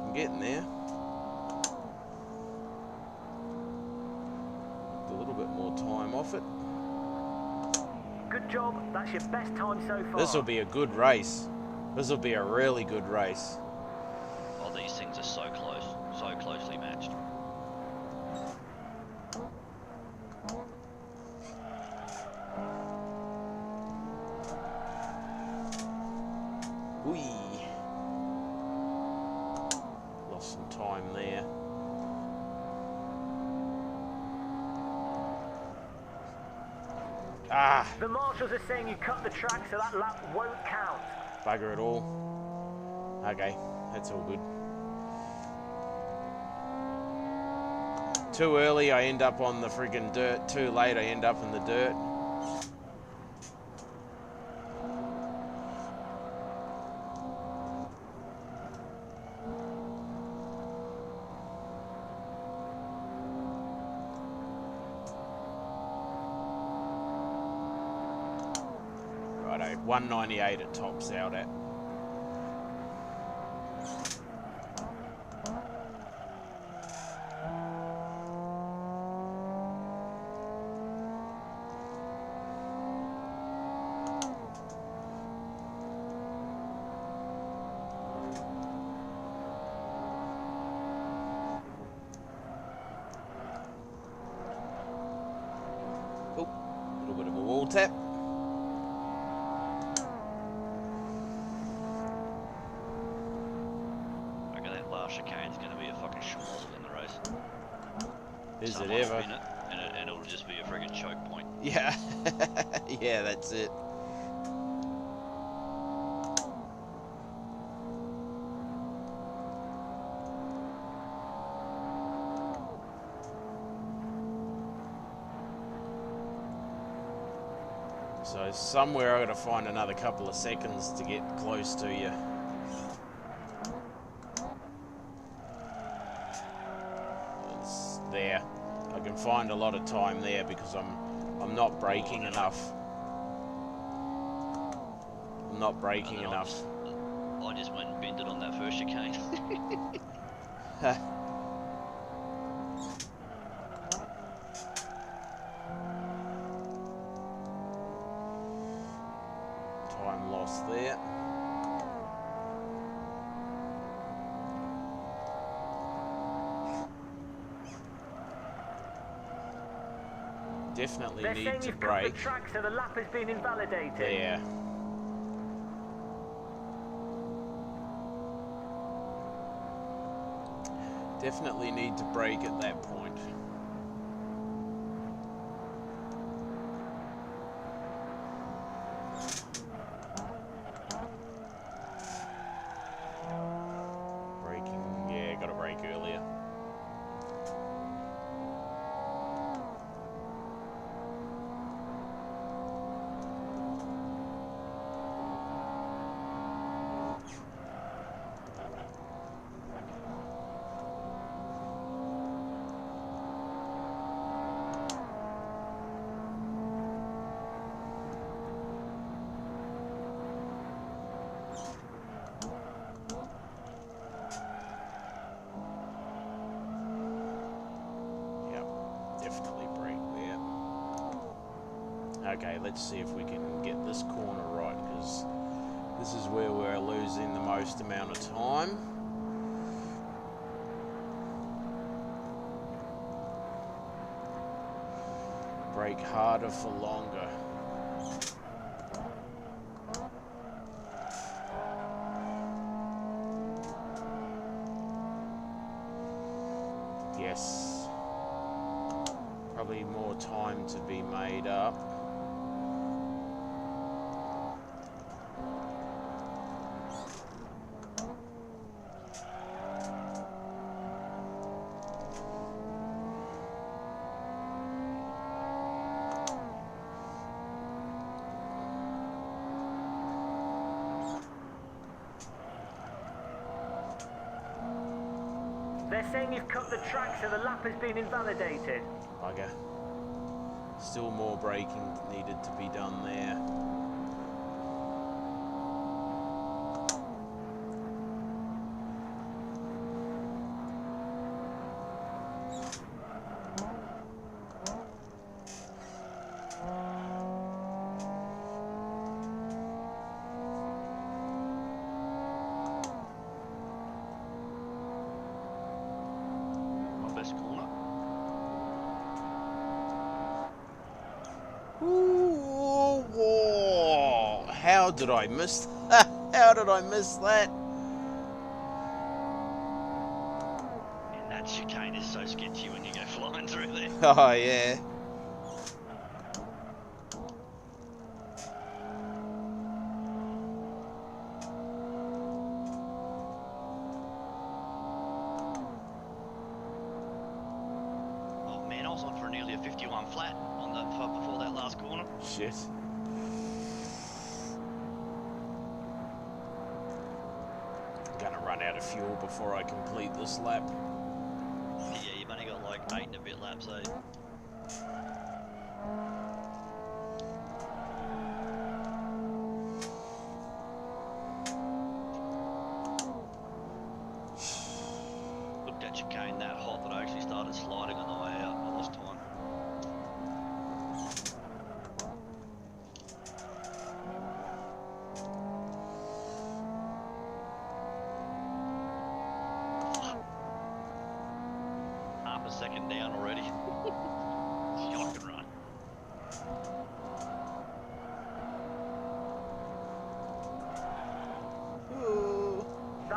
I'm getting there. A little bit more time off it. Good job. That's your best time so far. This will be a good race. This will be a really good race. Oh, these things are so close, so closely matched. Whee! Lost some time there. Ah! The marshals are saying you cut the track, so that lap won't count. Bugger it all. Okay, that's all good. Too early, I end up on the friggin' dirt. Too late, I end up in the dirt. Righto, 198 it tops out at. tap. I reckon that last chicane is going to be a fucking schmozzle in the race. Is Someone it will ever? win it, and it'll just be a friggin' choke point. Yeah. Yeah, that's it. So somewhere I've got to find another couple of seconds to get close to you. It's there. I can find a lot of time there because I'm not braking enough. I'm not braking enough. I just went and bended on that first chicane. Time lost there. Definitely They're need saying to you've cut brake. the track, so the lap has been invalidated. There. Definitely need to brake at that point. Braking, yeah, got to brake earlier. Definitely brake there. Okay, let's see if we can get this corner right, because this is where we're losing the most amount of time. Brake harder for longer. Yes. Probably more time to be made up. They're saying you've cut the track, so the lap has been invalidated. Bugger. Still more braking needed to be done there. My best corner. Ooh, whoa. How did I miss that? How did I miss that? And that chicane is so sketchy when you go flying through there. Oh, yeah. Oh man, I was on for nearly a 51 flat on the before that last corner. Shit. I'm gonna run out of fuel before I complete this lap. Yeah, you've only got like 8 and a bit laps, eh? Looked at chicane that hot that I actually started sliding on the way out. I lost time. Half a second down already. Shotgun run.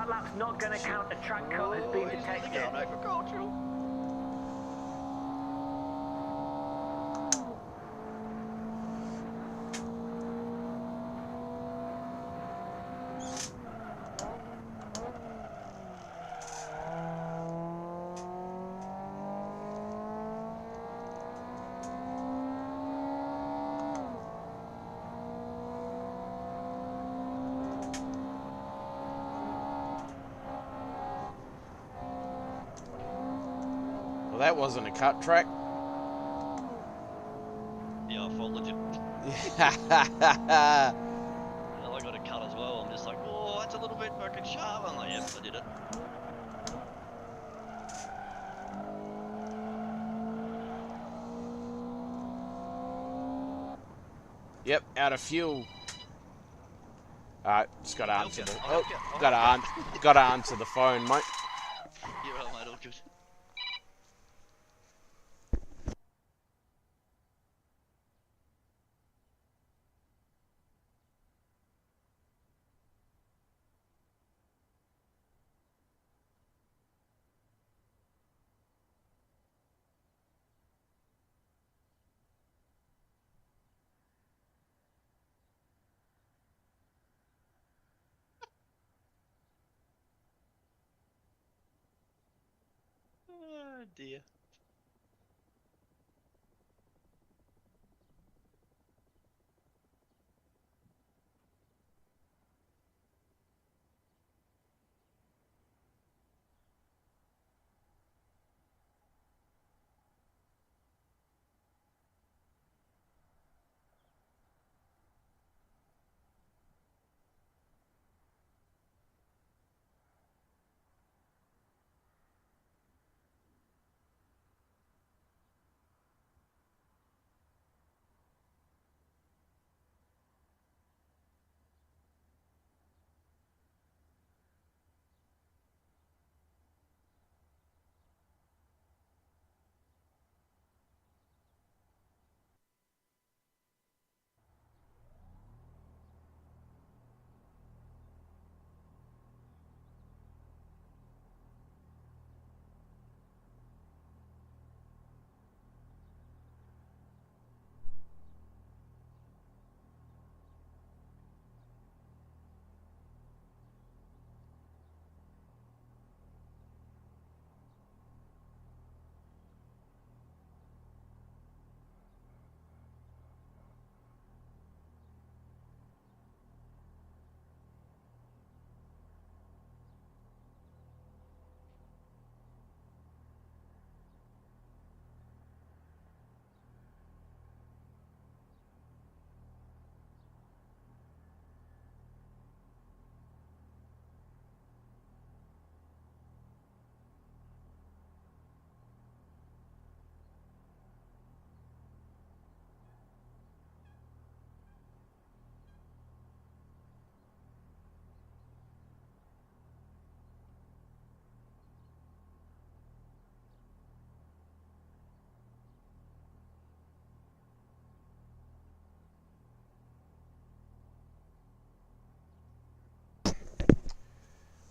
that lap's not going to count. A track cut has been detected. Agricultural. Well, that wasn't a cut track. Yeah, I followed you. Yeah. I got a cut as well. I'm just like, oh, that's a little bit fucking sharp. I'm like, yep, I did it. Yep, out of fuel. Alright, just gotta answer the. I'll Oh, help you. gotta answer the phone, mate. You're right, mate. All good. Oh dear.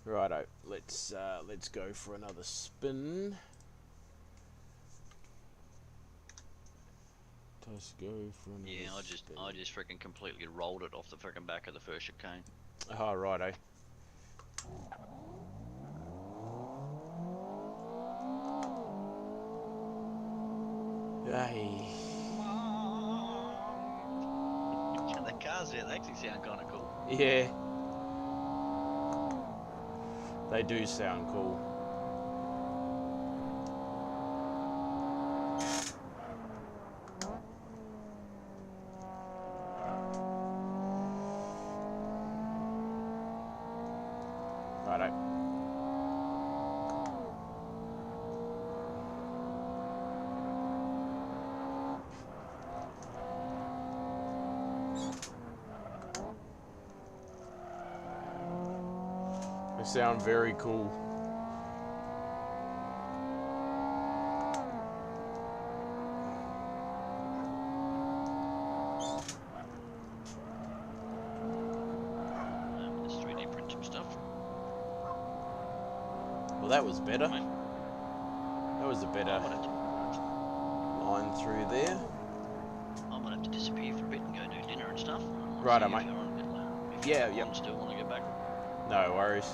Righto, let's go for another spin. Let's go for another Yeah, spin. I just freaking completely rolled it off the freaking back of the first chicane. Oh, righto. Hey. The cars there, they actually sound kind of cool. Yeah. They do sound cool. Righto. They sound very cool. Let's 3D print some stuff. Well, that was better. Mate. That was a better I might have to, line through there. I might have to disappear for a bit and go do dinner and stuff. Righto, See if mate. you're on a bit low. If Yeah, you're yep. on still want to get back. No worries.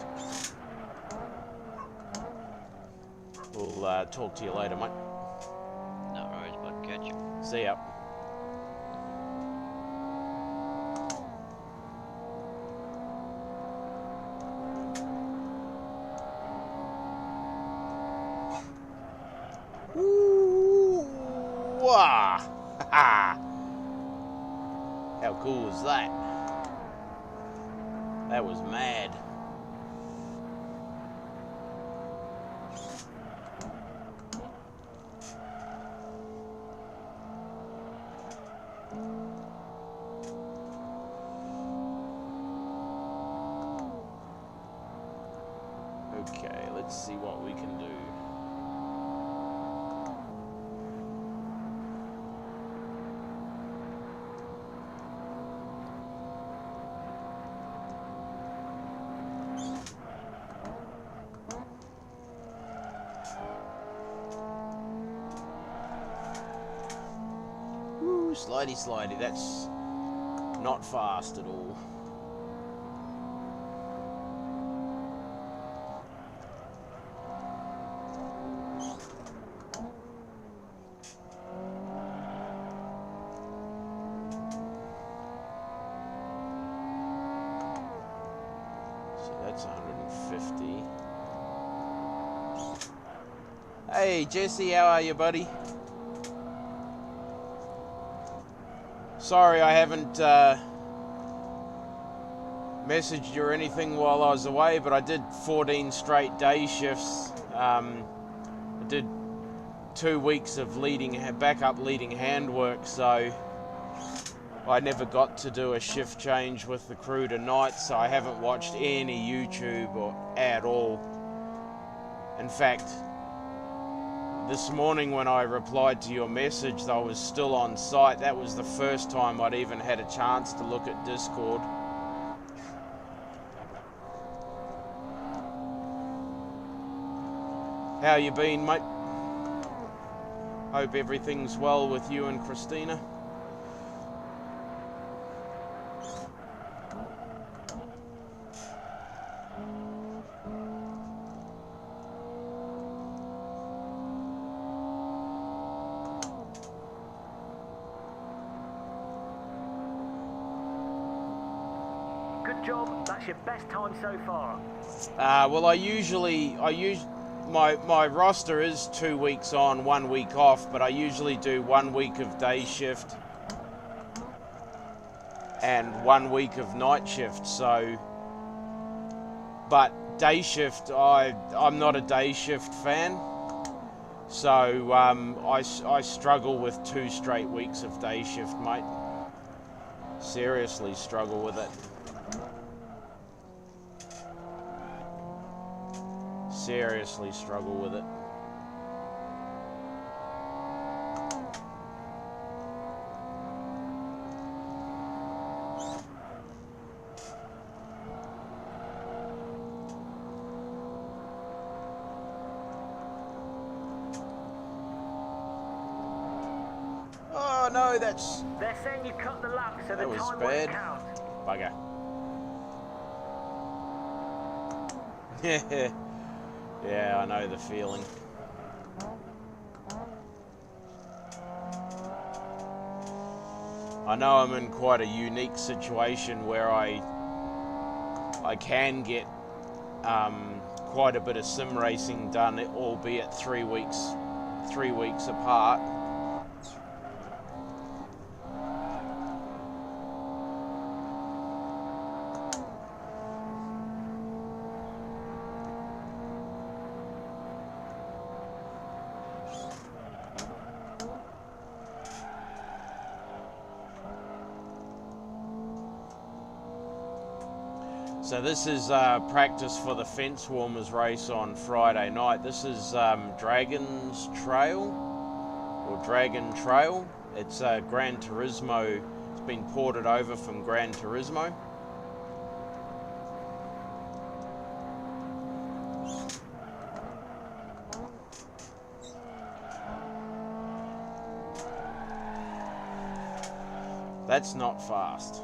We'll talk to you later, mate. No worries, bud. Catch you. See ya. Woo-wah! Ha-ha! How cool was that? That was mad. Okay, let's see what we can do. Woo, slidey slidey, that's not fast at all. So that's 150. Hey Jesse, how are you, buddy? Sorry I haven't messaged you or anything while I was away, but I did 14 straight day shifts. I did 2 weeks of backup leading hand work, so I never got to do a shift change with the crew tonight, so I haven't watched any YouTube at all. In fact, this morning when I replied to your message, I was still on site. That was the first time I'd even had a chance to look at Discord. How you been, mate? Hope everything's well with you and Christina. Good job. That's your best time so far. Well, my roster is 2 weeks on, 1 week off, but I usually do 1 week of day shift and 1 week of night shift. So, but day shift, I'm not a day shift fan, so I struggle with 2 straight weeks of day shift, mate. Seriously struggle with it. Seriously struggle with it. Oh no, that's... They're saying you cut the lap, so the That was time bad. won't count. Bugger. Yeah. Yeah, I know the feeling. I know I'm in quite a unique situation where I can get quite a bit of sim racing done, albeit 3 weeks apart. So this is practice for the Fence Warmers race on Friday night. This is Dragon's Trail, or Dragon Trail. It's Gran Turismo. It's been ported over from Gran Turismo. That's not fast.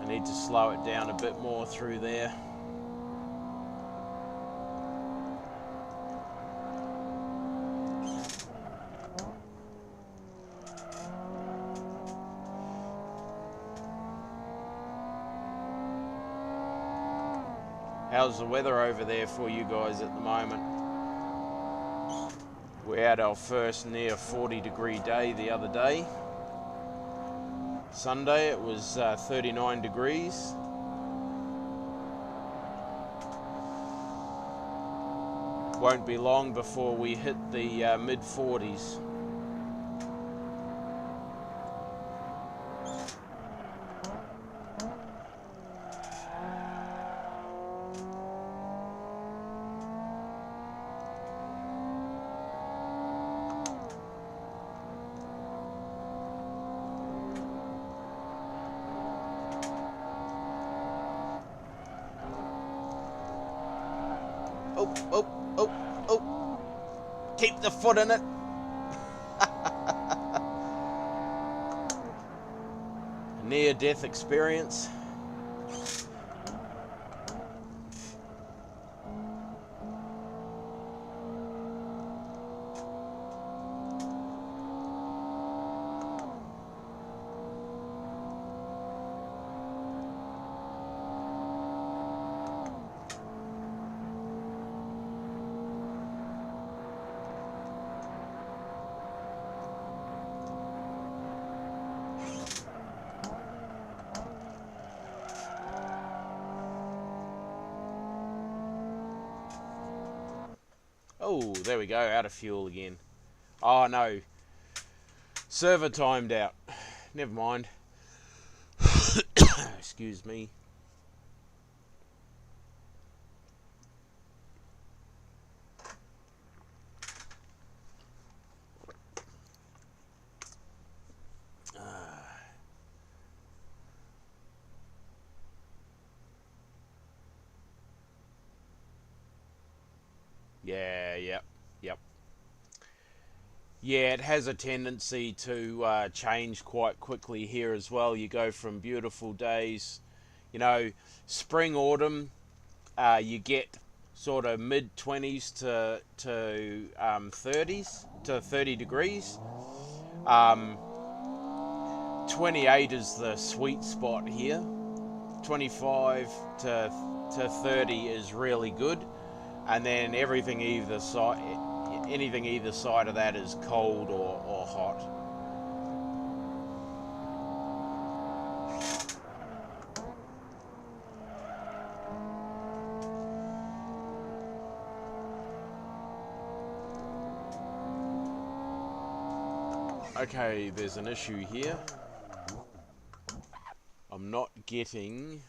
I need to slow it down a bit more through there. How's the weather over there for you guys at the moment? We had our first near 40-degree day the other day. Sunday it was 39 degrees. Won't be long before we hit the mid-40s. Oh, oh, oh, oh. Keep the foot in it. Near-death experience. Oh, there we go, out of fuel again. Oh no, server timed out. Never mind. Excuse me. Yeah, yep. Yeah, it has a tendency to change quite quickly here as well. You go from beautiful days, you know, spring, autumn, you get sort of mid-20s to 30s, to 30 degrees. 28 is the sweet spot here. 25 to 30 is really good. And then anything either side of that is cold or hot. Okay, there's an issue here. I'm not getting...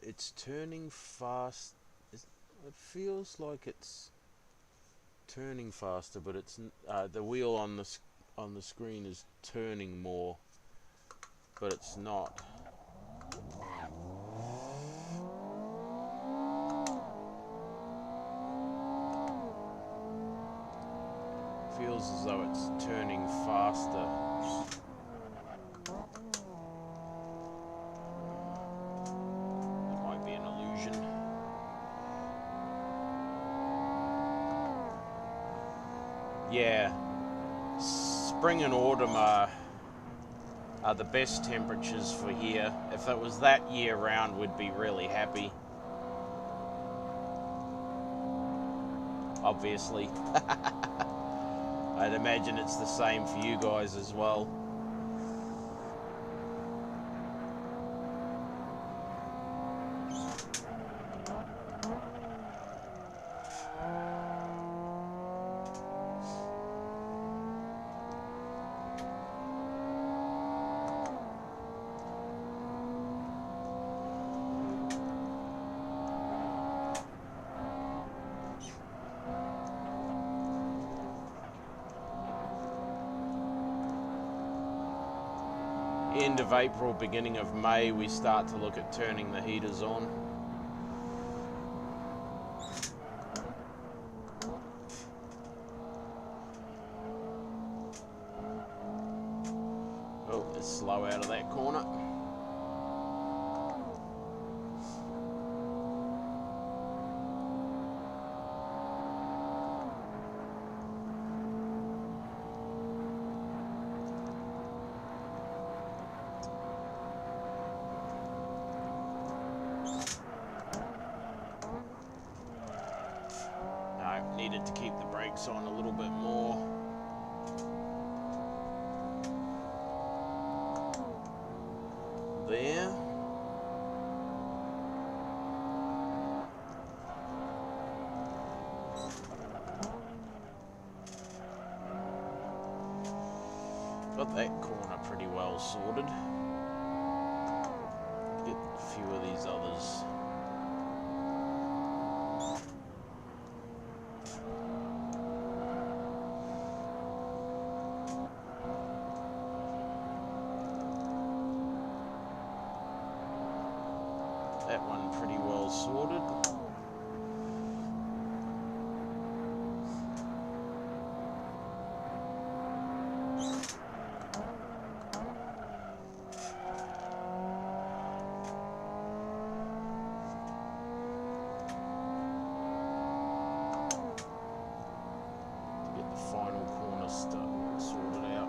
it's turning fast. It feels like it's turning faster, but it's the wheel on the screen is turning more, but it's not. Feels as though it's turning faster. Yeah, spring and autumn are the best temperatures for here. If it was that year round, we'd be really happy. Obviously. I'd imagine it's the same for you guys as well. End of April, beginning of May, we start to look at turning the heaters on. that corner. No, needed to keep the brakes on a little bit more. There. Got that corner pretty well sorted. Get a few of these others. That one pretty well sorted. Get the final corner stuff sorted out.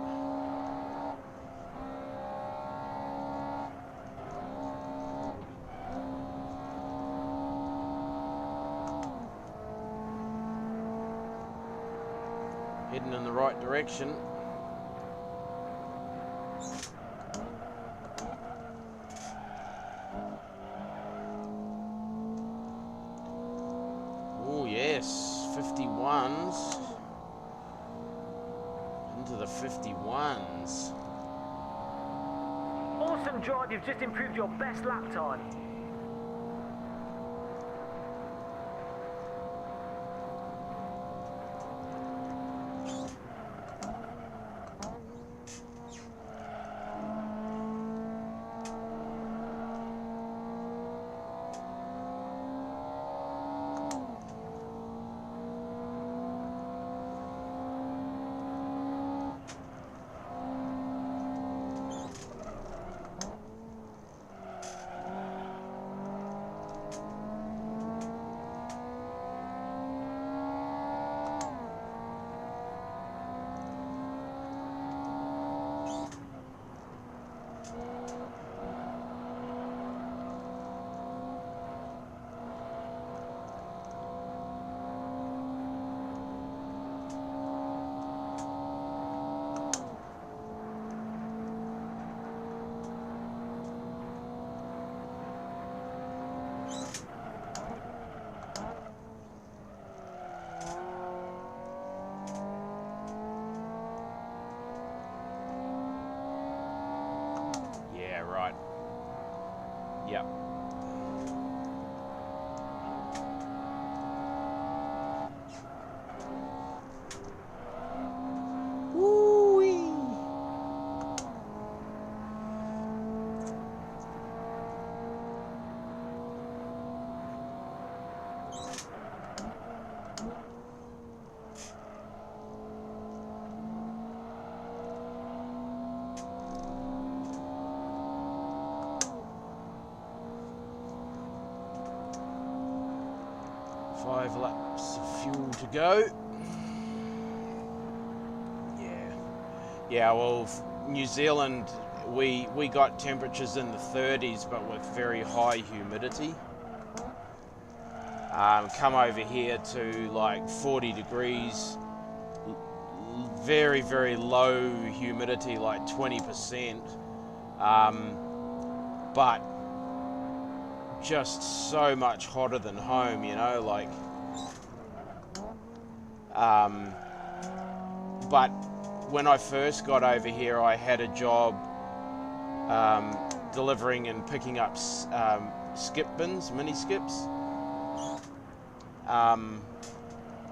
Heading in the right direction. Oh yes, 51s. Into the 51s. Awesome drive, you've just improved your best lap time. Yeah, right. Yep. Woo-wee. Five laps of fuel to go. Yeah, well, New Zealand, we got temperatures in the 30s, but with very high humidity. Come over here to like 40 degrees, very, very low humidity, like 20%, but just so much hotter than home, you know, like, but when I first got over here, I had a job delivering and picking up skip bins, mini skips.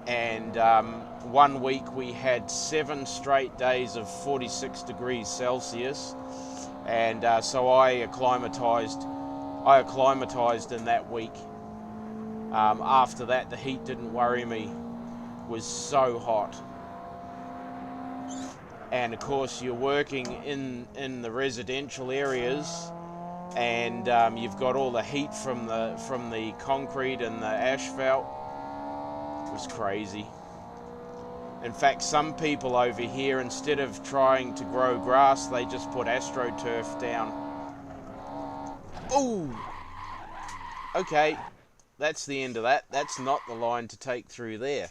And 1 week we had 7 straight days of 46 degrees Celsius. And so I acclimatized in that week. After that, the heat didn't worry me. It was so hot. and of course you're working in the residential areas, and you've got all the heat from the concrete and the asphalt. It was crazy. In fact, some people over here, instead of trying to grow grass, they just put AstroTurf down. Ooh! Okay, that's the end of that. That's not the line to take through there.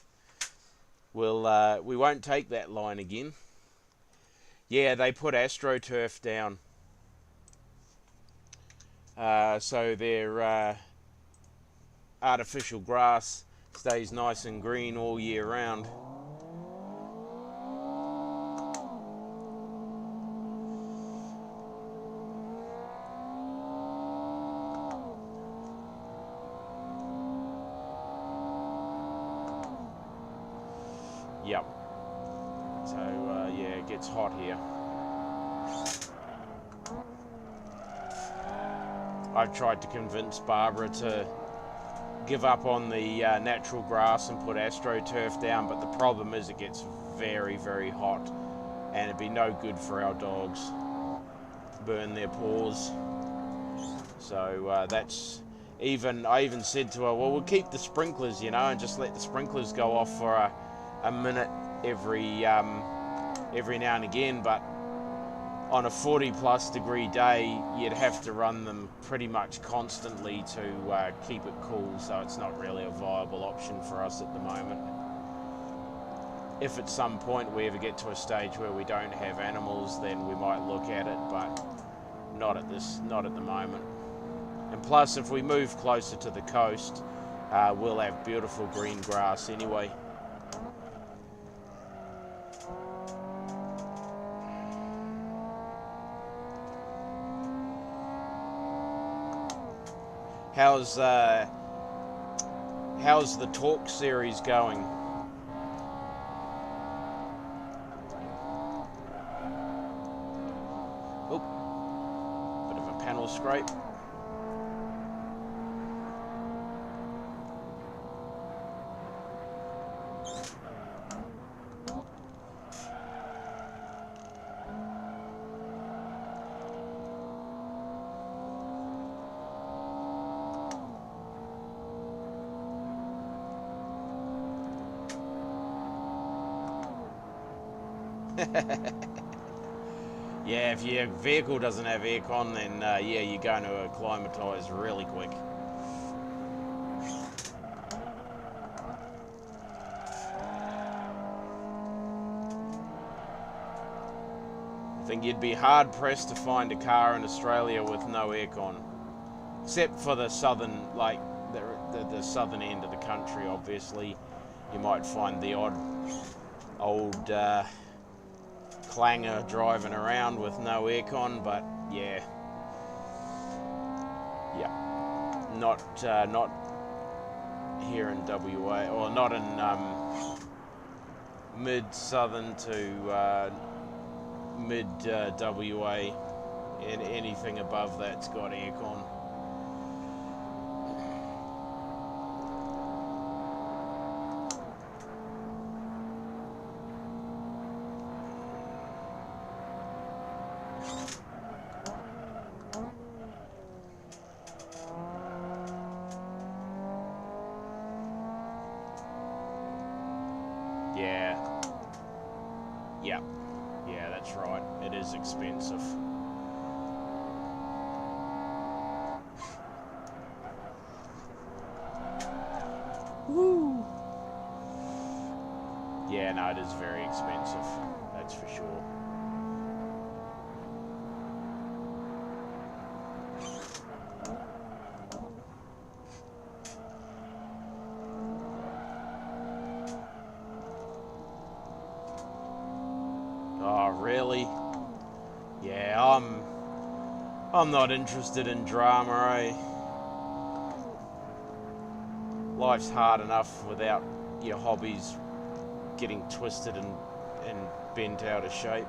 We won't take that line again. Yeah, they put AstroTurf down. So their artificial grass stays nice and green all year round. Yep. So yeah, it gets hot here. I've tried to convince Barbara to give up on the natural grass and put AstroTurf down, but the problem is it gets very, very hot, and it'd be no good for our dogs. Burn their paws. So that's I even said to her, well, we'll keep the sprinklers, you know, and just let the sprinklers go off for a minute every now and again, but on a 40+ degree day, you'd have to run them pretty much constantly to keep it cool, so it's not really a viable option for us at the moment. If at some point we ever get to a stage where we don't have animals, then we might look at it, but not at the moment. And plus, if we move closer to the coast, we'll have beautiful green grass anyway. How's the talk series going? Oh, bit of a panel scrape. Yeah, if your vehicle doesn't have aircon, then yeah, you're going to acclimatise really quick. I think you'd be hard pressed to find a car in Australia with no aircon, except for the southern, like the southern end of the country. Obviously, you might find the odd old clanger driving around with no aircon, but yeah, not here in WA, or not in mid-southern to mid-WA, and anything above that's got aircon. Yeah, that's right. It is expensive. Woo! Yeah, no, it is very expensive. That's for sure. Oh, really? Yeah, I'm not interested in drama, eh? Life's hard enough without your hobbies getting twisted and bent out of shape.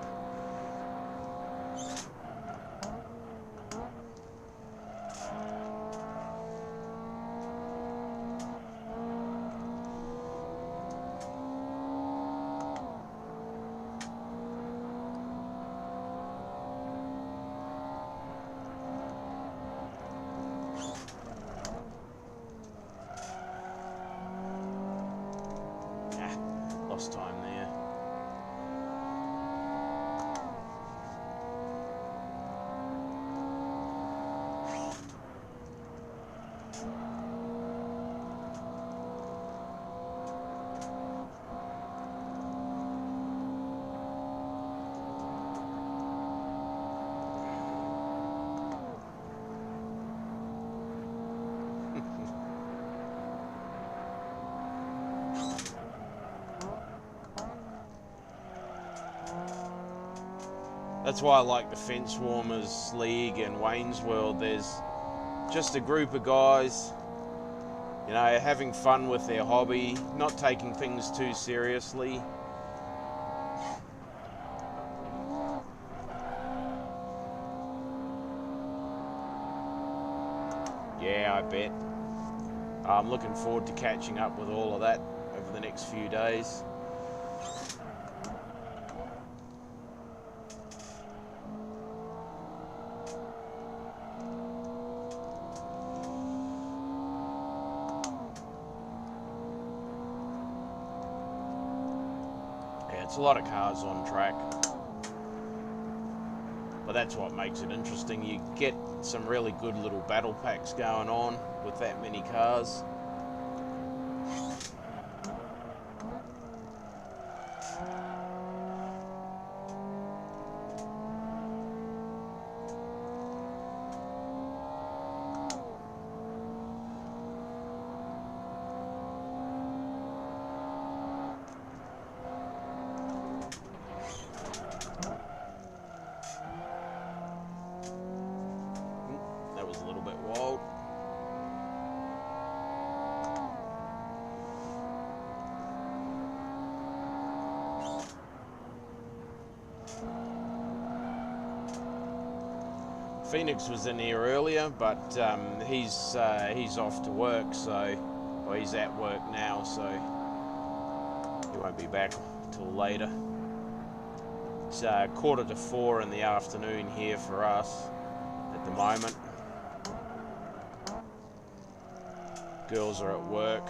That's why I like the Fence Warmers League and Wayne's World. There's just a group of guys, you know, having fun with their hobby, not taking things too seriously. Yeah, I bet. I'm looking forward to catching up with all of that over the next few days. Yeah, it's a lot of cars on track. But that's what makes it interesting. You get some really good little battle packs going on with that many cars. That was a little bit wild. Phoenix was in here earlier, but he's off to work, so, well, he's at work now, so he won't be back till later. It's 3:45 in the afternoon here for us at the moment. Girls are at work.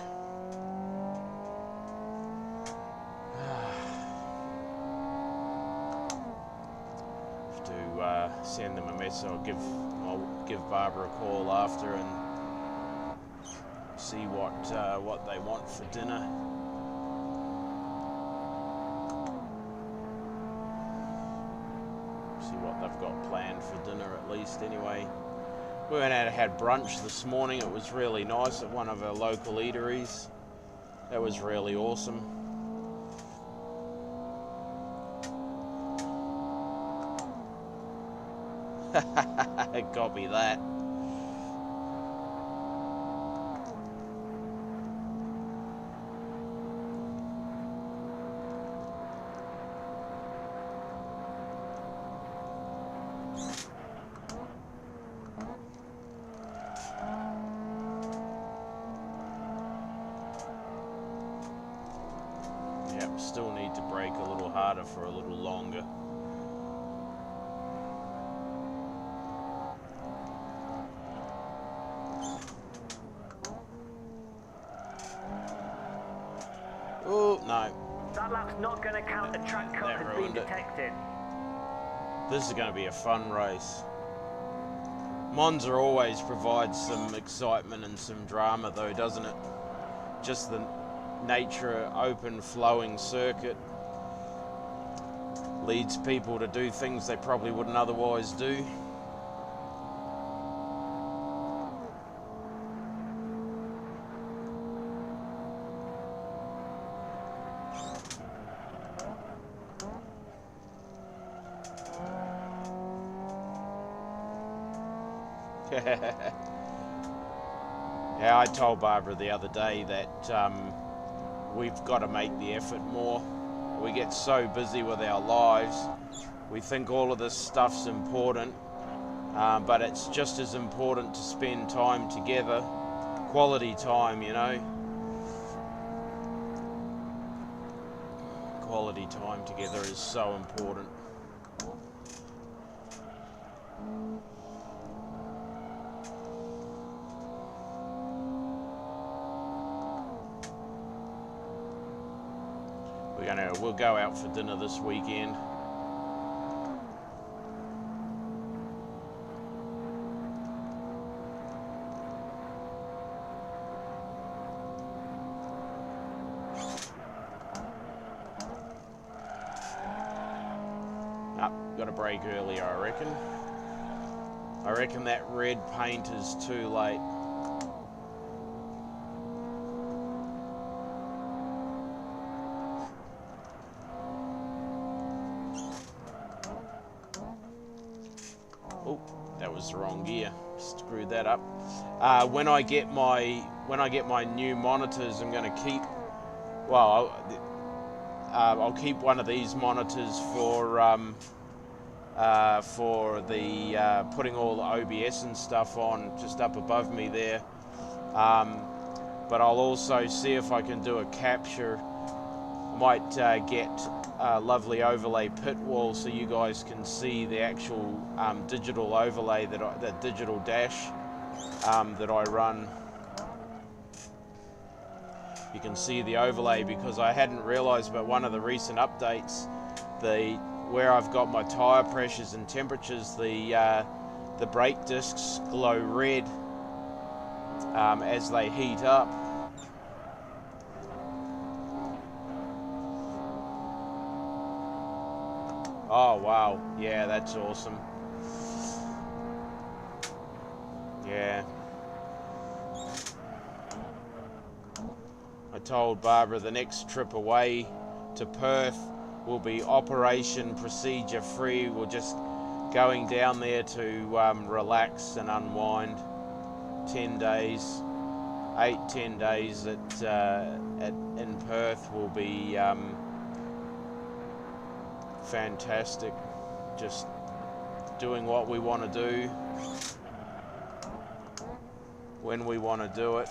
Send them a message. I'll give Barbara a call after and see what they want for dinner. See what they've got planned for dinner at least. Anyway, we went out and had brunch this morning. It was really nice at one of our local eateries. That was really awesome. Copy that. Yep, still need to brake a little harder for a little longer. Oh, no. That lap's not going to count. The track cut has been detected. This is going to be a fun race. Monza always provides some excitement and some drama though, doesn't it? Just the nature, open, flowing circuit leads people to do things they probably wouldn't otherwise do. Yeah, I told Barbara the other day that we've got to make the effort more. We get so busy with our lives. We think all of this stuff's important, but it's just as important to spend time together. Quality time, you know. Quality time together is so important. We'll go out for dinner this weekend. Got to brake earlier, I reckon. I reckon that red paint is too late. was the wrong gear. Screwed that up. When I get my new monitors, I'm going to keep. Well, I'll keep one of these monitors for the putting all the OBS and stuff on, just up above me there. But I'll also see if I can do a capture. I might get a lovely overlay pit wall so you guys can see the actual digital overlay the digital dash that I run. You can see the overlay because I hadn't realized, but one of the recent updates, where I've got my tire pressures and temperatures, the brake discs glow red as they heat up. Oh wow, yeah, that's awesome. Yeah. I told Barbara the next trip away to Perth will be operation procedure free. We're just going down there to relax and unwind. 10 days, 8-10 days in Perth will be fantastic. Just doing what we want to do when we want to do it.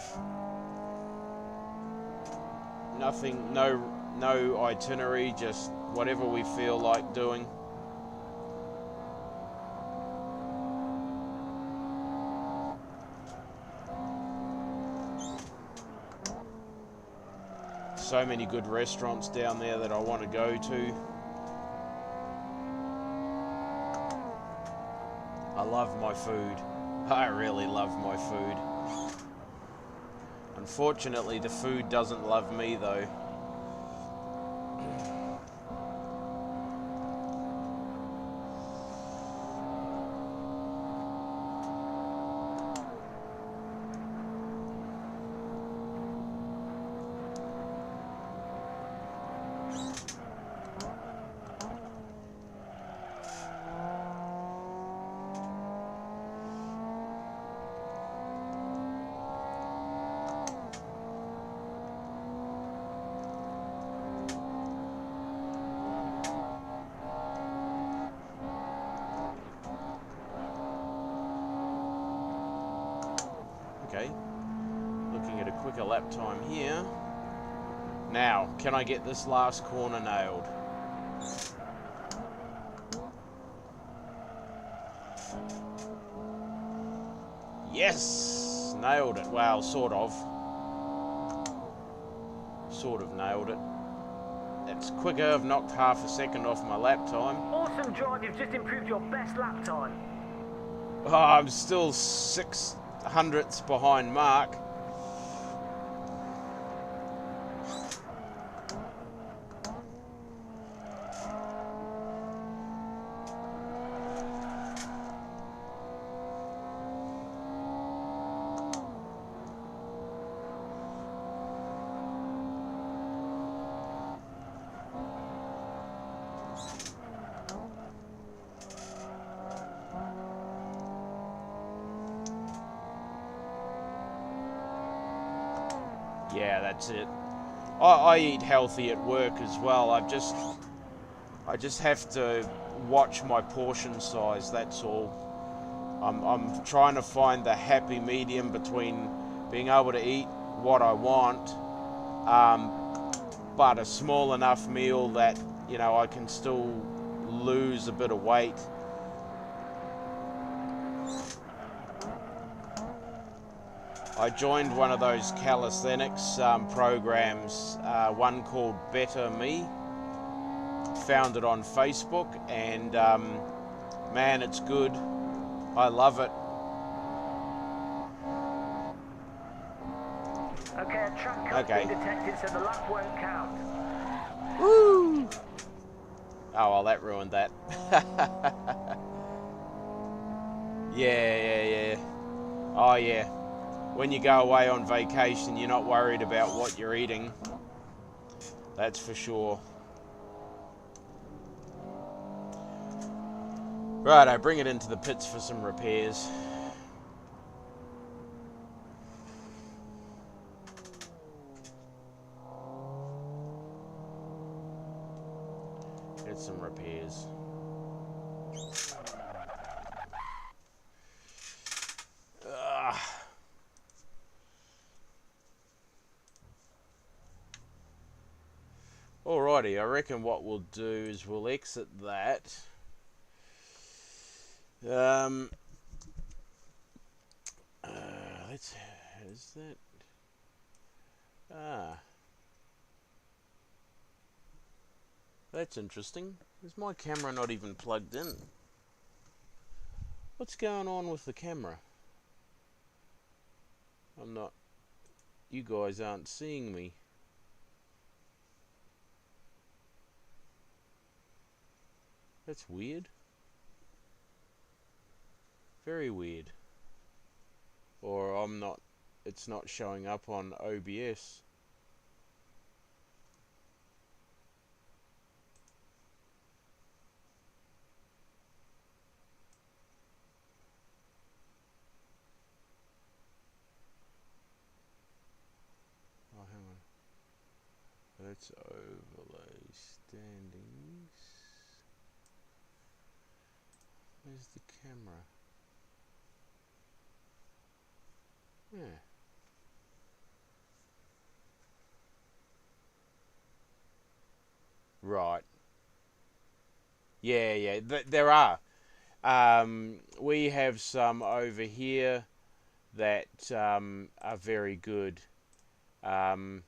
Nothing, no itinerary, just whatever we feel like doing. So many good restaurants down there that I want to go to. I love my food. I really love my food. Unfortunately, the food doesn't love me though. Okay, looking at a quicker lap time here. Now, can I get this last corner nailed? Yes! Nailed it. Well, sort of. Sort of nailed it. That's quicker. I've knocked half a second off my lap time. Awesome drive, you've just improved your best lap time. Oh, I'm still 6/100ths behind Mark. Yeah, that's it. I eat healthy at work as well. I just have to watch my portion size, that's all. I'm trying to find the happy medium between being able to eat what I want, but a small enough meal that, you know, I can still lose a bit of weight. I joined one of those calisthenics programs, one called Better Me. Found it on Facebook, and man, it's good. I love it. Okay, a track cut's been detected, so the lap won't count. Woo! Oh, well, that ruined that. Yeah. Oh, yeah. When you go away on vacation, you're not worried about what you're eating. That's for sure. Right, I bring it into the pits for some repairs. Get some repairs. Alrighty, I reckon what we'll do is we'll exit that. Let's. Is that? That's interesting. Is my camera not even plugged in? What's going on with the camera? I'm not. You guys aren't seeing me. That's weird. Very weird. Or I'm not. It's not showing up on OBS. Oh, hang on. Let's overlay standings. Where's the camera? Yeah. Right. Yeah. There are. We have some over here that are very good. What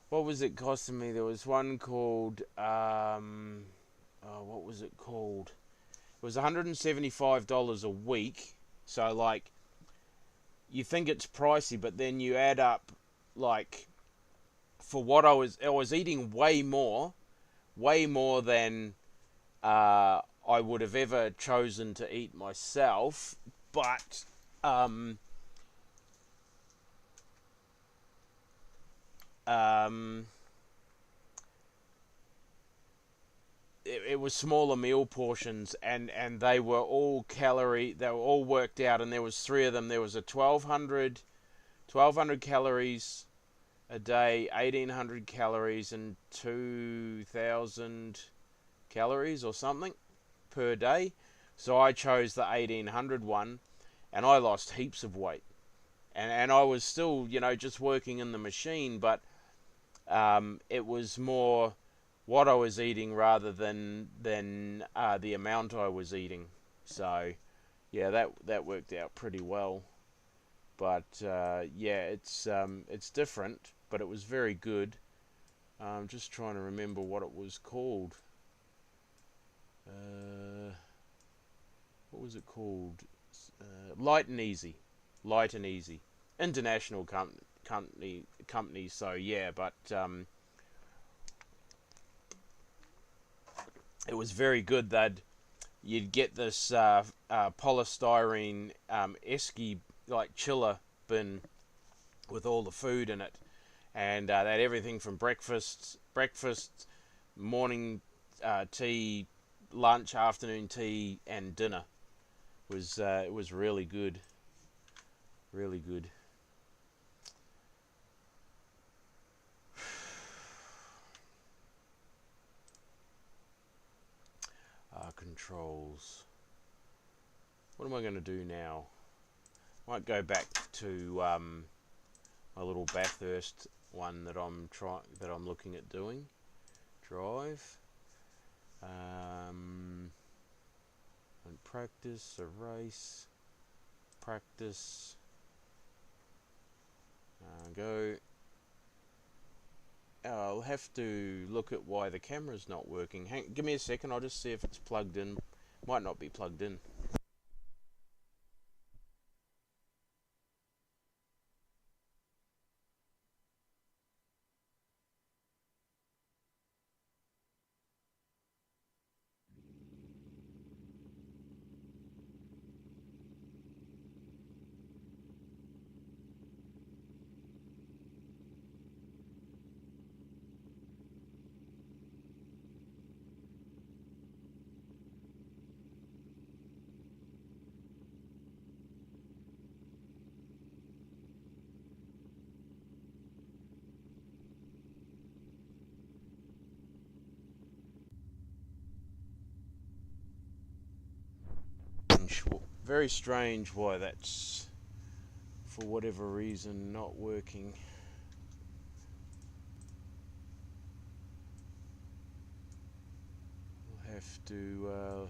was it costing me? There was one called, what was it called? It was $175 a week. So, like, you think it's pricey, but then you add up, like, for what I was eating way more than I would have ever chosen to eat myself. But, it was smaller meal portions, and they were all they were all worked out, and there was three of them. There was a 1200 calories a day, 1800 calories, and 2000 calories or something per day. So I chose the 1800 one, and I lost heaps of weight, and I was still, just working in the machine, but it was more what I was eating rather than the amount I was eating. So yeah, that worked out pretty well. But yeah, it's different, but it was very good. I'm just trying to remember what it was called. What was it called? Light and Easy. Light and Easy. International company. So yeah, but it was very good. You'd get this polystyrene esky like chiller bin with all the food in it, and they had everything from breakfast, morning tea, lunch, afternoon tea, and dinner. It was really good, really good. Controls. What am I going to do now? Might go back to my little Bathurst one that I'm looking at doing. Drive. And practice, erase, practice, go. I'll have to look at why the camera's not working. Give me a second, I'll just see if it's plugged in. Might not be plugged in. very strange why that's, for whatever reason, not working. We'll have to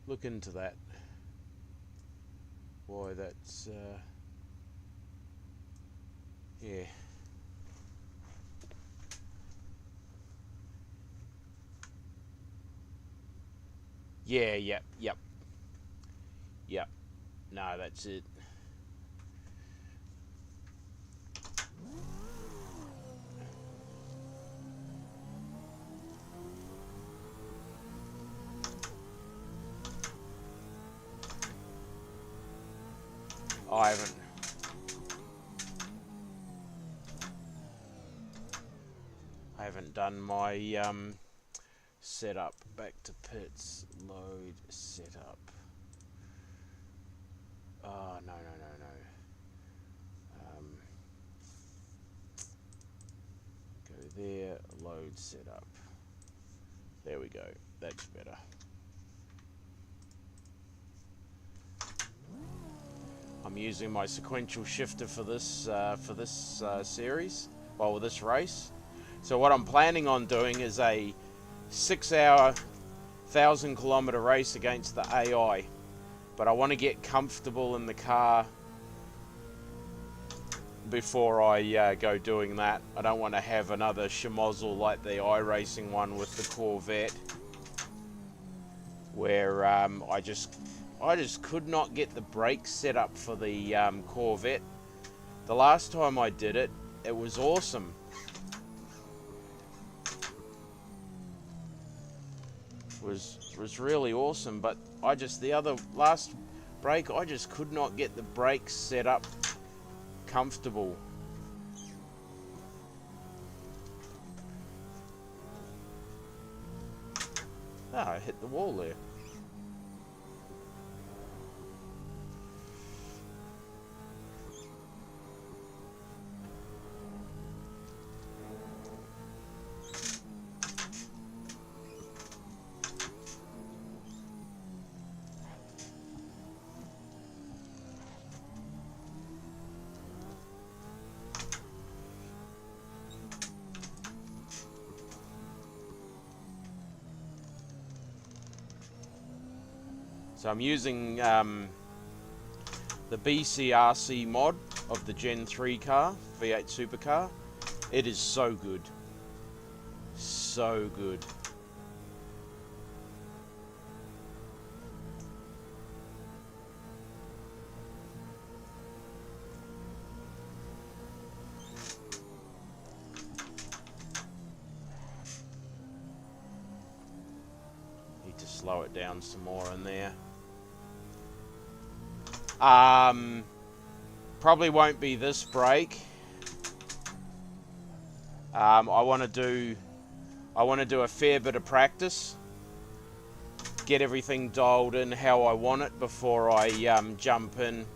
look into that. Why that's yeah. Yeah, yep. No, that's it. I haven't done my setup. Back to pits, load, setup. Oh, no. Go there, load, setup. There we go. That's better. I'm using my sequential shifter for this series, well, with this race. So what I'm planning on doing is a 6-hour, 1,000-kilometer race against the AI. But I want to get comfortable in the car before I go doing that. I don't want to have another schmozzle like the iRacing one with the Corvette, where I just could not get the brakes set up for the Corvette. The last time I did it, it was awesome. Was really awesome, but the last brake, I just could not get the brakes set up comfortable. I hit the wall there. So I'm using the BCRC mod of the Gen 3 car, V8 supercar. It is so good. So good. Need to slow it down some more in there. Probably won't be this break. I want to do a fair bit of practice, get everything dialed in how I want it before I jump in.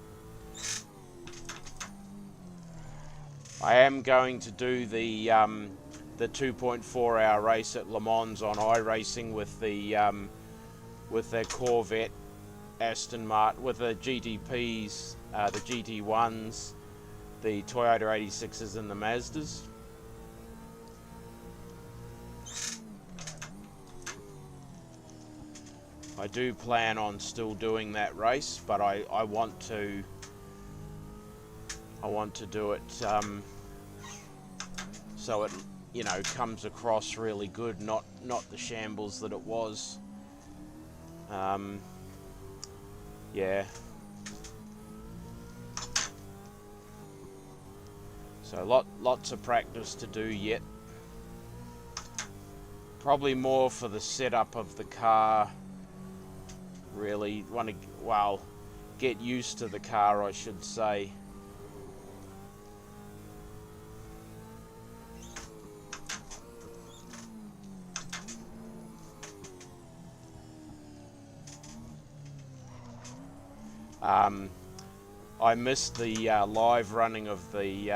I am going to do the 2.4 hour race at Le Mans on iRacing with the Corvette, Aston Martin, with the GTPs, the GT1s, the Toyota 86s and the Mazdas. I do plan on still doing that race, but I want to do it so it, you know, comes across really good, not the shambles that it was. Yeah. So lots of practice to do yet. Probably more for the setup of the car. Really want to, well, get used to the car, I should say. I missed the live running of the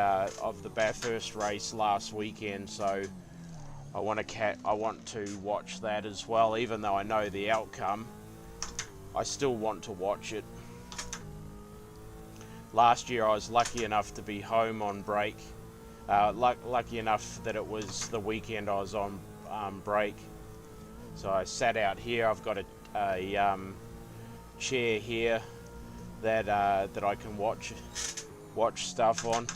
Bathurst race last weekend, so I want to watch that as well. Even though I know the outcome, I still want to watch it. Last year I was lucky enough to be home on break. Lucky enough that it was the weekend I was on break. So I sat out here. I've got a chair here that I can watch stuff on.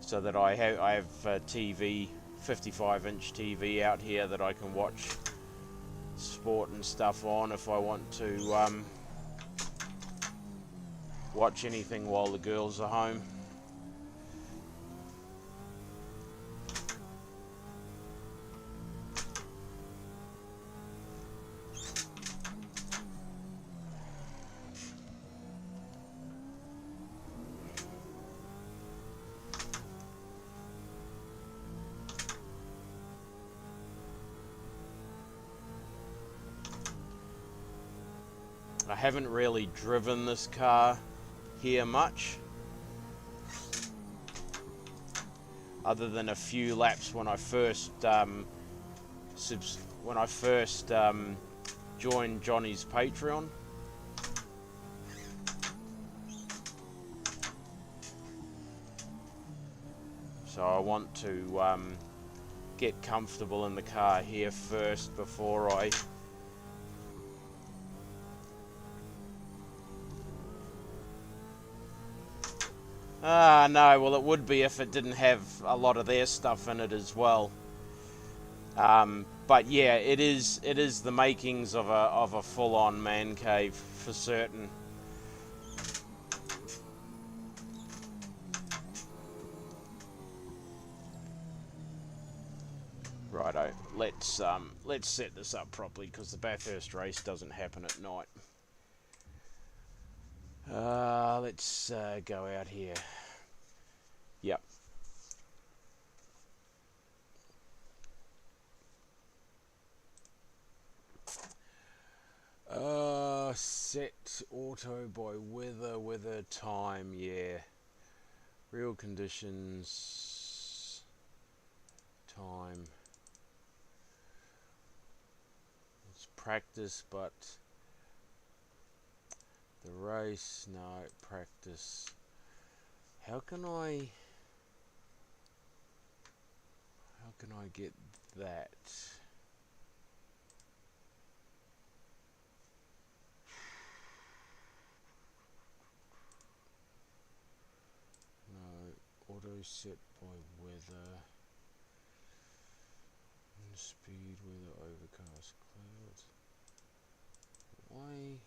So that I have a TV, 55-inch TV out here that I can watch sport and stuff on if I want to watch anything while the girls are home. I haven't really driven this car here much, other than a few laps when I first joined Johnny's Patreon. So I want to get comfortable in the car here first before I no, well it would be if it didn't have a lot of their stuff in it as well. But yeah, it is the makings of a full-on man cave for certain. Righto, let's set this up properly because the Bathurst race doesn't happen at night. Let's go out here. Yep. Set auto by weather time, yeah. Real conditions, time. It's practice, but the race, no, practice. How can I get that? No, auto set by weather. Speed, weather, overcast, clouds. Why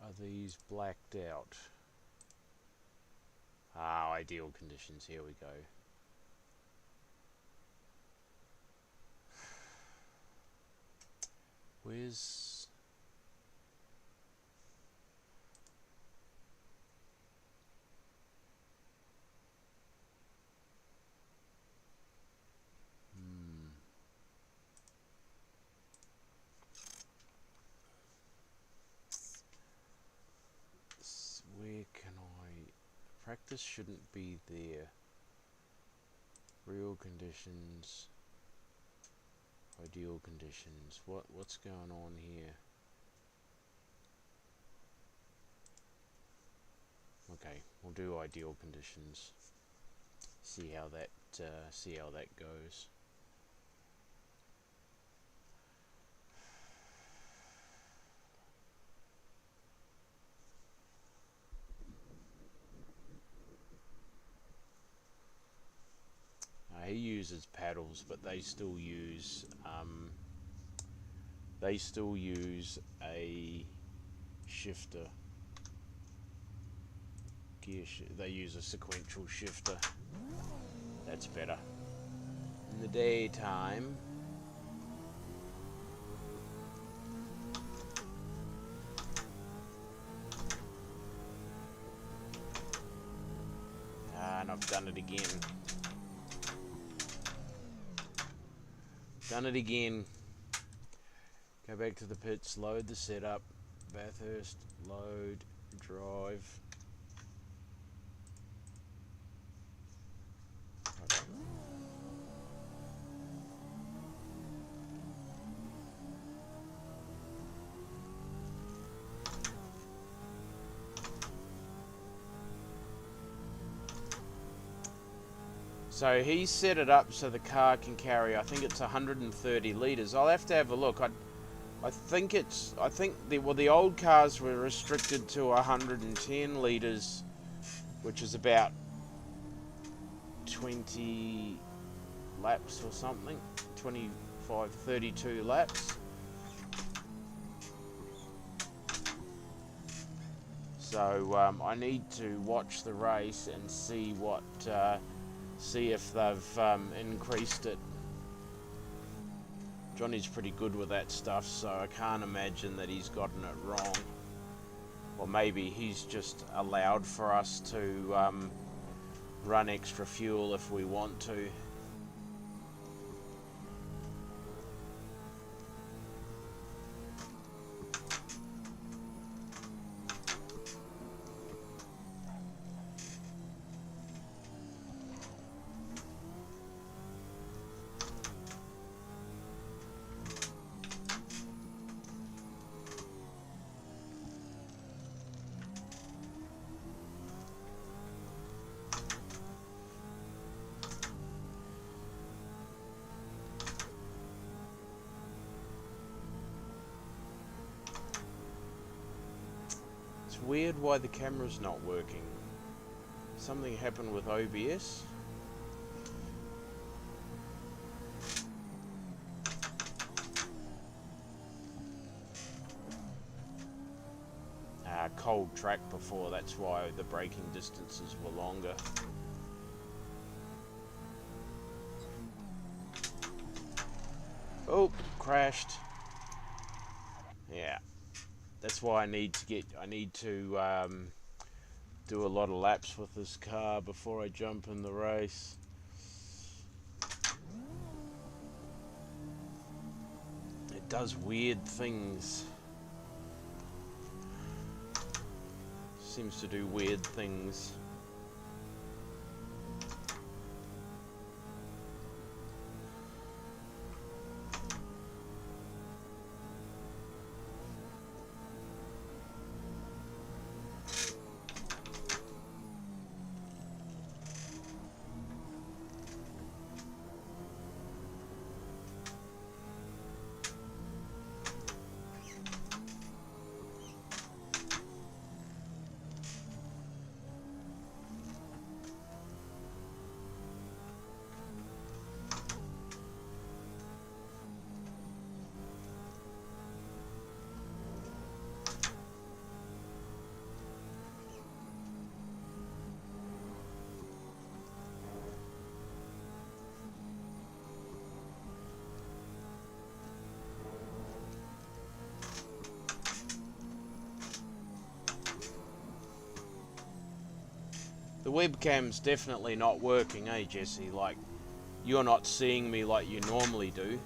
are these blacked out? Ideal conditions, here we go. Where's... Where can I... Practice shouldn't be there. Real conditions. Ideal conditions. What's going on here? Okay, we'll do ideal conditions. See how that goes. He uses paddles, but they still use a shifter. They use a sequential shifter. That's better. In the daytime, and I've done it again. Done it again. Go back to the pits, load the setup. Bathurst, load, drive. So he set it up so the car can carry, I think it's 130 litres. I'll have to have a look. I think the old cars were restricted to 110 litres, which is about 20 laps or something, 25, 32 laps. So I need to watch the race and see if they've increased it. Johnny's pretty good with that stuff, so I can't imagine that he's gotten it wrong. Or maybe he's just allowed for us to run extra fuel if we want to. Weird why the camera's not working. Something happened with OBS. Cold track before, that's why the braking distances were longer. Oh, crashed. Yeah. That's why I need to do a lot of laps with this car before I jump in the race. It does weird things. Seems to do weird things. The webcam's definitely not working, eh, Jesse? Like, you're not seeing me like you normally do.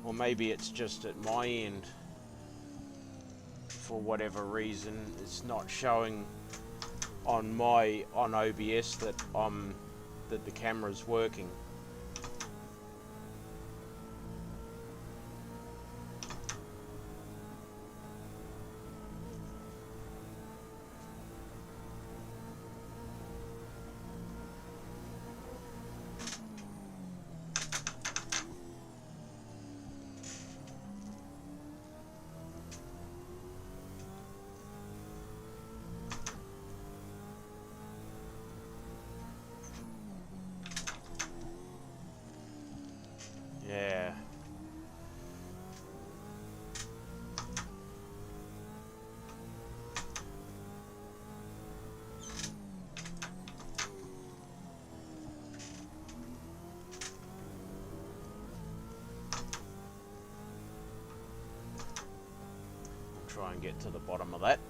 Or maybe it's just at my end. For whatever reason, it's not showing on OBS that the camera's working. Yeah. Try and get to the bottom of that.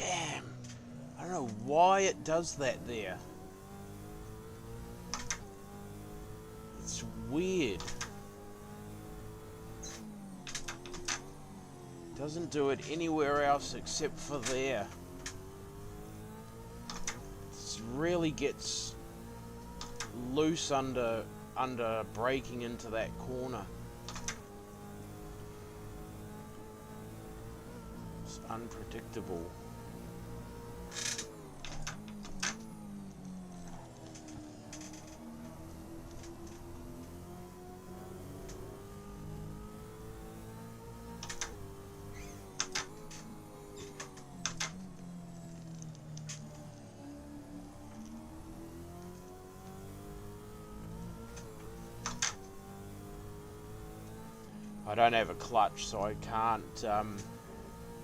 Damn. I don't know why it does that there. It's weird. Doesn't do it anywhere else except for there. It really gets loose under braking into that corner. It's unpredictable. I don't have a clutch, so I can't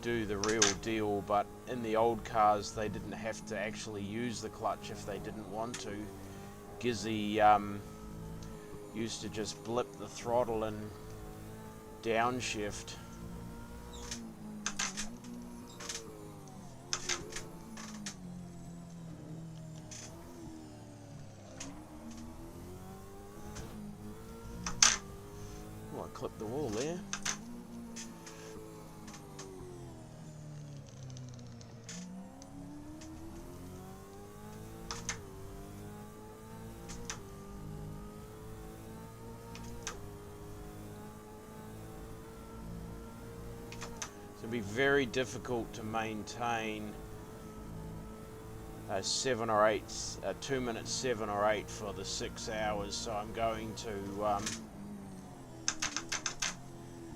do the real deal, but in the old cars they didn't have to actually use the clutch if they didn't want to. Gizzy used to just blip the throttle and downshift. Oh, I clipped the wall there. It'll be very difficult to maintain a 7 or 8, a 2 minutes 7 or 8 for the 6 hours. So I'm going to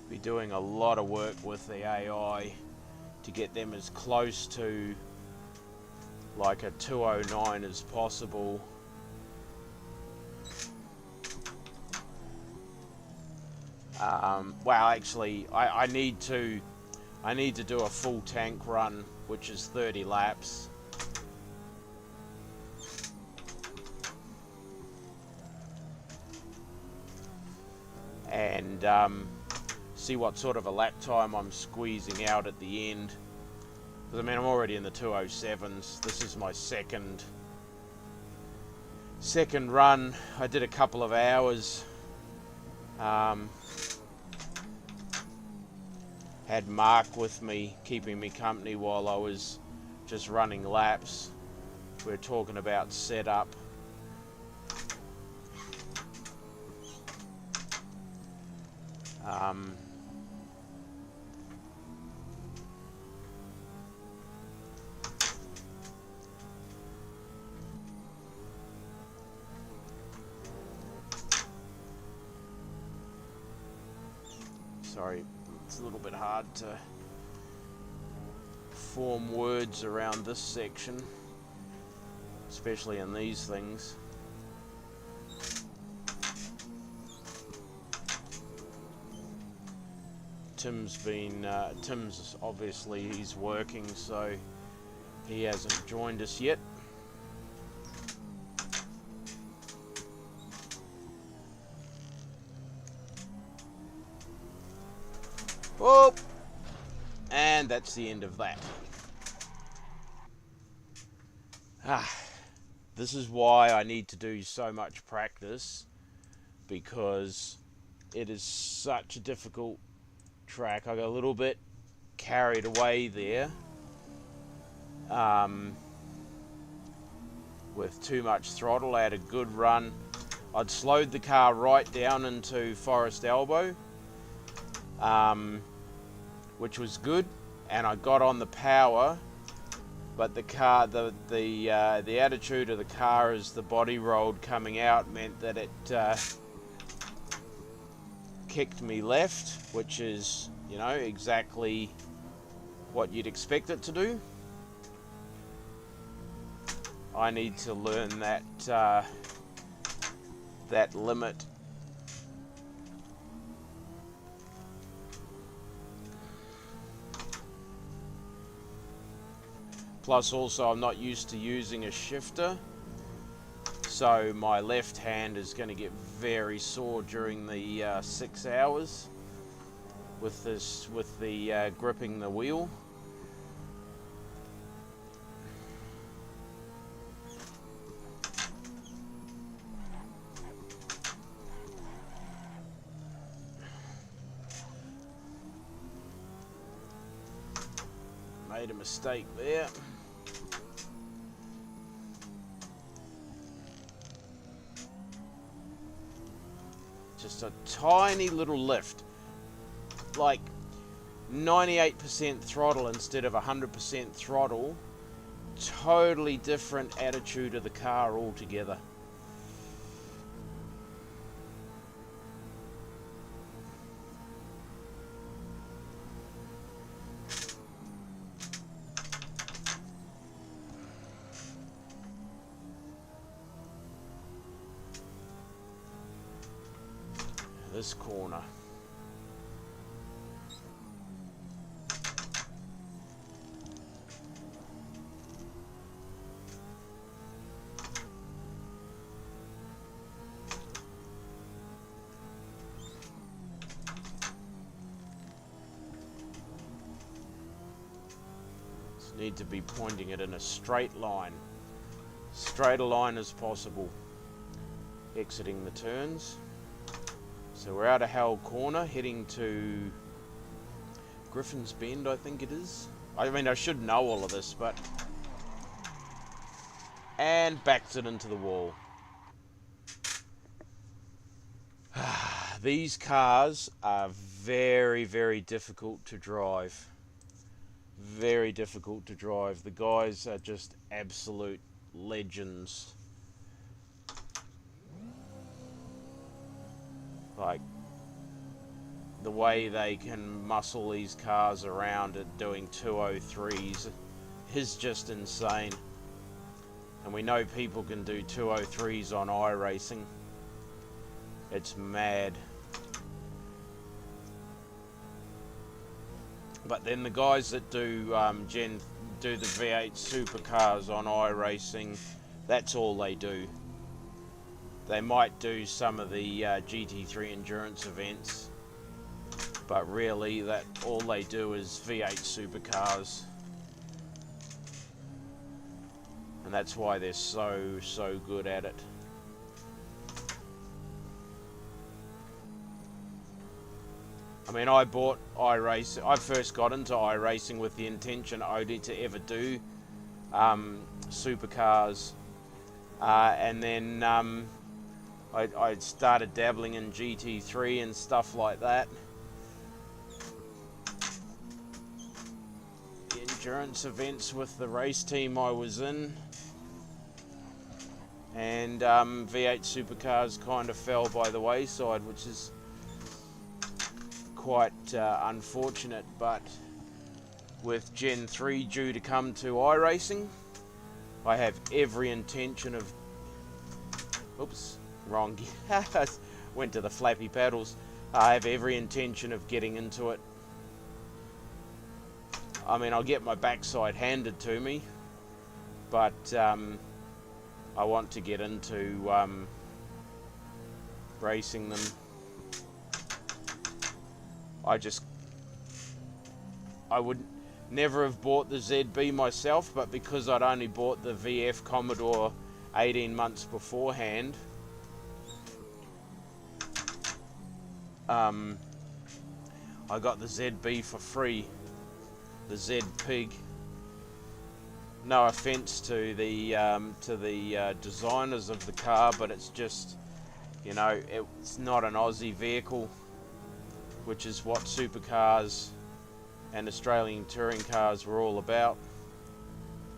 be doing a lot of work with the AI to get them as close to like a 209 as possible. Well, actually, I need to do a full tank run, which is 30 laps. And see what sort of a lap time I'm squeezing out at the end. Because I mean, I'm already in the 207s. This is my second run. I did a couple of hours. Had Mark with me, keeping me company while I was just running laps. We're talking about setup. Sorry, it's a little bit hard to form words around this section, especially in these things. Tim's obviously, he's working, so he hasn't joined us yet. Oh, and that's the end of that. This is why I need to do so much practice, because it is such a difficult track. I got a little bit carried away there with too much throttle. I had a good run. I'd slowed the car right down into Forest Elbow, which was good, and I got on the power, but the car, the attitude of the car as the body rolled coming out meant that it kicked me left, which is, you know, exactly what you'd expect it to do. I need to learn that that limit. Plus also I'm not used to using a shifter, so my left hand is going to get very sore during the 6 hours with the gripping the wheel. Made a mistake there. Just a tiny little lift. Like 98% throttle instead of 100% throttle. Totally different attitude of the car altogether. This corner. Just need to be pointing it in a straight line. Straight a line as possible. Exiting the turns. So we're out of Howell Corner, heading to Griffin's Bend, I think it is. I mean, I should know all of this, but... And backs it into the wall. These cars are very, very difficult to drive. Very difficult to drive. The guys are just absolute legends. Like, the way they can muscle these cars around at doing 203s is just insane. And we know people can do 203s on iRacing. It's mad. But then the guys that do do the V8 supercars on iRacing, that's all they do. They might do some of the GT3 endurance events, but really that all they do is V8 supercars. And that's why they're so good at it. I mean, I bought iRacing. I first got into iRacing with the intention only to ever do supercars, and then I started dabbling in GT3 and stuff like that. The endurance events with the race team I was in, and V8 supercars kind of fell by the wayside, which is quite unfortunate. But with Gen 3 due to come to iRacing, I have every intention of... Oops, wrong gear. Went to the flappy paddles. I have every intention of getting into it. I mean, I'll get my backside handed to me, but I want to get into racing them. I would never have bought the ZB myself, but because I'd only bought the VF Commodore 18 months beforehand, I got the ZB for free, the Z Pig. No offense to the designers of the car, but it's just, you know, it's not an Aussie vehicle, which is what supercars and Australian touring cars were all about.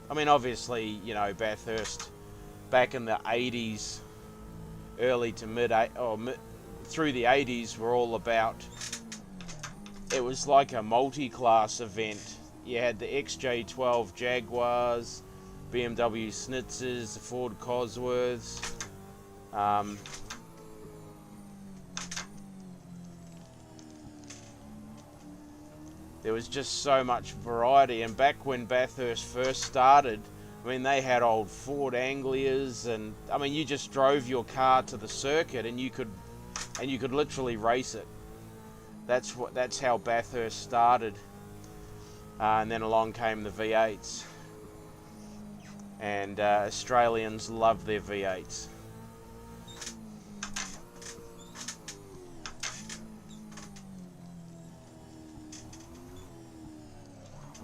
I mean, obviously, you know, Bathurst back in the 80s, early to through the 80s were all about, it was like a multi-class event. You had the XJ12 Jaguars, BMW Schnitzers, the Ford Cosworths, there was just so much variety. And back when Bathurst first started, I mean, they had old Ford Anglias, and I mean, you just drove your car to the circuit and you could literally race it. That's how Bathurst started. And then along came the V8s, and Australians love their V8s.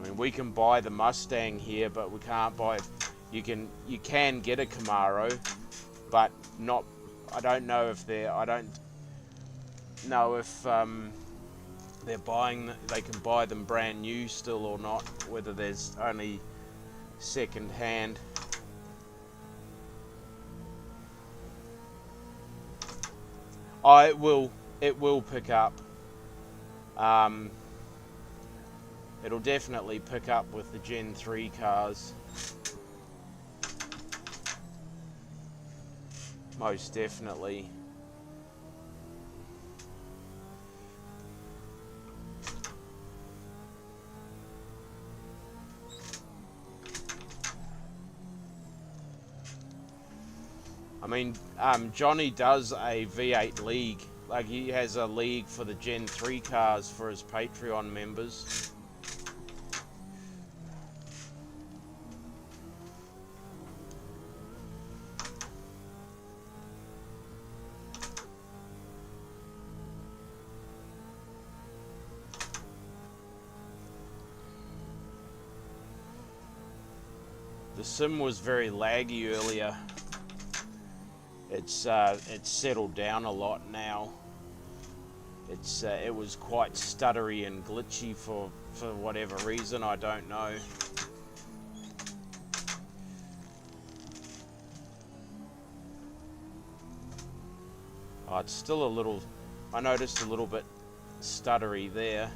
I mean, mean, we can buy the Mustang here, but we can't buy. You can get a Camaro, but not. I don't know if they're. I don't know if they're buying. They can buy them brand new still or not. Whether there's only second hand. Oh, it will pick up. It'll definitely pick up with the Gen 3 cars. Most definitely. I mean, Johnny does a V8 league. Like, he has a league for the Gen 3 cars for his Patreon members. The sim was very laggy earlier. It's settled down a lot now. It was quite stuttery and glitchy for whatever reason, I don't know. Oh, it's still a little. I noticed a little bit stuttery there.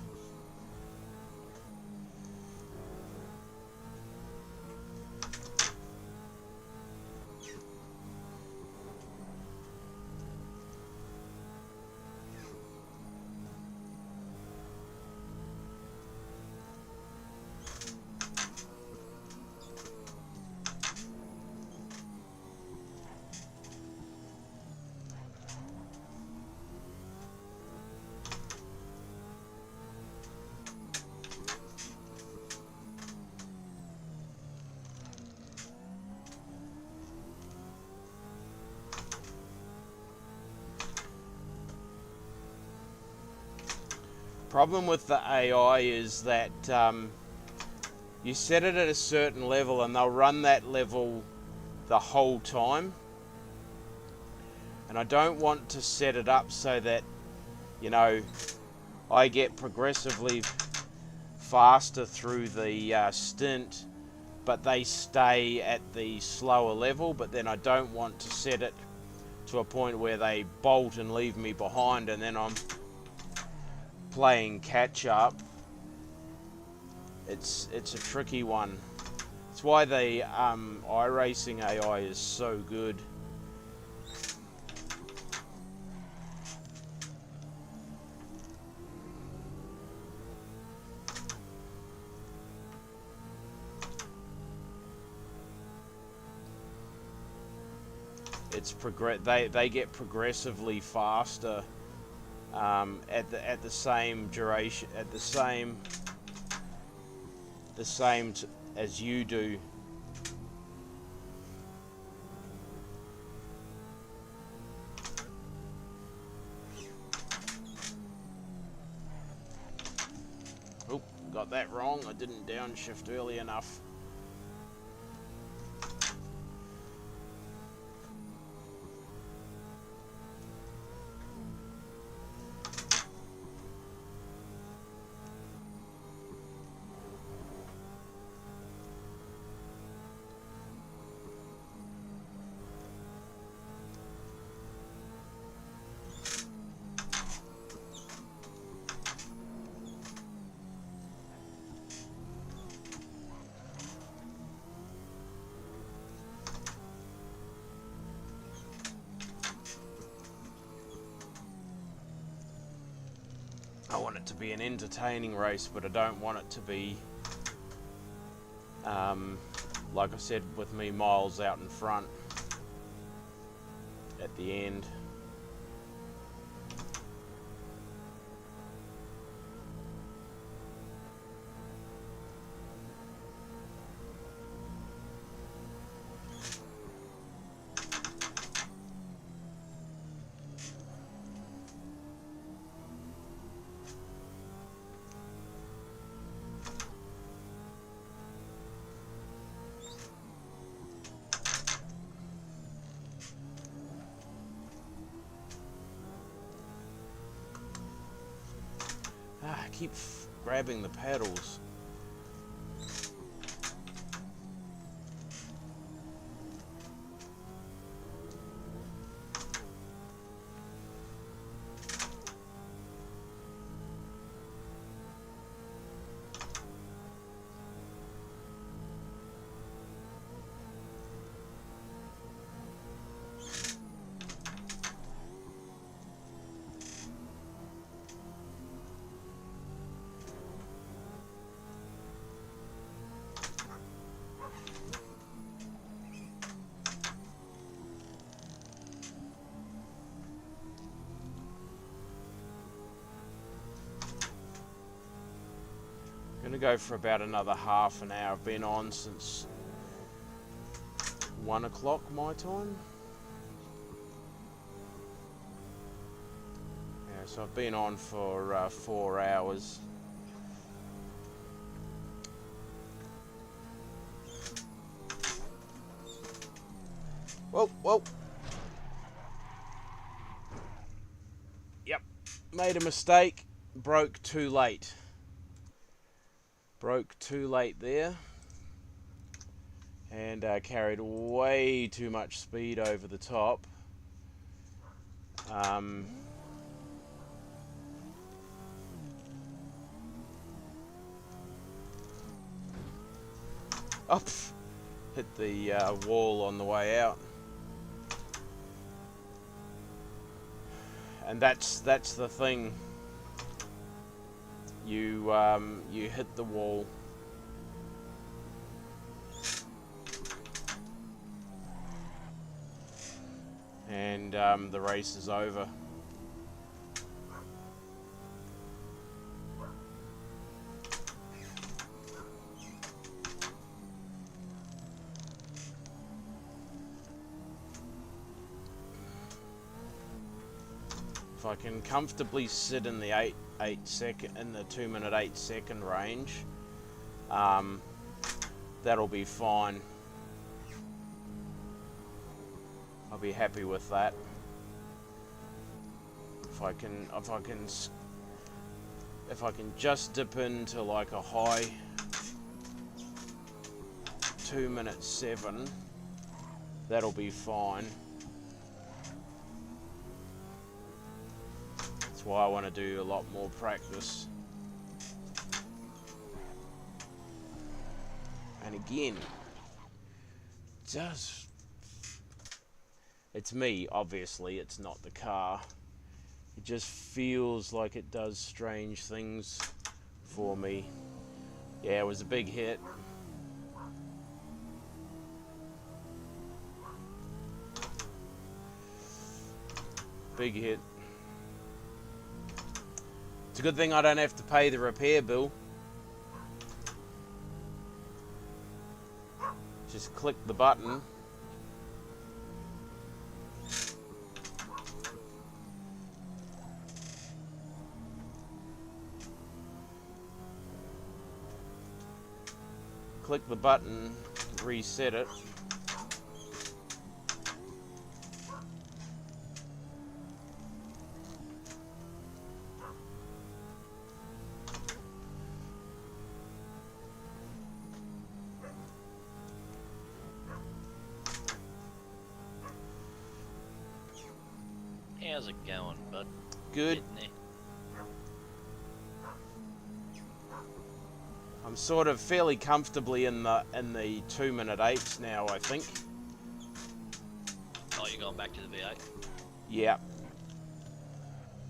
Problem with the AI is that you set it at a certain level and they'll run that level the whole time. And I don't want to set it up so that, you know, I get progressively faster through the stint, but they stay at the slower level. But then I don't want to set it to a point where they bolt and leave me behind and then I'm playing catch up. It's a tricky one. It's why the iRacing AI is so good. It's they get progressively faster at the same duration, at the same as you do. Oh, got that wrong. I didn't downshift early enough. I want it to be an entertaining race, but I don't want it to be, like I said, with me miles out in front at the end. I keep grabbing the pedals. Gonna go for about another half an hour. I've been on since 1 o'clock my time. Yeah, so I've been on for 4 hours. Whoa, whoa. Yep, made a mistake. Broke too late. Broke too late there. And carried way too much speed over the top. Oh, hit the wall on the way out. And that's the thing. You hit the wall. And the race is over. If I can comfortably sit in the 2 minute 8 second range, that'll be fine. I'll be happy with that. If I can just dip into like a high 2 minute 7, that'll be fine. That's why I want to do a lot more practice. And again, it's me, obviously, it's not the car. It just feels like it does strange things for me. Yeah, it was a big hit. Big hit. It's a good thing I don't have to pay the repair bill. Just click the button. Click the button, reset it. How's it going, bud? Good. I'm sort of fairly comfortably in the 2 minute 8s now, I think. Oh, you're going back to the V8? Yeah.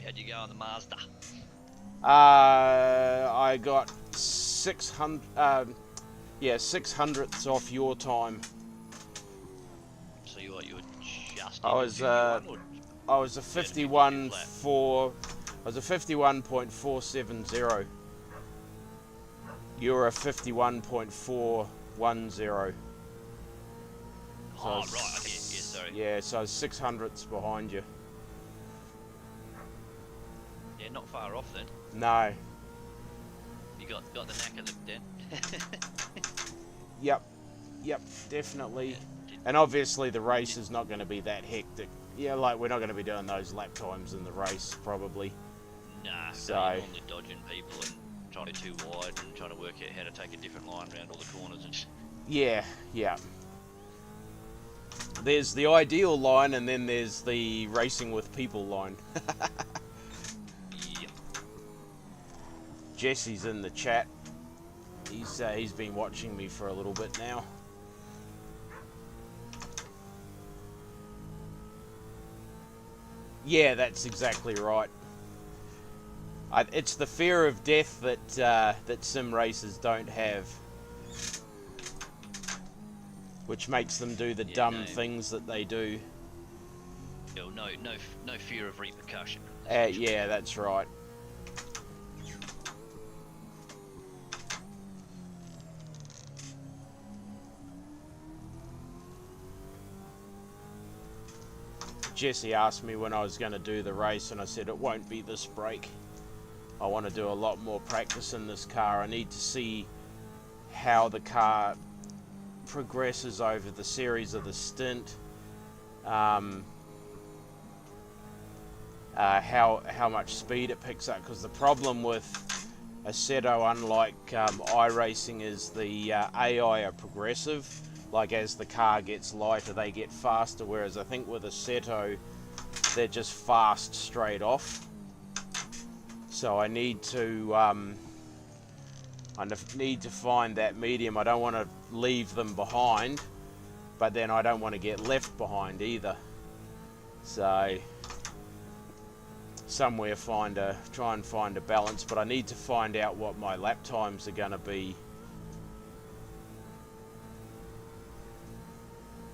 How'd you go on the Mazda? I got 600. Yeah, 600ths off your time. So you were just. I was a 51.470. You were a 51.410. Oh, right. Okay. Yeah, sorry. Yeah, so I was 600ths behind you. Yeah, not far off then. No. You got the knack of it then. Yep, definitely. Yeah, and obviously the race is not going to be that hectic. Yeah, like we're not going to be doing those lap times in the race, probably. Nah, So- no, you're normally dodging people and trying to go too wide and trying to work out how to take a different line around all the corners and Yeah, yeah. There's the ideal line, and then there's the racing with people line. Yep. Jesse's in the chat. He's been watching me for a little bit now. Yeah, that's exactly right. It's the fear of death that sim racers don't have, which makes them do the dumb things that they do. No fear of repercussion. Yeah, that's right. Jesse asked me when I was going to do the race, and I said it won't be this break. I want to do a lot more practice in this car. I need to see how the car progresses over the series of the stint. How much speed it picks up, because the problem with Assetto, unlike iRacing, is the AI are progressive. Like, as the car gets lighter, they get faster, whereas I think with Assetto, they're just fast straight off. So I need to find that medium. I don't want to leave them behind, but then I don't want to get left behind either. So somewhere try and find a balance, but I need to find out what my lap times are going to be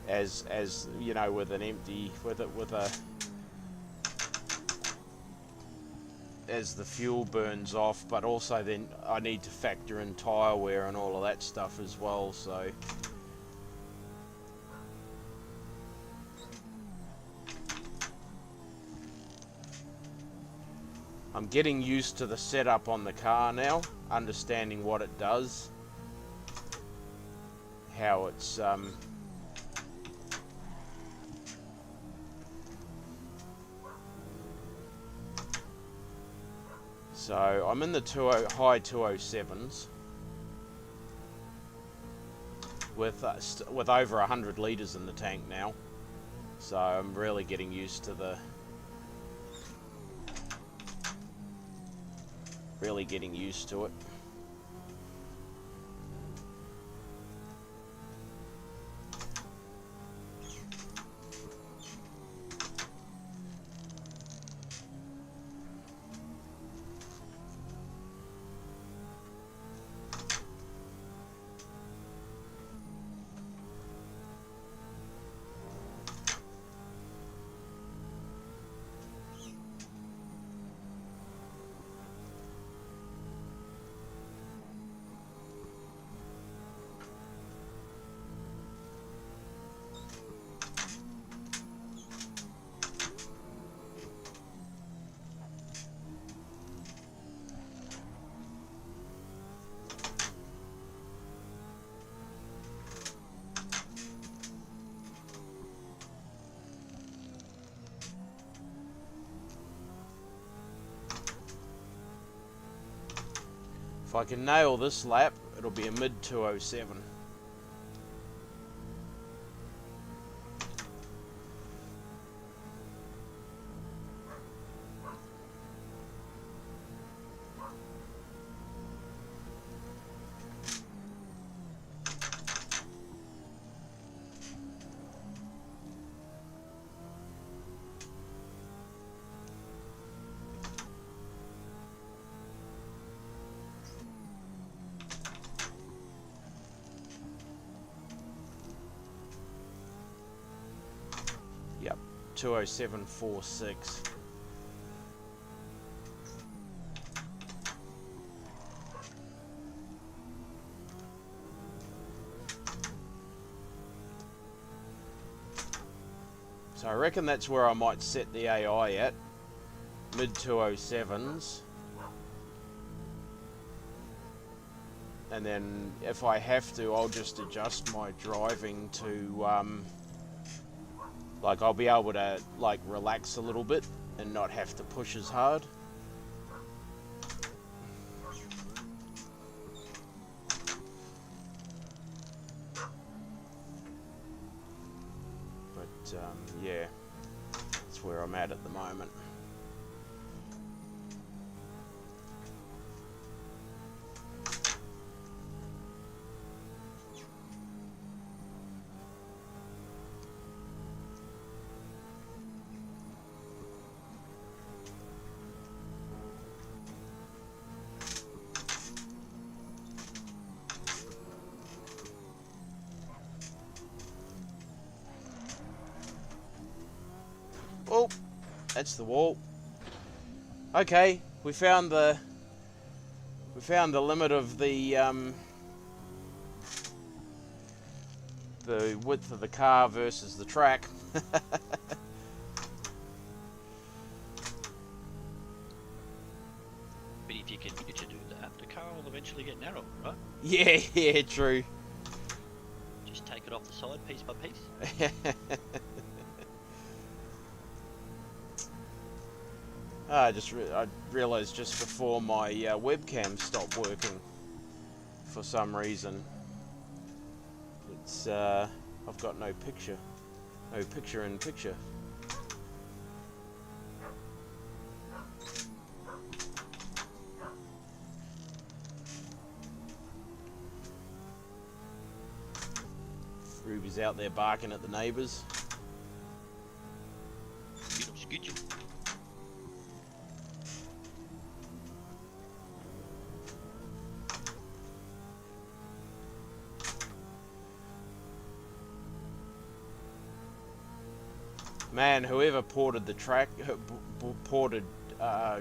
as you know, with as the fuel burns off, but also then I need to factor in tyre wear and all of that stuff as well. So I'm getting used to the setup on the car now, understanding what it does, how it's so I'm in the high 207s with over 100 litres in the tank now, so I'm really getting used to it. If I can nail this lap, it'll be a mid 207. Yep, 207.46. So I reckon that's where I might set the AI at, mid 207s. And then if I have to, I'll just adjust my driving to, like, I'll be able to, like, relax a little bit and not have to push as hard. that's the wall. Okay, we found the limit of the width of the car versus the track. But if you continue to do that, the car will eventually get narrow, right? Yeah, true. Just take it off the side piece by piece. I realised just before my webcam stopped working for some reason. It's I've got no picture in picture. Ruby's out there barking at the neighbours. Get up, skid you. Man, whoever ported the track, ported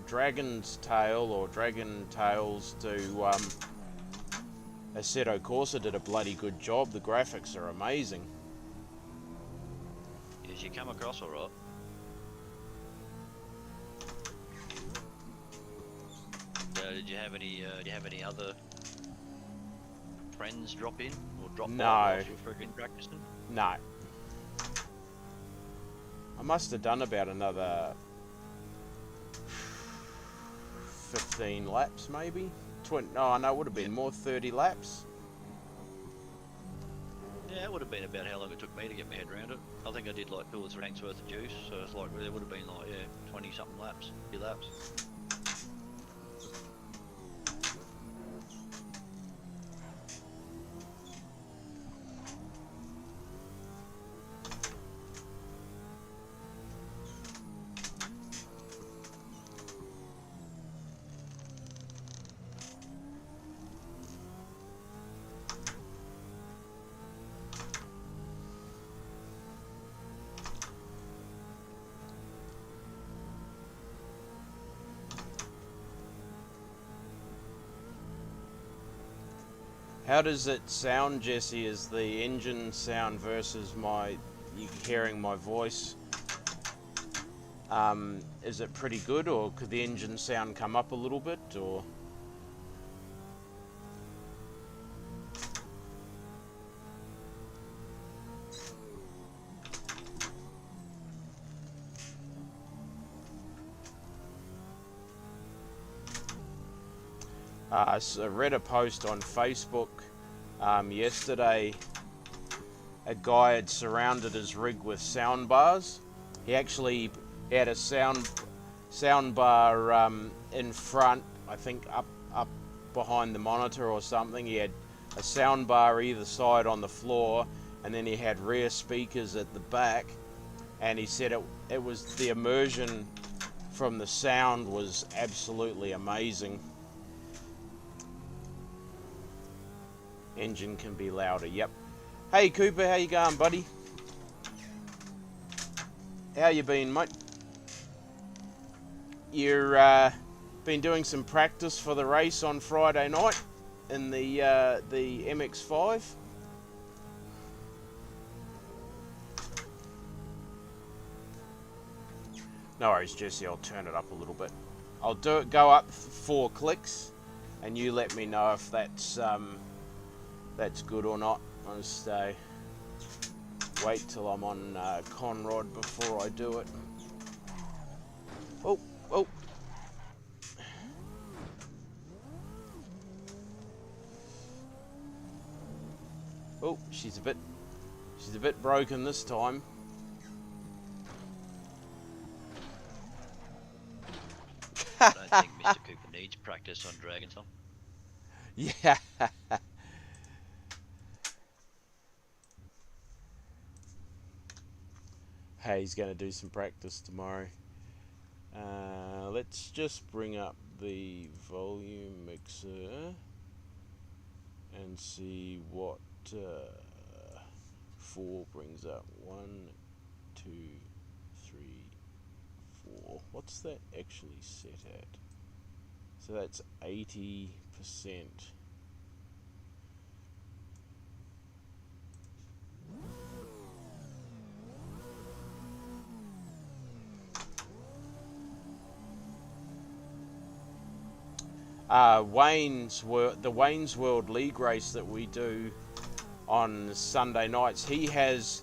Dragon's Tail or Dragon Tales to Assetto Corsa did a bloody good job. The graphics are amazing. Did you come across all right? Did you have any other friends drop in or drop by No. whilst you were friggin' practicing? No. I must have done about another 15 laps maybe. 20, oh no, it would have been more, 30 laps. Yeah, it would have been about how long it took me to get my head around it. I think I did like 2 or 3 tanks worth of juice, so it's like there would have been like 20 something laps, few laps. How does it sound, Jesse? Is the engine sound versus you hearing my voice? Is it pretty good, or could the engine sound come up a little bit, or? So I read a post on Facebook yesterday. A guy had surrounded his rig with sound bars. He actually had a sound bar in front, I think up behind the monitor or something. He had a sound bar either side on the floor, and then he had rear speakers at the back. And he said it was the immersion from the sound was absolutely amazing. Engine can be louder, yep. Hey Cooper, how you going, buddy? How you been, mate? You're been doing some practice for the race on Friday night in the MX-5? No worries, Jesse, I'll turn it up a little bit. I'll go up 4 clicks, and you let me know if that's good or not. I'll just wait till I'm on Conrod before I do it. Oh. Oh, she's a bit broken this time. I don't think Mr. Cooper needs practice on Dragon's Song. Yeah. Hey, he's going to do some practice tomorrow. Let's just bring up the volume mixer and see what 4 brings up. 1, 2, 3, 4. more. What's that actually set at? So that's 80%. The Wayne's World League race that we do on Sunday nights, he has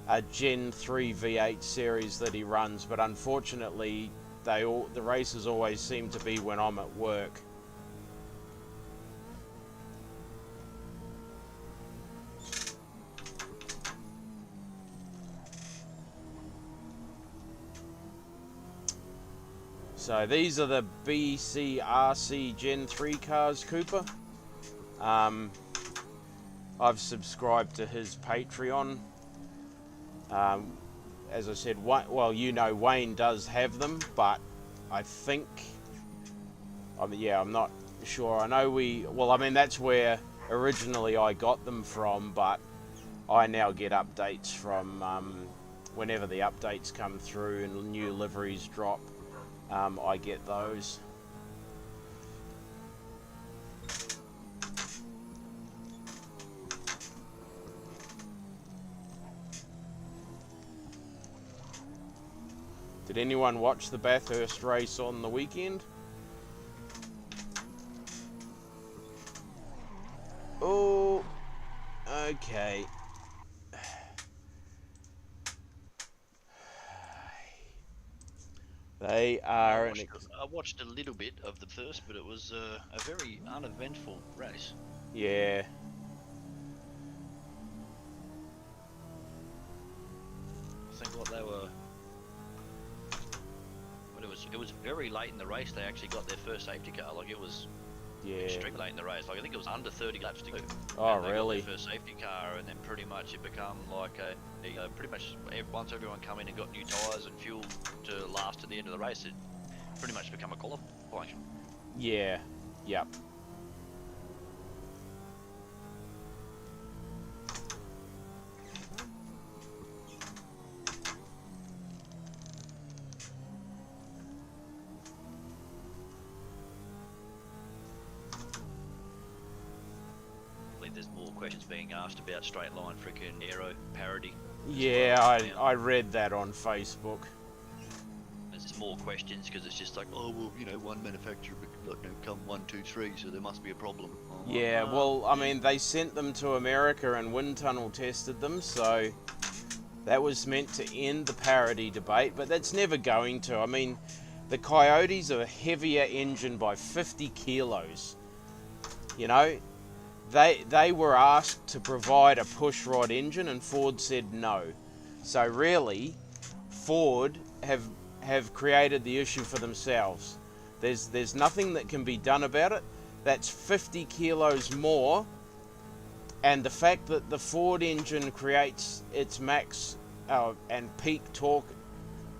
a Gen 3 V8 series that he runs, but unfortunately the races always seem to be when I'm at work. So these are the BCRC Gen 3 cars, Cooper. I've subscribed to his Patreon. As I said, well, you know, Wayne does have them, but I think, I'm not sure. I know that's where originally I got them from, but I now get updates from whenever the updates come through and new liveries drop. I get those. Did anyone watch the Bathurst race on the weekend? Oh, okay. They are. I watched a little bit of the first, but it was a very uneventful race. Yeah. I think what they were. But it was very late in the race. They actually got their first safety car. Like it was. Yeah. Extremely late in the race. Like I think it was under 30 laps to go. Oh, and they really? got their first safety car, and then pretty much it become like pretty much once everyone come in and got new tyres and fuel to last at the end of the race, it pretty much become a qualifying. Yeah. Yep. There's more questions being asked about straight line freaking aero parody. Yeah, I read that on Facebook. There's more questions because it's just like, oh well, you know, one manufacturer come 1, 2, 3, so there must be a problem. Yeah, well, I mean, they sent them to America and wind tunnel tested them, so that was meant to end the parity debate, but that's never going to. I mean, the Coyotes are a heavier engine by 50 kilos. You know, they were asked to provide a pushrod engine and Ford said no. So really, Ford have created the issue for themselves. There's nothing that can be done about it. That's 50 kilos more, and the fact that the Ford engine creates its max and peak torque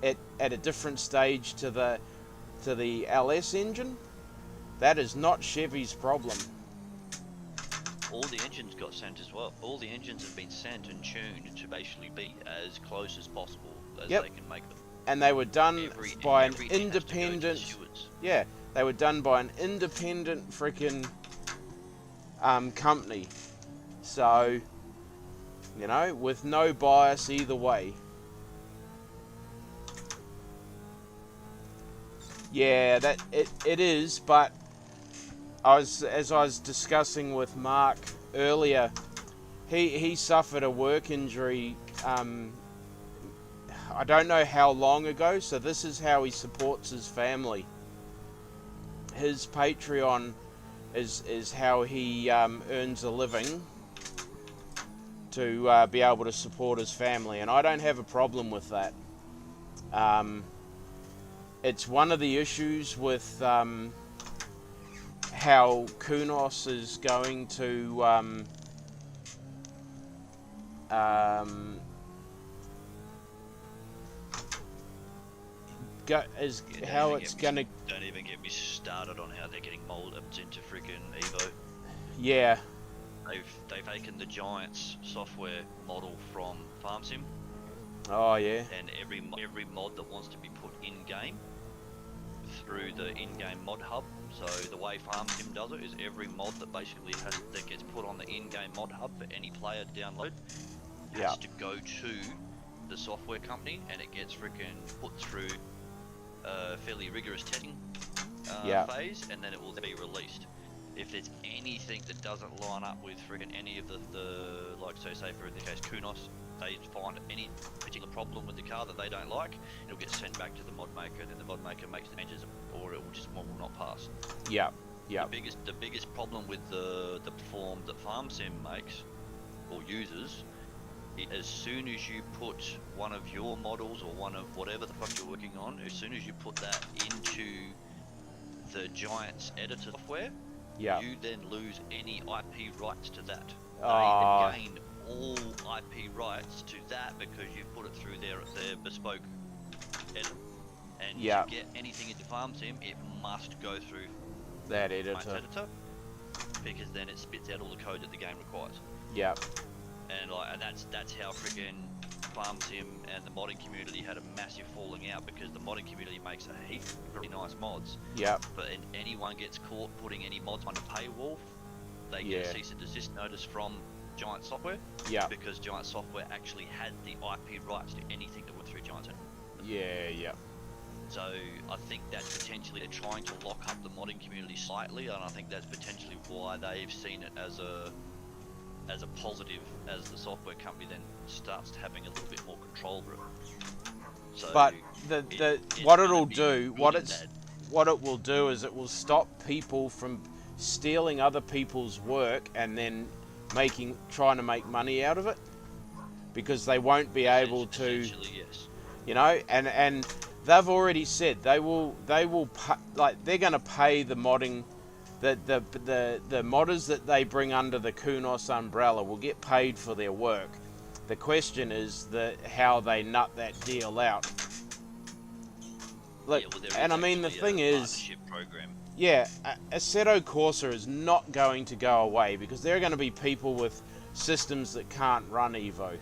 at a different stage to the LS engine, that is not Chevy's problem. All the engines got sent as well. All the engines have been sent and tuned to basically be as close as possible as they can make them. And they were done by an independent. Yeah, they were done by an independent freaking company. So, you know, with no bias either way. Yeah, that it is, but as I was discussing with Mark earlier, he suffered a work injury. I don't know how long ago, so this is how he supports his family. His Patreon is how he earns a living to be able to support his family, and I don't have a problem with that. It's one of the issues with how Kunos is going to Don't even get me started on how they're getting molded into freaking Evo. Yeah. They've taken the Giants software model from FarmSim. Oh yeah. And every mod that wants to be put in-game through the in-game mod hub. So the way Farm Sim does it is every mod that basically that gets put on the in-game mod hub for any player to download has to go to the software company, and it gets freaking put through a fairly rigorous testing phase, and then it will be released. If there's anything that doesn't line up with freaking any of the like, so say for the case Kunos, they find any particular problem with the car that they don't like, it'll get sent back to the mod maker, and then the mod maker makes the changes, or it will not pass. Yeah. The biggest problem with the form that Farm Sim makes or uses, as soon as you put one of your models or one of whatever the fuck you're working on, as soon as you put that into the Giants editor software, you then lose any IP rights to that. They gain all IP rights to that because you put it through their bespoke editor. And to get anything into Farm Sim, it must go through that editor, because then it spits out all the code that the game requires. And that's how freaking Farm Sim and the modding community had a massive falling out, because the modding community makes a heap of really nice mods. But anyone gets caught putting any mods on a paywall, they get a cease and desist notice from Giant Software. Because Giant Software actually had the IP rights to anything that went through Giant. So I think that's potentially they're trying to lock up the modding community slightly, and I think that's potentially why they've seen it as a positive, as the software company then starts having a little bit more control over it. So but what it will do is it will stop people from stealing other people's work and then trying to make money out of it, because they won't be able to, you know, and they've already said they will like they're going to pay the modding. The modders that they bring under the Kunos umbrella will get paid for their work. The question is how they nut that deal out. Look, and I mean the thing is, Assetto Corsa is not going to go away, because there are going to be people with systems that can't run Evo.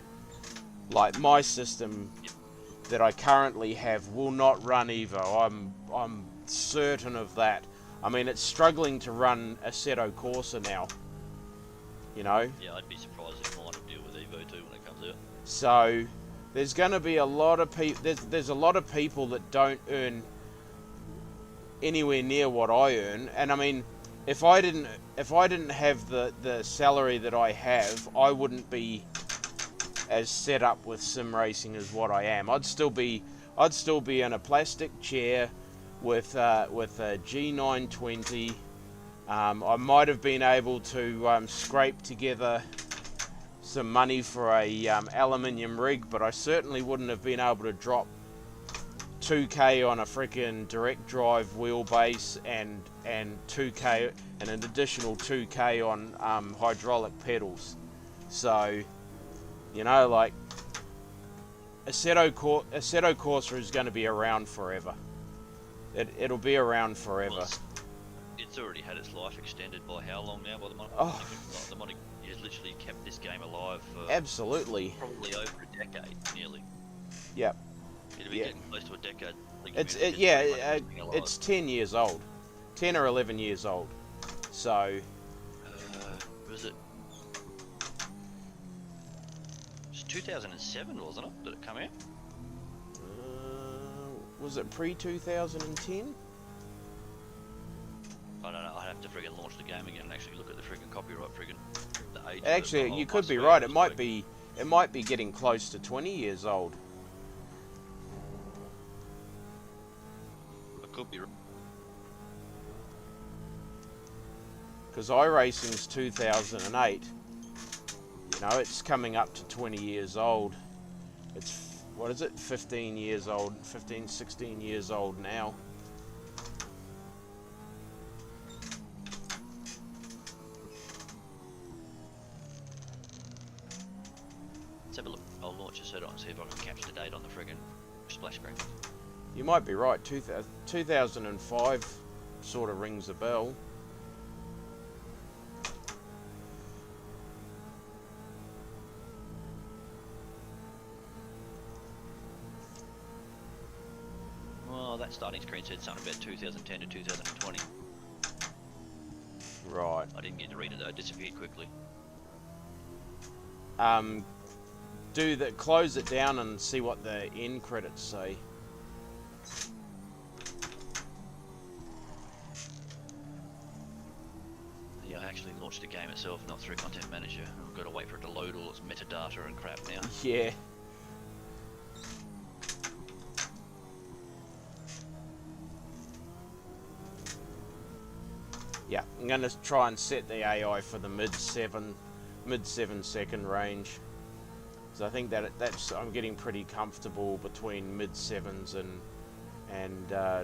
Like my system that I currently have will not run Evo. I'm certain of that. I mean, it's struggling to run Assetto Corsa now, you know? Yeah, I'd be surprised if mine would deal with Evo too when it comes out. So, there's going to be a lot of people, there's a lot of people that don't earn anywhere near what I earn. And I mean, if I didn't have the salary that I have, I wouldn't be as set up with sim racing as what I am. I'd still be in a plastic chair with a G920. I might have been able to scrape together some money for a aluminium rig, but I certainly wouldn't have been able to drop 2k on a freaking direct drive wheelbase and 2k and an additional 2k on hydraulic pedals. So, you know, like Assetto Corsa is going to be around forever. It'll be around forever. Well, it's already had its life extended by how long now? By the modding? Oh. The modding has literally kept this game alive for absolutely probably over a decade, nearly. Yep. It'll be getting close to a decade. It's 10 years old, 10 or 11 years old. So. Was it? It's 2007, wasn't it? Did it come out? Was it pre-2010? I don't know. I'd have to friggin' launch the game again and actually look at the friggin' copyright, the age. Actually, you could be right. It might be getting close to 20 years old. It could be. Because iRacing's 2008. You know, it's coming up to 20 years old. It's, what is it, 15 years old, 15, 16 years old now. Let's have a look. I'll launch Assetto and see if I can capture the date on the friggin' splash screen. You might be right, 2005 sort of rings a bell. starting screen said something about 2010 to 2020. Right. I didn't get to read it though, it disappeared quickly. Close it down and see what the end credits say. Yeah, I actually launched the game itself, not through Content Manager. I've got to wait for it to load all its metadata and crap now. Yeah. Yeah, I'm going to try and set the AI for the mid 7 second range. So I think that's I'm getting pretty comfortable between mid 7s and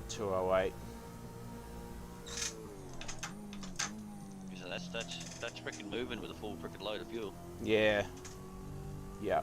208. So that's freaking moving with a full freaking load of fuel. Yeah. Yeah.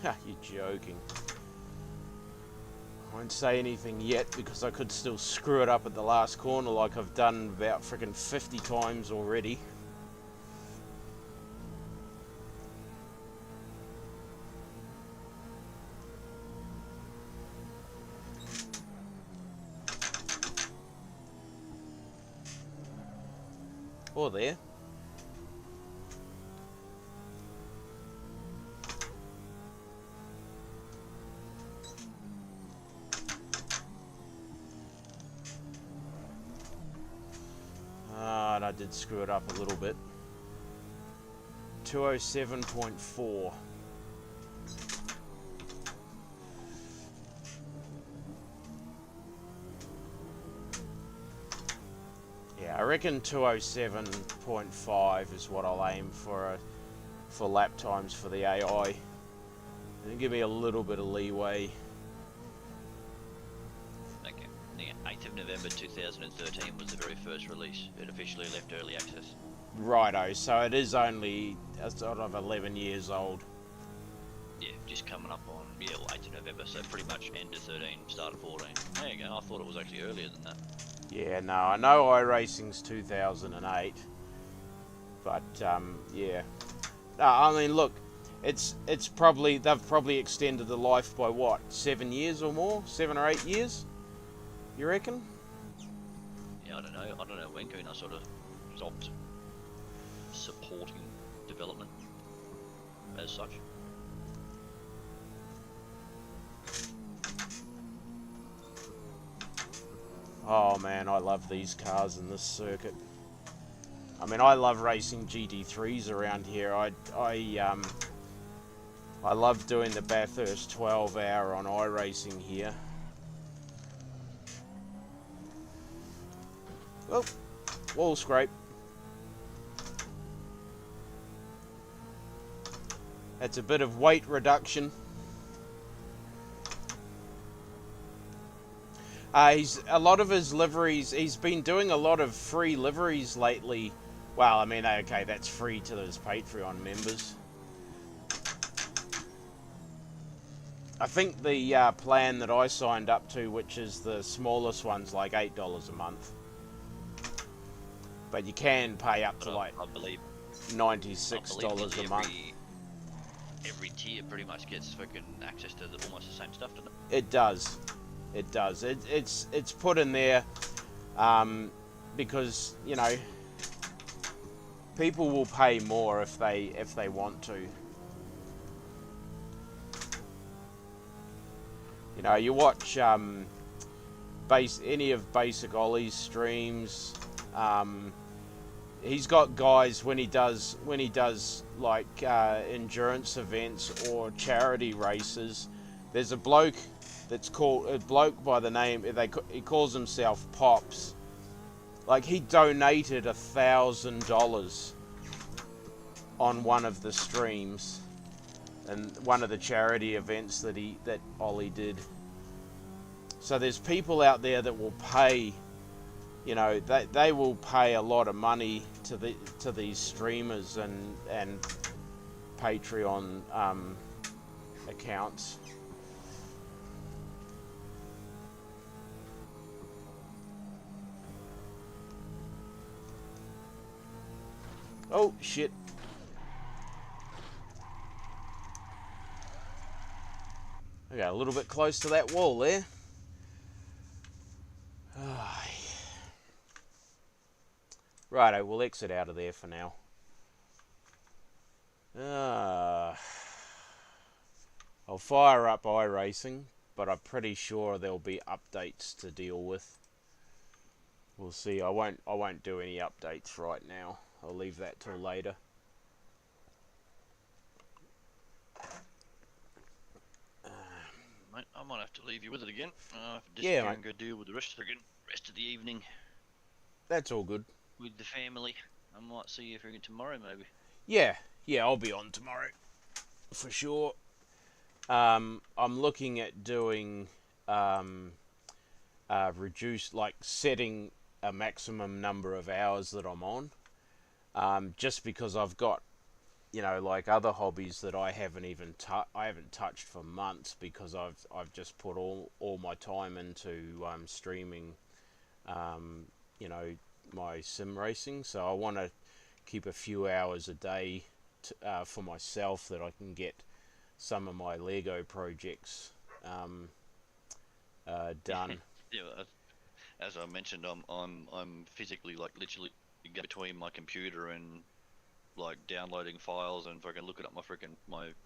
Ha, you're joking. I won't say anything yet because I could still screw it up at the last corner like I've done about freaking 50 times already. Or there. And I did screw it up a little bit. 207.4. Yeah, I reckon 207.5 is what I'll aim for lap times for the AI. And give me a little bit of leeway. Okay. Yeah, 8th of November 2013 was the very first release. It officially left early access. Righto, so it is only sort of 11 years old. Yeah, just coming up on, yeah, well, 8th of November, so pretty much end of 13, start of 14. There you go, I thought it was actually earlier than that. Yeah, no, I know iRacing's 2008, but yeah. No, I mean, look, it's probably, they've probably extended the life by what, 7 years or more? 7 or 8 years? You reckon? Yeah, I don't know when Kuna sort of stopped supporting development as such. Oh man, I love these cars in this circuit. I mean, I love racing GT3s around here. I love doing the Bathurst 12 hour on iRacing here. Oh, wall scrape. That's a bit of weight reduction. He's a lot of his liveries. He's been doing a lot of free liveries lately. Well, I mean, okay, that's free to his Patreon members. I think the plan that I signed up to, which is the smallest one's like $8 a month, but you can pay up to like I believe $96 a month. Every tier pretty much gets fucking access to almost the same stuff, doesn't it? It does. It does. It's put in there because, you know, people will pay more if they want to. You know, you watch any of Basic Ollie's streams, he's got guys when he does like endurance events or charity races. There's a bloke by the name, he calls himself Pops. Like, he donated $1,000 on one of the streams and one of the charity events that Ollie did. So there's people out there that will pay, you know, they will pay a lot of money to these streamers and Patreon accounts. Oh shit. I got a little bit close to that wall there. Righto, we'll exit out of there for now. I'll fire up iRacing, but I'm pretty sure there'll be updates to deal with. We'll see. I won't do any updates right now. I'll leave that till later. Mate, I might have to leave you with it again. I have to Yeah, disappear mate. and go deal with the rest of the evening That's all good. with the family. I might see you friggin' tomorrow, maybe. Yeah, I'll be on tomorrow for sure. I'm looking at doing reduced, like setting a maximum number of hours that I'm on. Just because I've got, you know, like other hobbies that I haven't even touched for months, because I've just put all my time into streaming, you know, my sim racing. So I want to keep a few hours a day for myself, that I can get some of my Lego projects done. Yeah, as I mentioned, I'm physically, like, literally go between my computer and, like, downloading files and fucking looking at my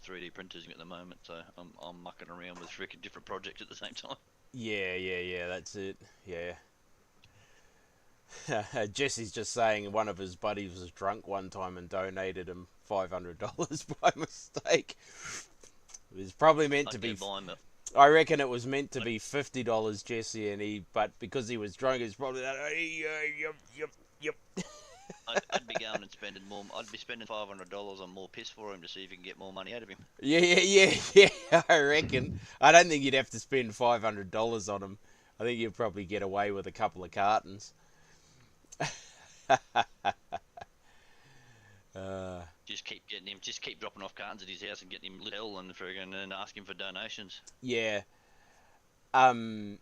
3D printers at the moment. So I'm mucking around with freaking different projects at the same time. Yeah, that's it. Yeah. Jesse's just saying one of his buddies was drunk one time and donated him $500 by mistake. It was probably meant to be. I reckon it was meant to be $50, Jesse, but because he was drunk, it's probably that. Yep. I'd be going and spending more. I'd be spending $500 on more piss for him to see if you can get more money out of him. Yeah. I reckon. I don't think you'd have to spend $500 on him. I think you'd probably get away with a couple of cartons. Just keep dropping off cartons at his house and getting him lit hell and friggin' and asking for donations. Yeah. So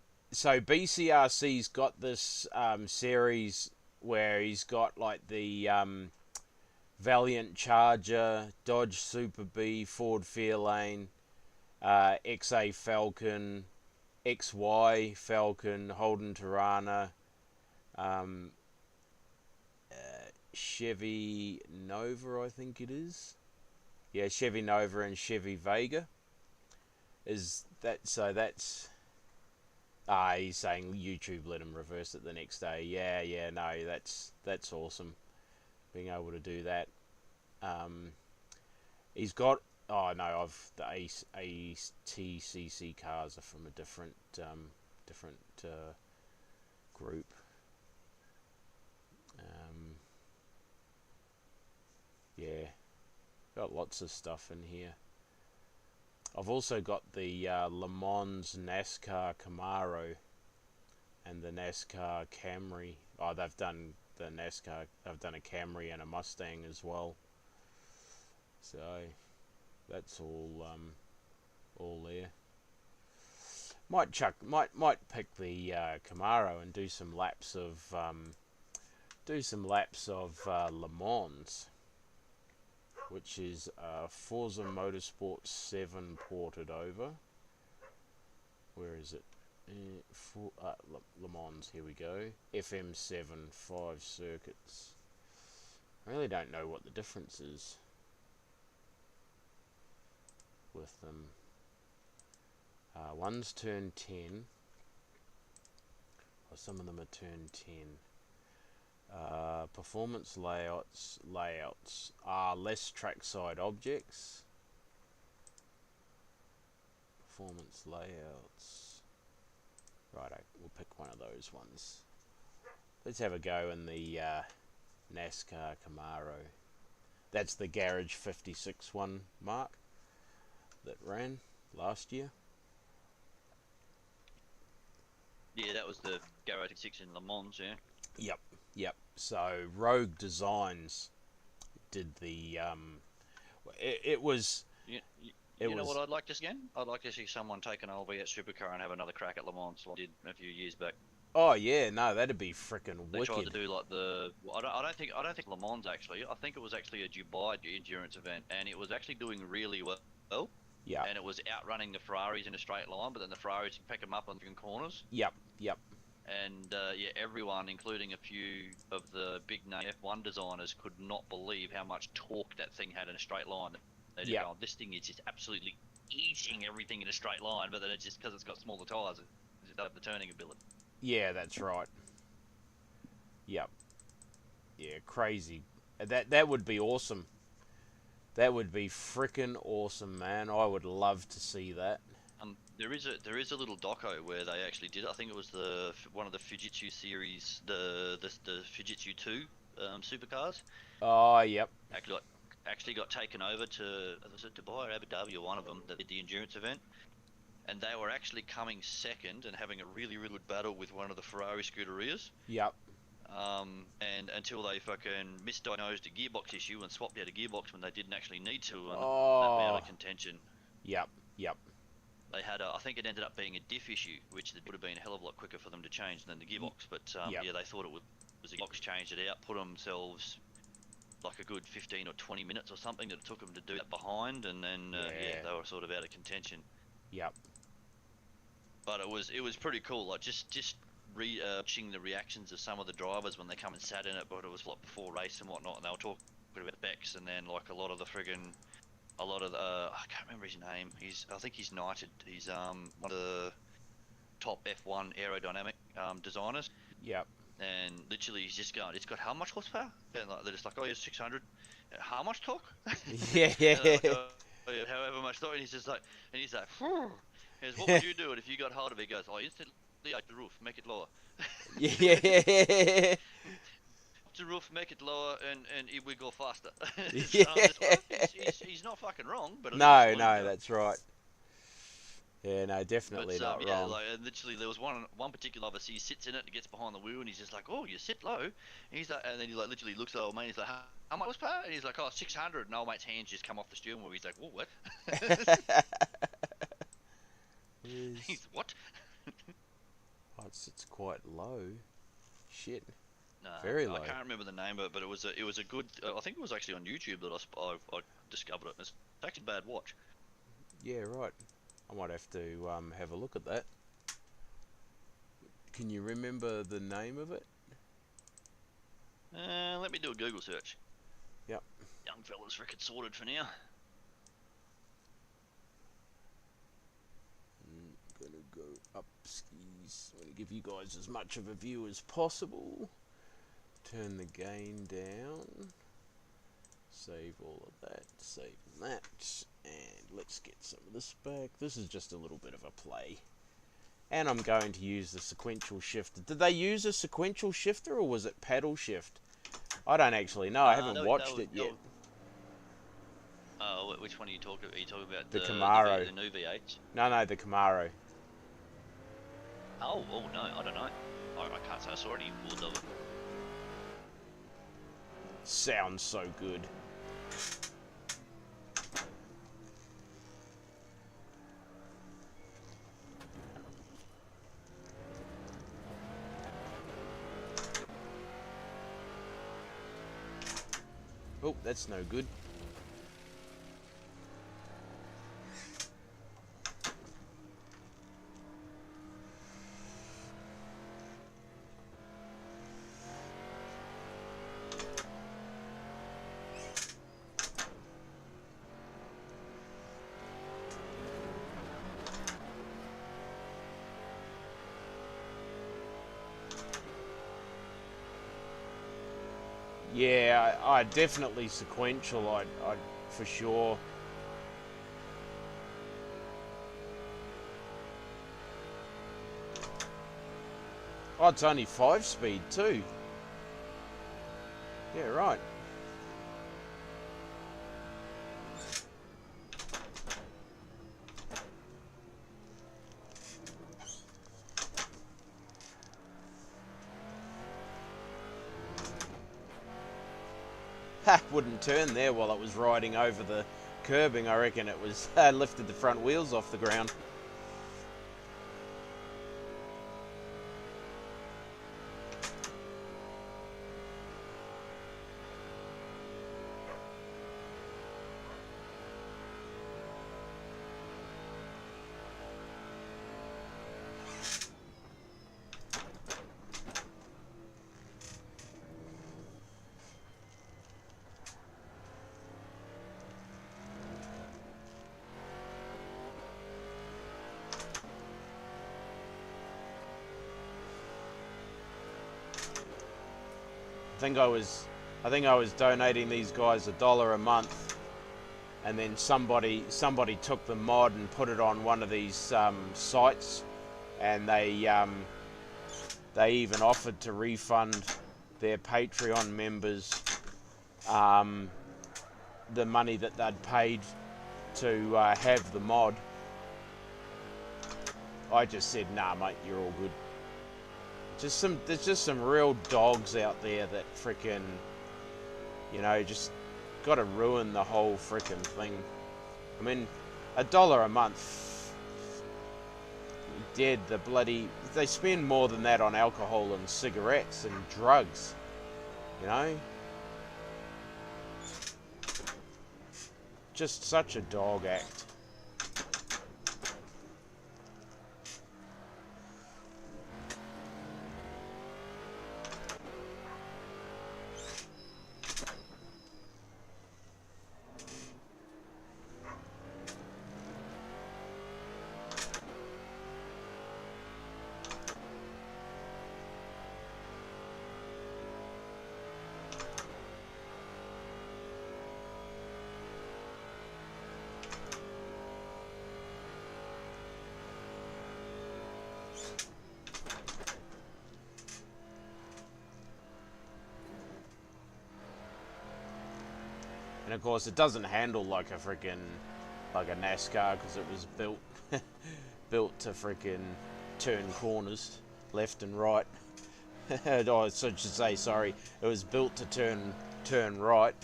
BCRC's got this series where he's got like the Valiant Charger, Dodge Super B, Ford Fairlane, XA Falcon, XY Falcon, Holden Tirana, Chevy Nova, I think it is. Yeah, Chevy Nova and Chevy Vega. Is that so? That's he's saying YouTube let him reverse it the next day. Yeah, no, that's awesome, being able to do that. He's got the ATCC cars are from a different group. Yeah, got lots of stuff in here. I've also got the Le Mans NASCAR Camaro and the NASCAR Camry. Oh, they've done the NASCAR. They've done a Camry and a Mustang as well. So that's all there. Might pick the Camaro and do some laps of Le Mans, which is Forza Motorsport 7 ported over. Where is it? Le Mans, here we go. FM7, 5 circuits. I really don't know what the difference is with them. One's turn 10. Or some of them are turn 10. Performance layouts are less trackside objects. Performance layouts. Righto, we'll pick one of those ones. Let's have a go in the NASCAR Camaro. That's the Garage 56 one, Mark, that ran last year. Yeah, that was the Garage 6 in Le Mans, yeah. Yep. So Rogue Designs did the it was You know what I'd like to see again? I'd like to see someone take an old V8 supercar and have another crack at Le Mans like I did a few years back. Oh yeah, no, that'd be freaking They wicked. tried to do like I don't think Le Mans actually. I think it was actually a Dubai endurance event, and it was actually doing really well. Yeah. And it was outrunning the Ferraris in a straight line, but then the Ferraris pick them up on the corners. Yep. And yeah, everyone, including a few of the big name F1 designers, could not believe how much torque that thing had in a straight line. They just go, this thing is just absolutely eating everything in a straight line, but then it's just because it's got smaller tyres, it just doesn't have the turning ability. Yeah, that's right. Yep. Yeah, crazy. That would be awesome. That would be freaking awesome, man. I would love to see that. There is a little doco where they actually did it. I think it was one of the Fujitsu series, the Fujitsu 2 supercars. Oh, yep. Actually got taken over to, was it Dubai or Abu Dhabi, or one of them, that did the endurance event, and they were actually coming second and having a really good battle with one of the Ferrari Scuderias. Yep. And until they fucking misdiagnosed a gearbox issue and swapped out a gearbox when they didn't actually need to, and that went out of contention. Yep. They had I think it ended up being a diff issue, which would have been a hell of a lot quicker for them to change than the gearbox. But yeah, they thought it was the gearbox, changed it out, put themselves like a good 15 or 20 minutes or something that it took them to do that behind, and then they were sort of out of contention. Yep. But it was pretty cool. Like just watching the reactions of some of the drivers when they come and sat in it, but it was like before race and whatnot, and they were talking about Bex, and then like a lot of the I can't remember his name. I think he's knighted. He's one of the top F1 aerodynamic designers. Yep. And literally he's just going, it's got how much horsepower? And like, they're just like, oh yeah, 600. How much torque? Yeah. Like, oh, yeah, however much torque. And he's just like, Phew. He goes, what would you do it if you got hold of it? He goes, oh, instantly up the roof, make it lower. Yeah. Up the roof, make it lower, and it will go faster. Yeah. He's not fucking wrong, but No, that's right. Yeah, no, definitely not yeah, wrong. like literally, there was one particular officer. He sits in it, and gets behind the wheel, and he's just like, "Oh, you sit low." And he's like, and then he like literally looks at old mate. He's like, "How much horsepower?" And he's like, "Oh, 600." And old mate's hands just come off the steering wheel. He's like, "Oh, what?" He's what? Oh, it sits quite low. Shit. No, very low. I can't remember the name of it, but it was a good. I think it was actually on YouTube that I discovered it. It's actually a bad watch. Yeah, right. I might have to have a look at that. Can you remember the name of it? Let me do a Google search. Yep. Young fella's frickin' sorted for now. I'm gonna go up skis. I'm gonna give you guys as much of a view as possible. Turn the gain down. Save all of that. Save that. And let's get some of this back. This is just a little bit of a play. And I'm going to use the sequential shifter. Did they use a sequential shifter or was it paddle shift? I don't actually know. I haven't watched it yet. Which one are you talking about? Are you talking about the Camaro? The new V8? No, the Camaro. Oh no, I don't know. I can't say I saw any wood of it. Sounds so good. Oh, that's no good. yeah, I definitely sequential. I'd for sure. Oh, it's only 5-speed too. Yeah, right. Ha! Wouldn't turn there while it was riding over the curbing. I reckon it was lifted the front wheels off the ground. I think I was donating these guys $1 a month, and then somebody took the mod and put it on one of these sites, and they even offered to refund their Patreon members the money that they'd paid to have the mod. I just said, nah, mate, you're all good. There's just some real dogs out there that frickin', you know, just gotta ruin the whole frickin' thing. I mean, $1 a month, dead, they spend more than that on alcohol and cigarettes and drugs, you know? Just such a dog act. And of course, it doesn't handle like a NASCAR, because it was built built to frickin' turn corners left and right. Oh, I should say, sorry, it was built to turn right.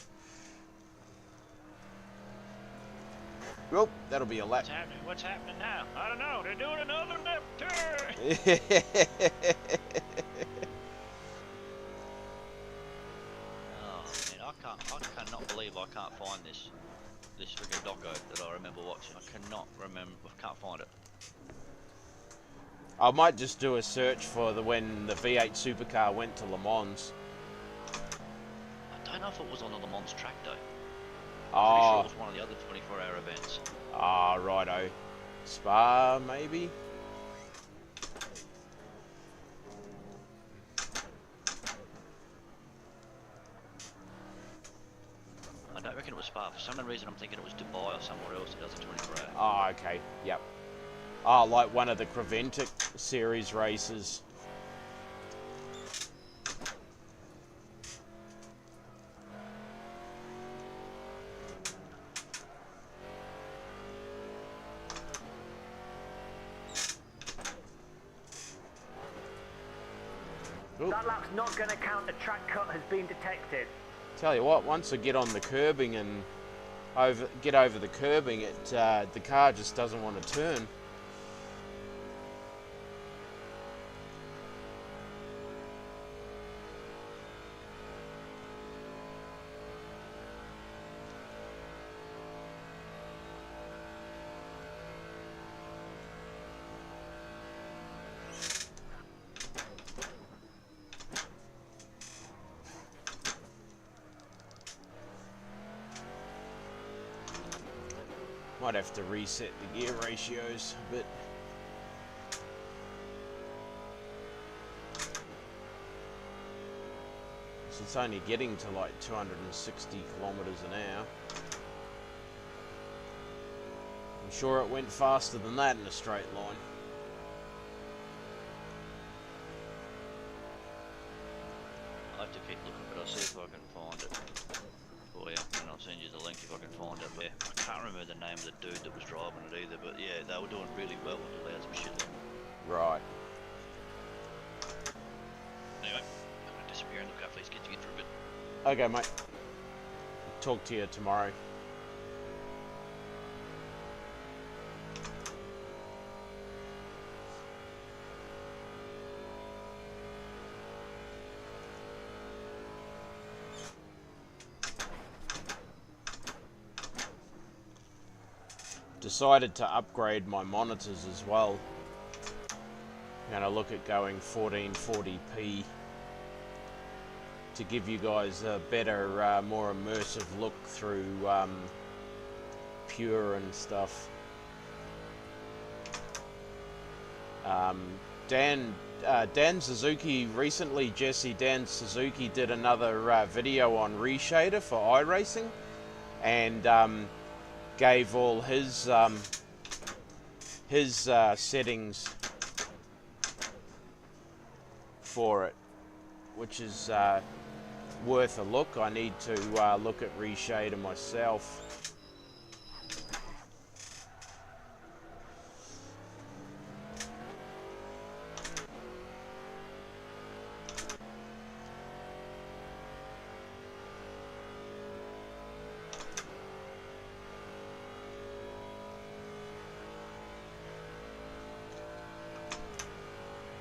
Well, that'll be a lap. What's happening now? I don't know. They're doing another left turn. Oh man, I cannot believe I can't find this freaking doco that I remember watching. I can't find it. I might just do a search for when the V8 supercar went to Le Mans. I don't know if it was on the Le Mans track though. Oh. I'm pretty sure it was one of the other 24-hour events. Ah, righto. Spa, maybe? I don't reckon it was Spa. For some reason I'm thinking it was Dubai or somewhere else that does a 24-hour. Oh, okay. Yep. Oh, like one of the Creventic series races. Ooh. That lap's not going to count. A track cut has been detected. Tell you what, once I get on the curbing and get over the curbing, the car just doesn't want to turn. Might have to reset the gear ratios a bit. it's only getting to like 260 kilometers an hour. I'm sure it went faster than that in a straight line. I have to keep looking, but I'll see if I can find it for you, and I'll send you the link if I can find it. But yeah, I can't remember the name of the dude that was driving it either, but yeah, they were doing really well with the louds and shit. Right. Anyway, I'm gonna disappear and look after these kids to get through a bit. Okay, mate. Talk to you tomorrow. Decided to upgrade my monitors as well. I'm going to look at going 1440p to give you guys a better, more immersive look through Pure and stuff. Dan Suzuki recently, Dan Suzuki did another video on Reshader for iRacing, and gave all his settings for it, which is worth a look. I need to look at Reshader myself.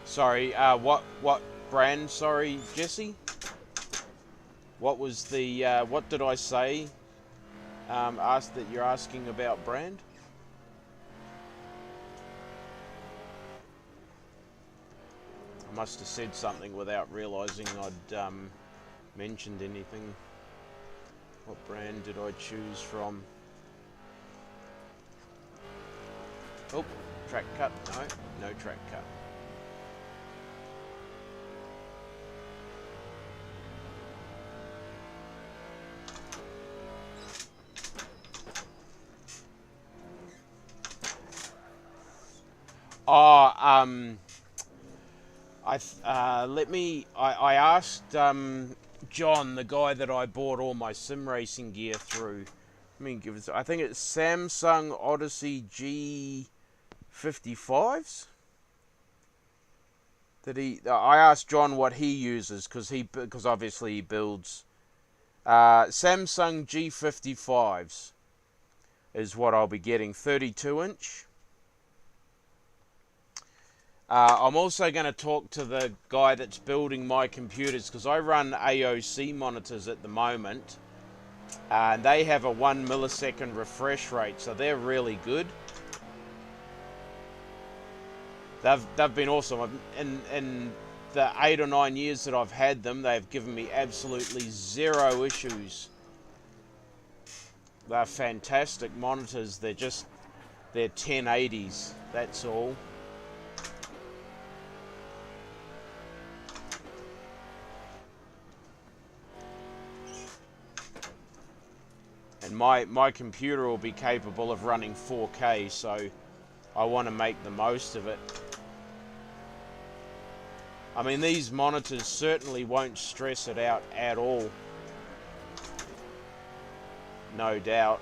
Sorry, what brand? Sorry, Jesse. What was the what did I say? Asked that you're asking about brand. I must have said something without realizing I'd mentioned anything. What brand did I choose from? Oh, track cut. No track cut. Oh, I asked John, the guy that I bought all my sim racing gear through. I think it's Samsung Odyssey G55s. I asked John what he uses because obviously he builds. Samsung G55s is what I'll be getting, 32-inch. I'm also going to talk to the guy that's building my computers, because I run AOC monitors at the moment, and they have a 1 millisecond refresh rate, so they're really good. They've been awesome. In the 8 or 9 years that I've had them, they've given me absolutely zero issues. They're fantastic monitors. They're 1080s, that's all. And my computer will be capable of running 4K, so I want to make the most of it. I mean, these monitors certainly won't stress it out at all. No doubt.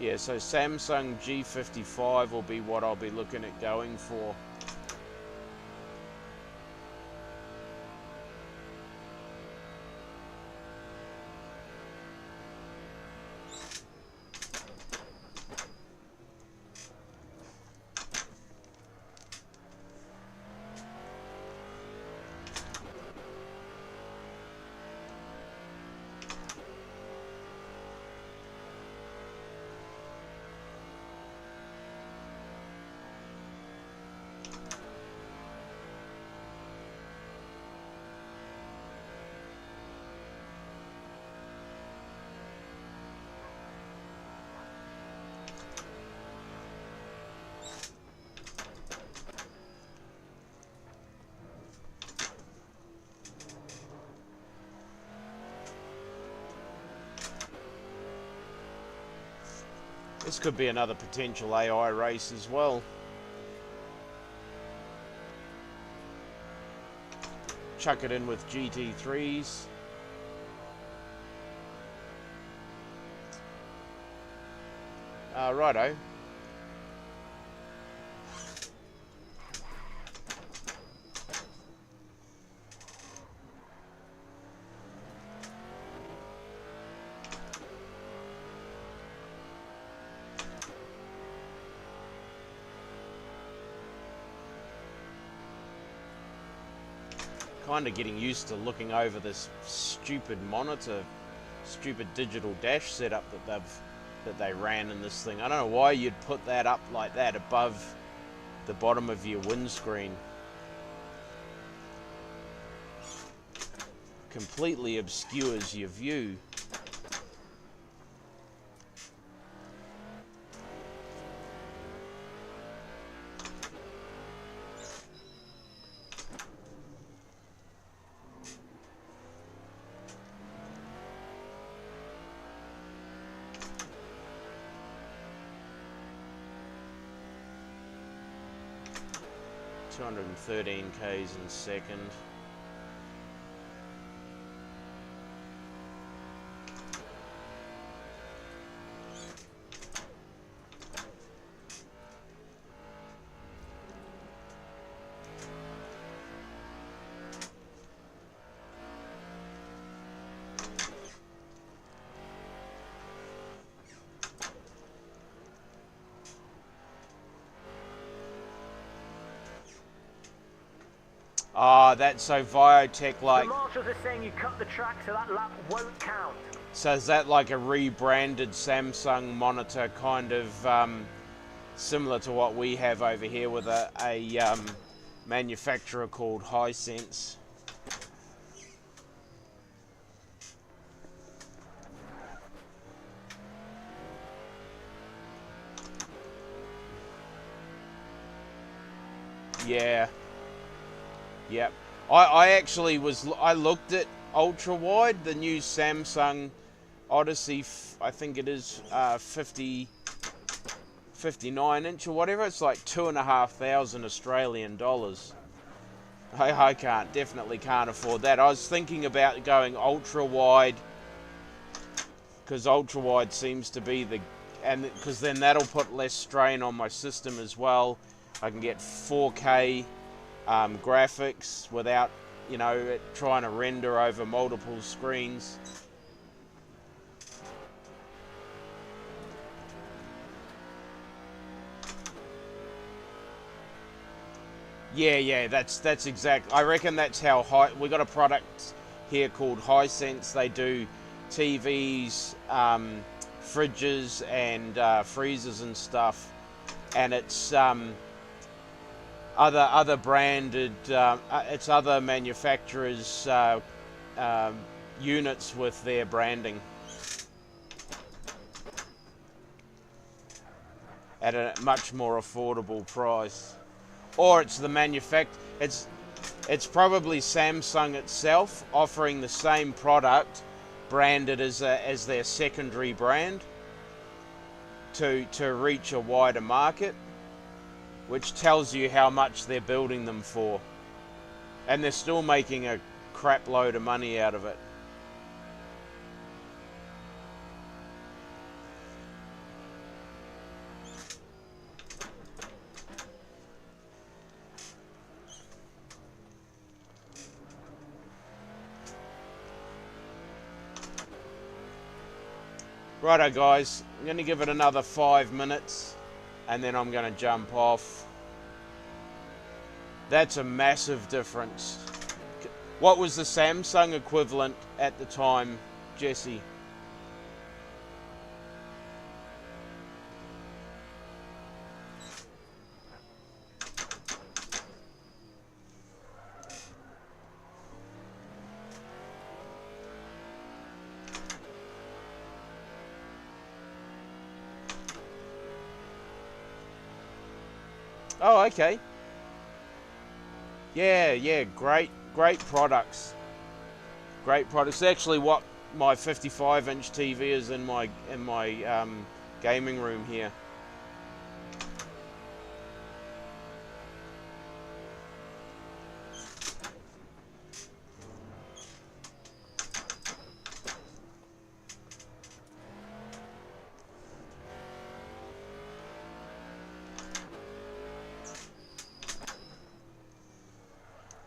Yeah, so Samsung G55 will be what I'll be looking at going for. This could be another potential AI race as well. Chuck it in with GT3s. Righto. Kind of getting used to looking over this stupid monitor, stupid digital dash setup that they ran in this thing. I don't know why you'd put that up like that above the bottom of your windscreen. Completely obscures your view. .213 k's in second. Ah, that's so Viotech like. The marshals are saying you cut the track, so that lap won't count. So is that like a rebranded Samsung monitor, kind of similar to what we have over here with a manufacturer called Hisense? Yeah. Yep. I actually I looked at ultra wide, the new Samsung Odyssey, I think it is 59 inch or whatever. It's like 2,500 Australian dollars. I definitely can't afford that. I was thinking about going ultra wide, because ultra wide seems to be because then that'll put less strain on my system as well. I can get 4K graphics without, you know, it trying to render over multiple screens. Yeah, that's exact. I reckon that's how we got a product here called Hisense. They do TVs, fridges, and freezers and stuff, and it's other branded, it's other manufacturers' units with their branding at a much more affordable price. Or it's the it's probably Samsung itself offering the same product branded as their secondary brand to reach a wider market, which tells you how much they're building them for. And they're still making a crap load of money out of it. Righto guys, I'm going to give it another 5 minutes and then I'm going to jump off. That's a massive difference. What was the Samsung equivalent at the time, Jesse? Oh, okay. Yeah, great products. Great products. Actually, what my 55-inch TV is in my gaming room here.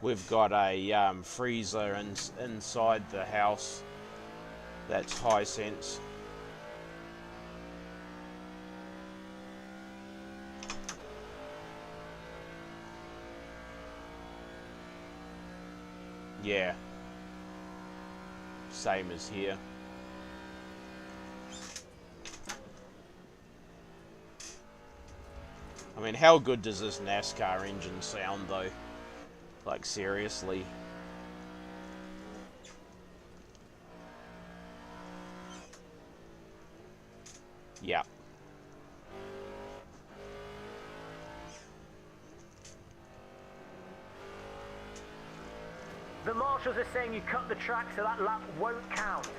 We've got a freezer inside the house that's high sense. Yeah. Same as here. I mean, how good does this NASCAR engine sound though? Like, seriously. Yeah. The marshals are saying you cut the track, so that lap won't count.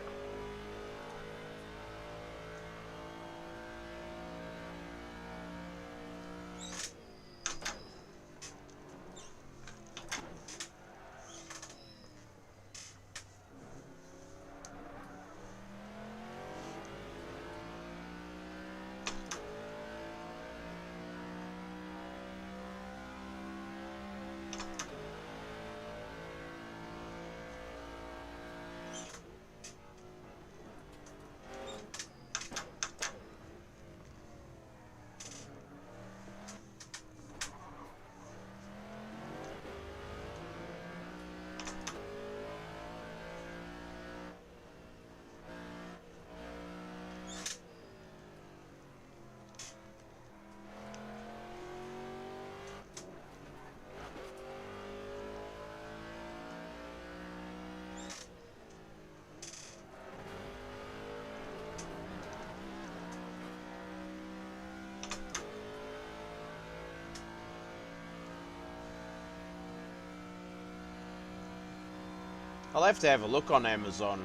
I'll have to have a look on Amazon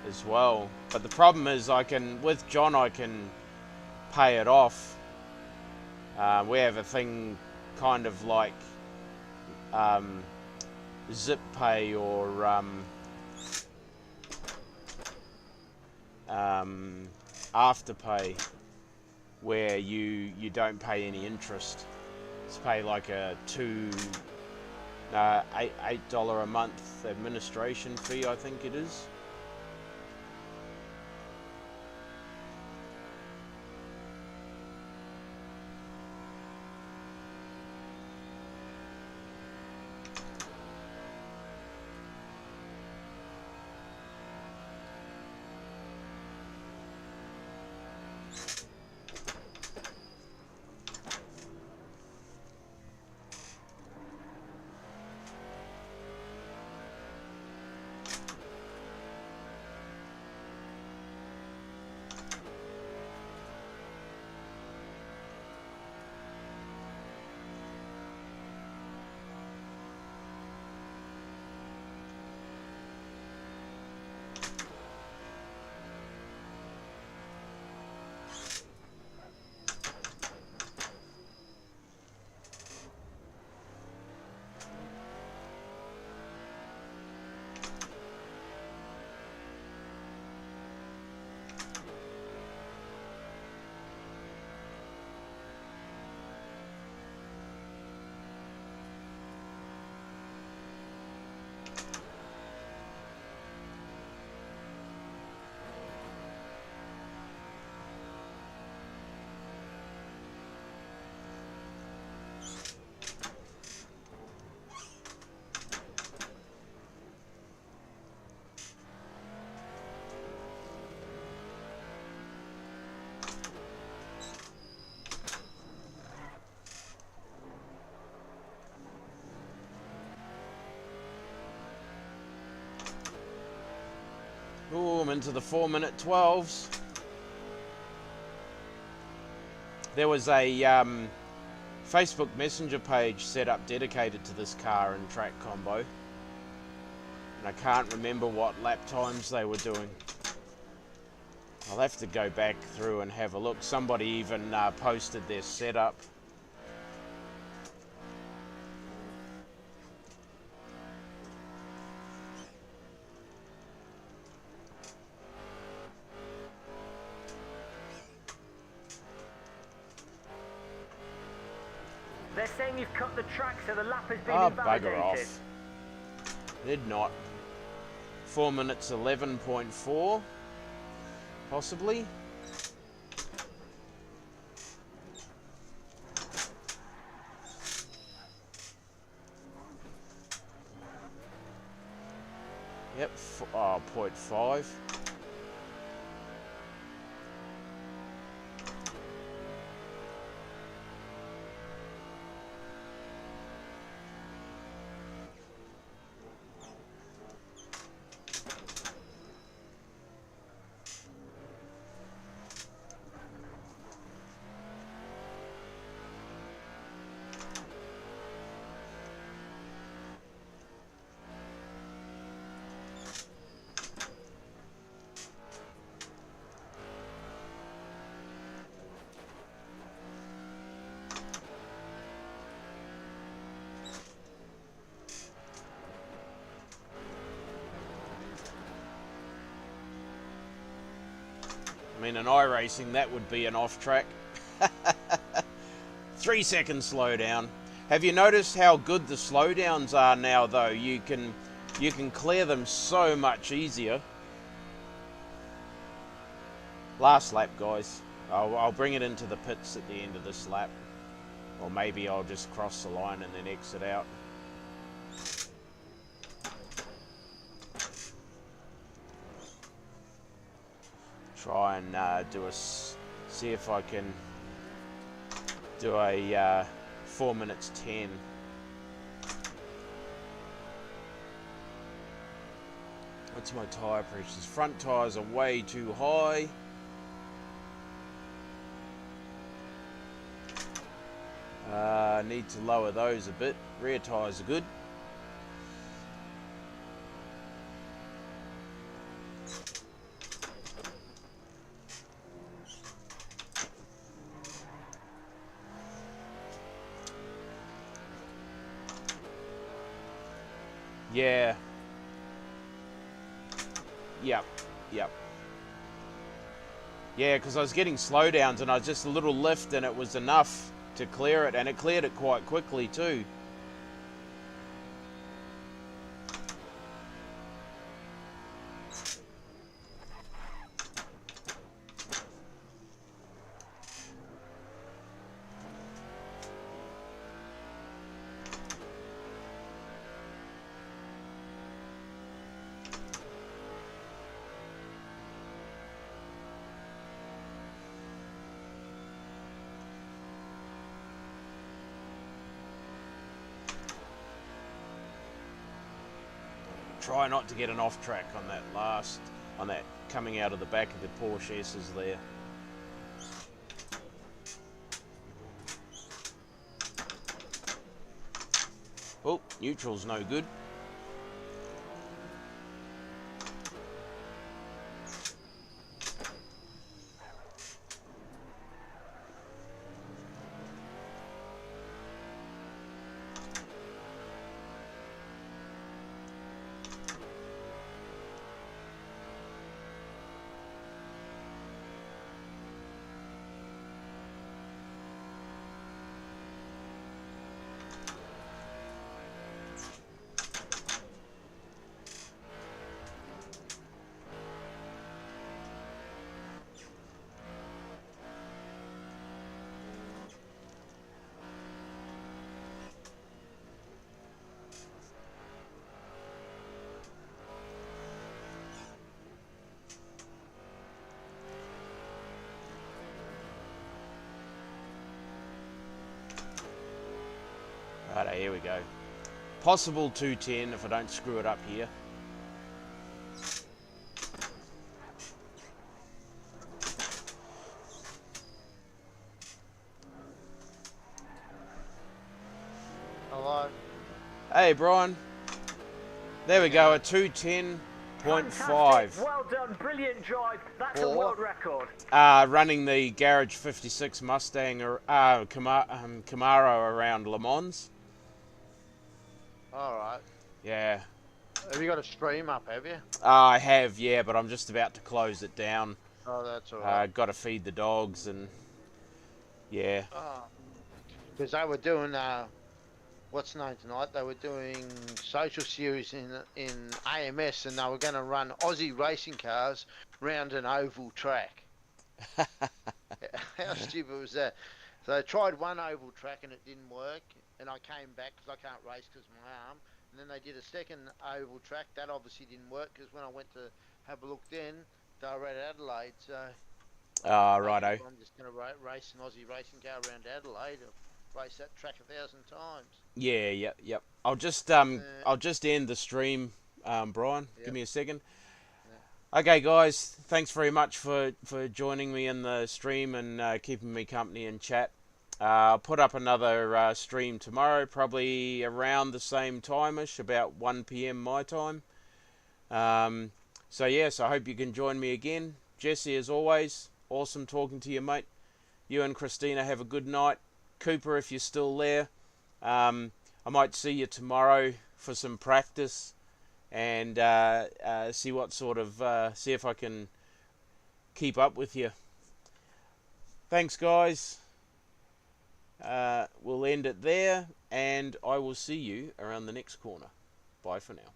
as well. But the problem is with John, I can pay it off. We have a thing kind of like Zip Pay or Afterpay, where you don't pay any interest. It's pay like a $8 a month administration fee, I think it is. Ooh, I'm into the 4-minute 12s. There was a Facebook Messenger page set up dedicated to this car and track combo. And I can't remember what lap times they were doing. I'll have to go back through and have a look. Somebody even posted their setup. They're saying you've cut the track, so the lap has been Oh, invalidated. bugger off. Did not. 4 minutes 11.4, possibly. Yep, 0.5. I mean, in iRacing, that would be an off-track. 3 second slowdown. Have you noticed how good the slowdowns are now, though? You can clear them so much easier. Last lap, guys. I'll bring it into the pits at the end of this lap. Or maybe I'll just cross the line and then exit out. Try and see if I can do a 4 minutes 10. What's my tyre pressures? Front tyres are way too high. Need to lower those a bit. Rear tyres are good. Yeah. Yep. Yeah, because I was getting slowdowns and I was just a little lift and it was enough to clear it, and it cleared it quite quickly too. Try not to get an off track on that coming out of the back of the Porsche S's there. Oh, neutral's no good. Righto, here we go. Possible 210 if I don't screw it up here. Hello. Hey, Brian. There we go, a 210. .5. Fantastic. Well done. Brilliant drive. That's a Four. world record. Running the Garage 56 Mustang Camaro around Le Mans. All right. Yeah. Have you got a stream up, have you? I have, yeah, but I'm just about to close it down. Oh, that's all right. Got to feed the dogs and yeah. Because they were doing, what's known tonight, they were doing social series in AMS, and they were going to run Aussie racing cars round an oval track. How stupid was that? So I tried one oval track and it didn't work, and I came back because I can't race because of my arm. And then they did a second oval track. That obviously didn't work because when I went to have a look then, they were at Adelaide. So Righto. I'm just going to race an Aussie racing car around Adelaide. I've raced that track 1,000 times. Yeah, yep. I'll just end the stream, Brian. Yep. Give me a second. Okay, guys, thanks very much for joining me in the stream and keeping me company in chat. I'll put up another stream tomorrow, probably around the same time-ish, about 1 p.m. my time. So yes, I hope you can join me again. Jesse, as always, awesome talking to you, mate. You and Christina have a good night. Cooper, if you're still there, I might see you tomorrow for some practice and see what sort of see if I can keep up with you. Thanks, guys. We'll end it there, and I will see you around the next corner. Bye for now.